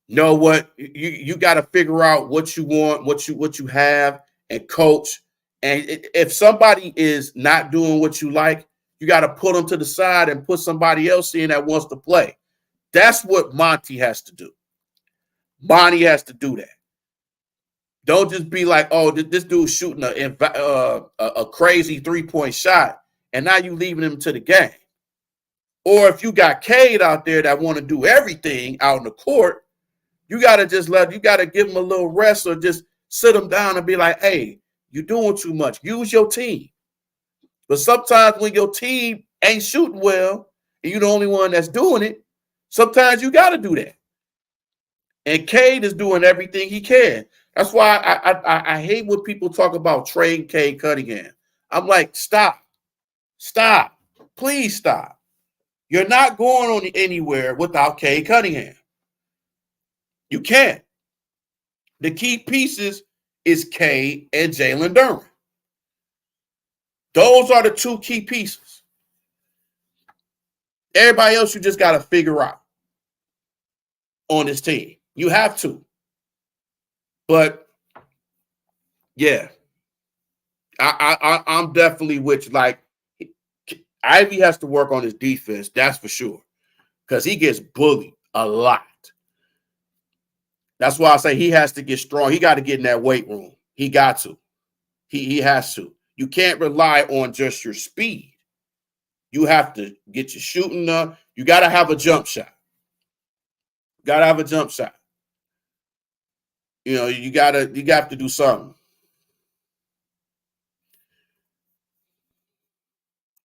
know what you gotta figure out what you want, what you have, and coach. And if somebody is not doing what you like, you got to put them to the side and put somebody else in that wants to play. That's what Monty has to do. Monty has to do that. Don't just be like, oh, this dude's shooting a crazy 3-point shot, and now you leaving him to the game. Or if you got Cade out there that want to do everything out in the court, You got to just you got to give them a little rest or just sit them down and be like, hey, you're doing too much. Use your team. But sometimes when your team ain't shooting well and you're the only one that's doing it, sometimes you got to do that. And Cade is doing everything he can. That's why I hate when people talk about trading Cade Cunningham. I'm like, stop. Please stop. You're not going on anywhere without Cade Cunningham. You can't. The key pieces is Cade and Jalen Duren. Those are the two key pieces. Everybody else you just got to figure out on this team. You have to. But yeah, I'm definitely with you. Like, Ivy has to work on his defense, that's for sure, because he gets bullied a lot. That's why I say he has to get strong. He got to get in that weight room. He got to. He has to. You can't rely on just your speed. You have to get your shooting up. You got to have a jump shot. Got to have a jump shot. You know, you got to do something.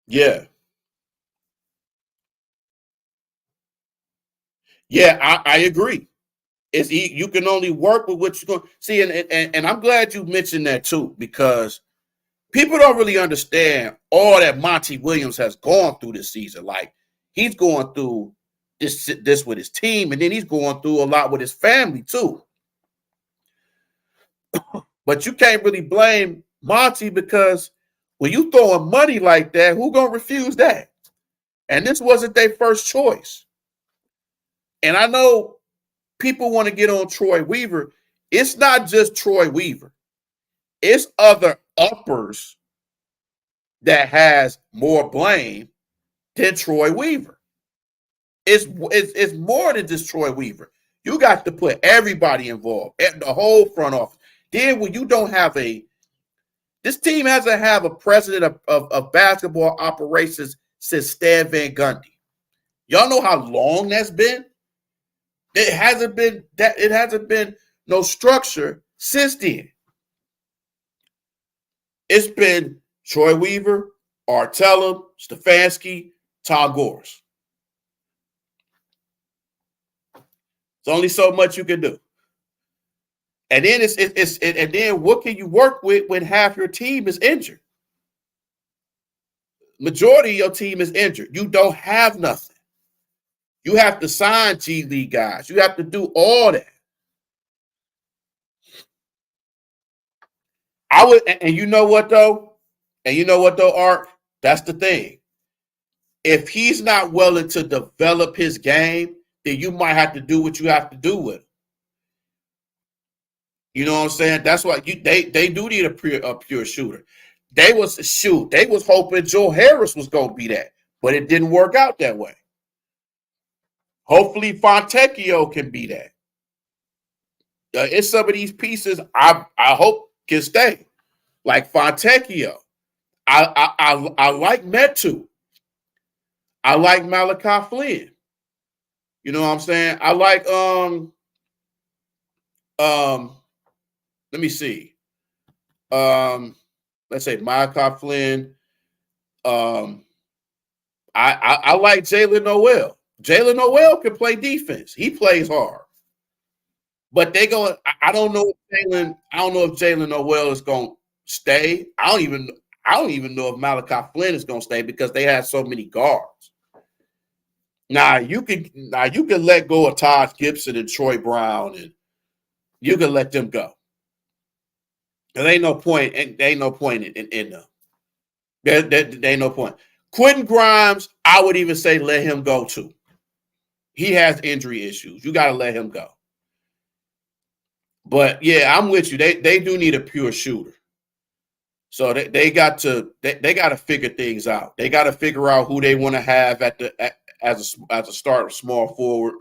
Yeah. Yeah, I agree. It's you can only work with what you're going to see. And I'm glad you mentioned that too, because people don't really understand all that Monty Williams has gone through this season. Like, he's going through this with his team, and then he's going through a lot with his family too. But you can't really blame Monty, because when you throwing money like that, who gonna refuse that? And this wasn't their first choice. And I know people want to get on Troy Weaver. It's not just Troy Weaver. It's other uppers that has more blame than Troy Weaver. It's more than just Troy Weaver. You got to put everybody involved, the whole front office. Then when you don't have this team hasn't have a president of basketball operations since Stan Van Gundy. Y'all know how long that's been? It hasn't been no structure since then. It's been Troy Weaver, Artellum, Stefanski, Todd Gores. There's only so much you can do. And then and then what can you work with when half your team is injured? Majority of your team is injured. You don't have nothing. You have to sign G League guys. You have to do all that. And you know what though? Art? That's the thing. If he's not willing to develop his game, then you might have to do what you have to do with him. You know what I'm saying? That's why they do need a pure shooter. They was hoping Joe Harris was going to be that, but it didn't work out that way. Hopefully Fontecchio can be that. It's some of these pieces I hope can stay, like Fontecchio. I like Metu. I like Malachi Flynn. You know what I'm saying? I like let me see. Let's say Malachi Flynn. I like Jalen Noel. Jalen Noel can play defense. He plays hard. But they going. I don't know if Jalen Noel is going to stay. I don't even know if Malachi Flynn is going to stay, because they have so many guards. Now you can let go of Todd Gibson and Troy Brown, and you can let them go. There ain't no point. There ain't no point in them. There ain't no point. Quentin Grimes, I would even say let him go too. He has injury issues. You got to let him go. But yeah, I'm with you. They do need a pure shooter. So they got to figure things out. They got to figure out who they want to have as a starter, small forward.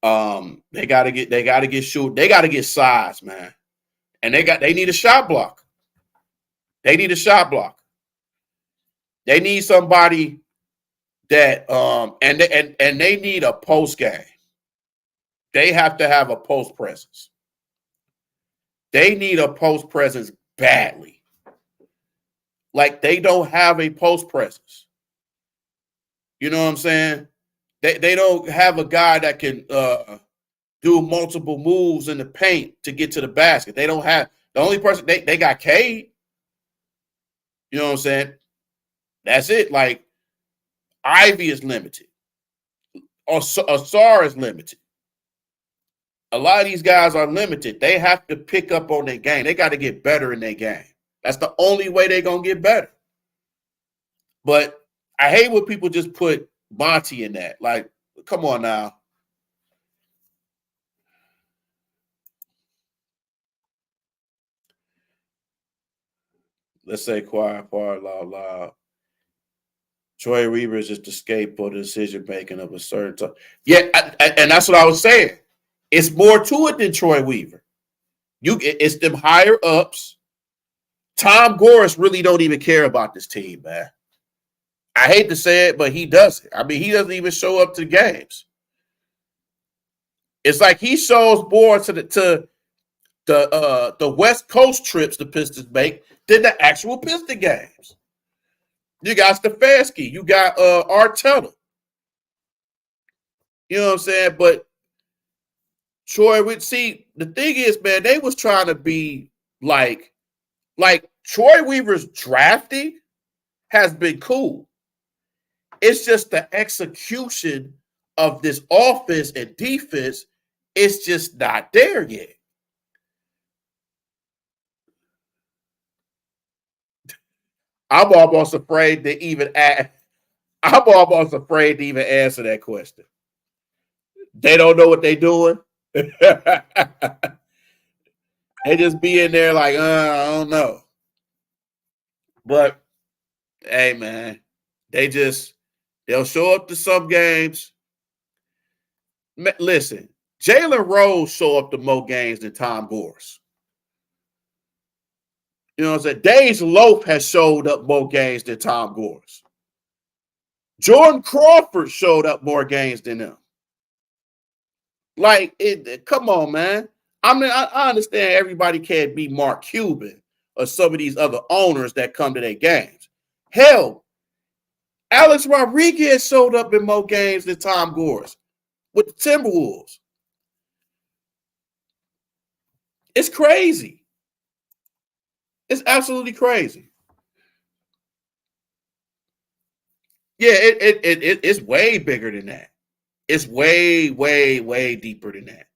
They got to get shoot. They got to get size, man. And they need a shot block. They need a shot block. They need somebody that and they need a post game. they have to have a post presence. They need a post presence badly. Like they don't have a post presence. You know what I'm saying? They don't have a guy that can do multiple moves in the paint to get to the basket. They don't have the only person they got Cade. You know what I'm saying? That's it. Like Ivy is limited. Asar is limited. A lot of these guys are limited. They have to pick up on their game. They got to get better in their game. That's the only way they're going to get better. But I hate when people just put Monty in that. Like, come on now. Let's say quiet, loud, loud. Troy Weaver is just the scapegoat of decision making of a certain time. Yeah, and that's what I was saying. It's more to it than Troy Weaver. It's them higher ups. Tom Gorris really don't even care about this team, man. I hate to say it, but he doesn't. I mean, he doesn't even show up to games. It's like he shows more to the West Coast trips the Pistons make than the actual Piston games. You got Stefanski. You got Arteta. You know what I'm saying? But Troy, see, the thing is, man, they was trying to be like Troy Weaver's drafting has been cool. It's just the execution of this offense and defense, it's just not there yet. I'm almost afraid to even answer that question. They don't know what they're doing. They just be in there like, I don't know. But hey, man, they'll show up to some games. Listen, Jalen Rose show up to more games than Tom Gorris. You know what I'm saying? Dage Loaf has showed up more games than Tom Gorris. Jordan Crawford showed up more games than them. Like, come on, man. I mean, I understand everybody can't be Mark Cuban or some of these other owners that come to their games. Hell, Alex Rodriguez showed up in more games than Tom Gorris with the Timberwolves. It's crazy. It's absolutely crazy. Yeah, it's way bigger than that. It's way, way, way deeper than that.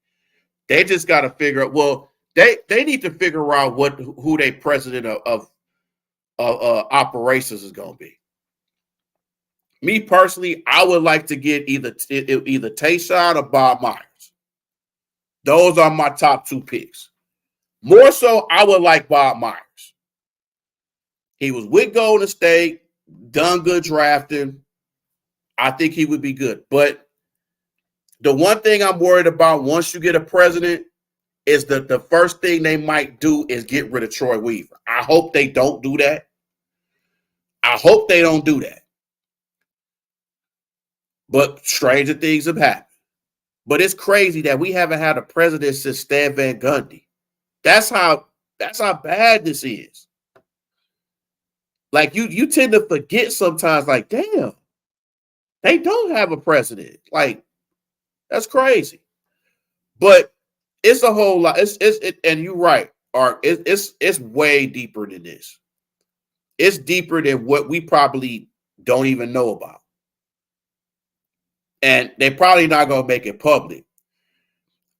They just got to figure out. Well, they need to figure out who their president of operations is going to be. Me personally, I would like to get either Tayshaun or Bob Myers. Those are my top two picks. More so, I would like Bob Myers. He was with Golden State, done good drafting. I think he would be good. But the one thing I'm worried about once you get a president is that the first thing they might do is get rid of Troy Weaver. I hope they don't do that. But stranger things have happened. But it's crazy that we haven't had a president since Stan Van Gundy. That's how bad this is. Like you tend to forget sometimes, like, damn, they don't have a president. Like, that's crazy. But it's a whole lot. And you're right, Art. It's way deeper than this. It's deeper than what we probably don't even know about. And they're probably not going to make it public.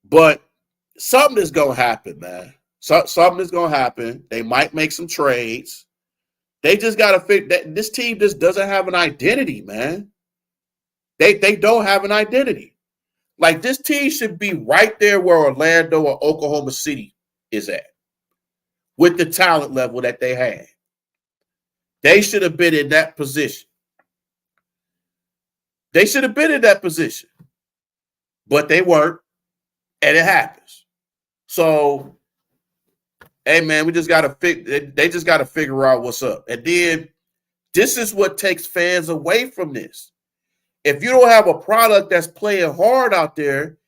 But something is going to happen, man. Something is going to happen. They might make some trades. They just got to figure that this team just doesn't have an identity, man. They don't have an identity. Like, this team should be right there where Orlando or Oklahoma City is at with the talent level that they had. They should have been in that position. But they weren't, and it happens. So, hey, man, they just got to figure out what's up. And then this is what takes fans away from this. If you don't have a product that's playing hard out there,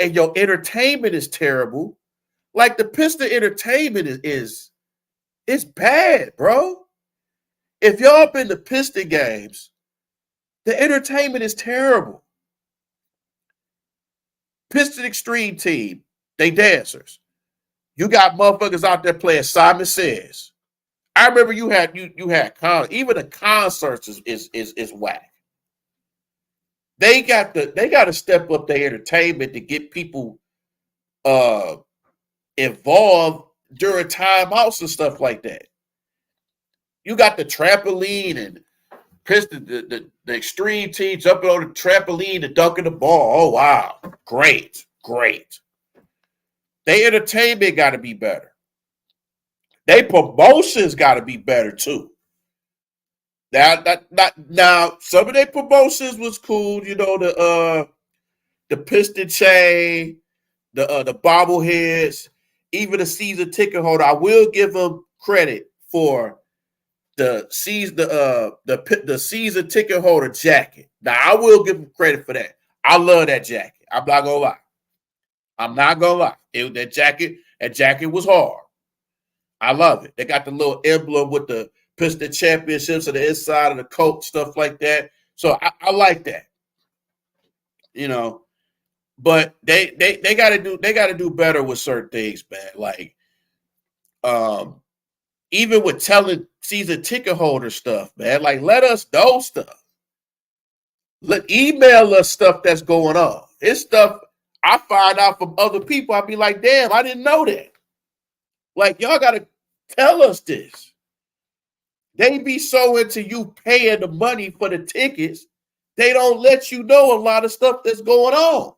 and your entertainment is terrible, like the Piston entertainment is bad, bro. If y'all been to Piston games, the entertainment is terrible. Piston Extreme Team, they dancers. You got motherfuckers out there playing Simon Says. I remember you had even the concerts is whack. They got to step up their entertainment to get people involved during timeouts and stuff like that. You got the trampoline and Piston, the extreme team jumping on the trampoline and dunking the ball. Oh wow, great. Their entertainment got to be better. Their promotions got to be better too. Now some of their promotions was cool. You know, the piston chain, the bobbleheads, even the season ticket holder. I will give them credit for the season ticket holder jacket. Now I will give them credit for that. I love that jacket. I'm not gonna lie. That jacket was hard. I love it. They got the little emblem with the Piston Championships on the inside of the coat, stuff like that. So I like that. You know, but they gotta do better with certain things, man. Like even with telling season ticket holder stuff, man. Like let us know stuff. Email us stuff that's going on. It's stuff I find out from other people. I'll be like, damn, I didn't know that. Like, y'all got to tell us this. They be so into you paying the money for the tickets, they don't let you know a lot of stuff that's going on.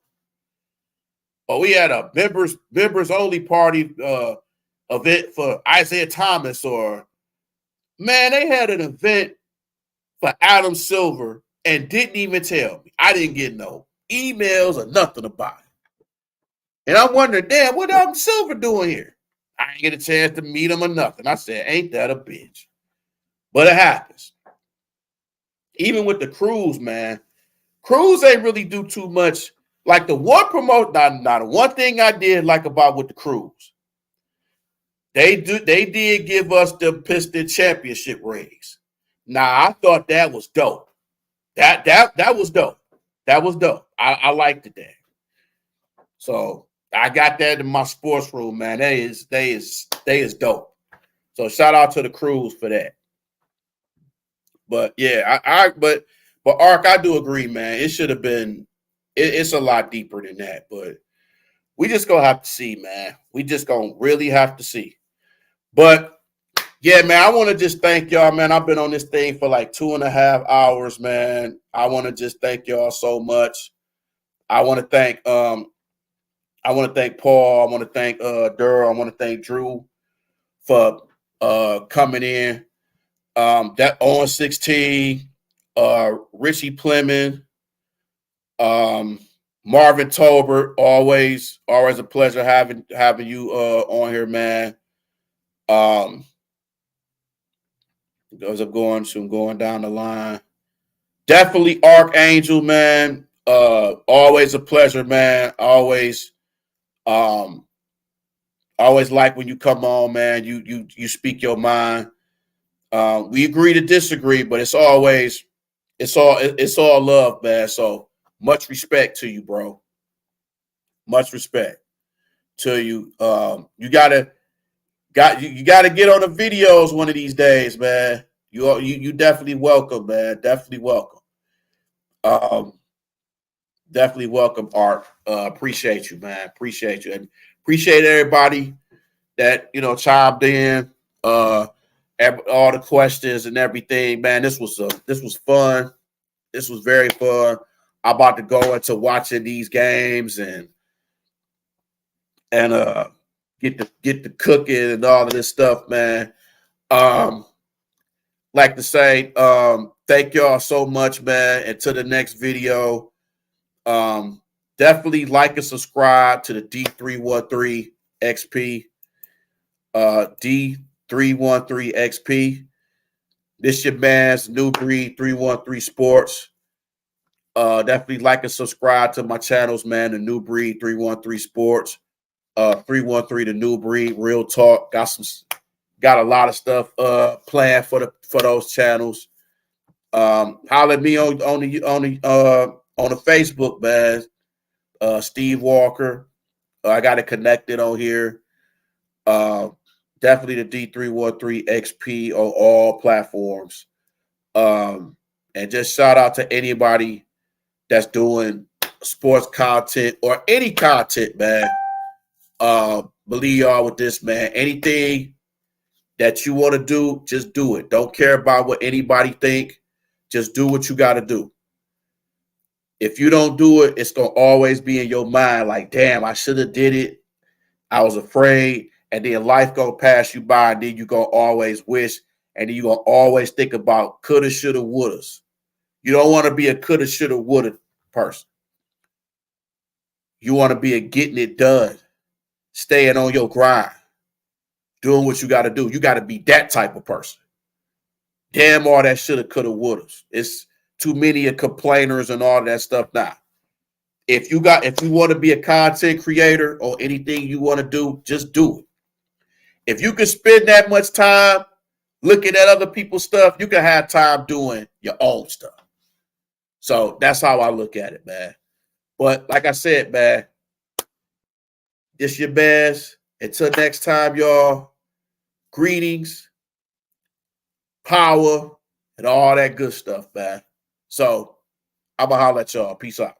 But we had a members only party event for Isaiah Thomas, or man, they had an event for Adam Silver and didn't even tell me. I didn't get no emails or nothing about it. And I'm wondering, damn, what Adam Silver doing here? I didn't get a chance to meet him or nothing. I said, ain't that a bitch? But it happens. Even with the Cruise, man. Cruise ain't really do too much. Like the one the one thing I did like about with the Cruise. They did give us the Piston Championship rings. Now I thought that was dope. That was dope. That was dope. I liked it there. So I got that in my sports room, man. They is dope. So shout out to the Cruise for that. But yeah, but Ark, I do agree, man. It should have been. It's a lot deeper than that, but we just gonna have to see, man. We just gonna really have to see. But yeah, man, I want to just thank y'all, man. I've been on this thing for like 2.5 hours, man. I want to just thank y'all so much. I want to thank Paul. I want to thank Durr. I want to thank Drew for coming in. That on 16, Richie Plemon, Marvin Tolbert, always a pleasure having you on here, man. As I'm going down the line. Definitely Archangel, man. Always a pleasure, man. Always like when you come on, man. You speak your mind. We agree to disagree, but it's all love, man. So much respect to you, bro. Much respect to you. You gotta get on the videos one of these days, man. You definitely welcome, man. Definitely welcome. Definitely welcome, Art. Appreciate you, man. Appreciate you, and appreciate everybody that chimed in. All the questions and everything, man. This was fun. This was very fun. I'm about to go into watching these games and get the cooking and all of this stuff, man. Like to say, thank y'all so much, man. Until the next video. Definitely like and subscribe to the D313 XP. D313 XP. This your man's New Breed 313 Sports. Definitely like and subscribe to my channels, man. The New Breed 313 Sports, 313 The New Breed, Real Talk. Got a lot of stuff planned for those channels. Holler at me on the Facebook, man. Steve Walker. I got it connected on here. Definitely the D313 XP on all platforms. And just shout out to anybody that's doing sports content or any content, man. Believe y'all with this, man. Anything that you want to do, just do it. Don't care about what anybody think. Just do what you got to do. If you don't do it, it's going to always be in your mind like, damn, I should have did it. I was afraid. And then life going to pass you by, and then you're going to always wish, and then you're going to always think about coulda, shoulda, wouldas. You don't want to be a coulda, shoulda, woulda person. You want to be a getting it done, staying on your grind, doing what you got to do. You got to be that type of person. Damn all that shoulda, coulda, wouldas. It's too many of complainers and all that stuff now. If you want to be a content creator or anything you want to do, just do it. If you can spend that much time looking at other people's stuff, you can have time doing your own stuff. So that's how I look at it, man. But like I said, man, this your best. Until next time, y'all, greetings, power, and all that good stuff, man. So I'm going to holler at y'all. Peace out.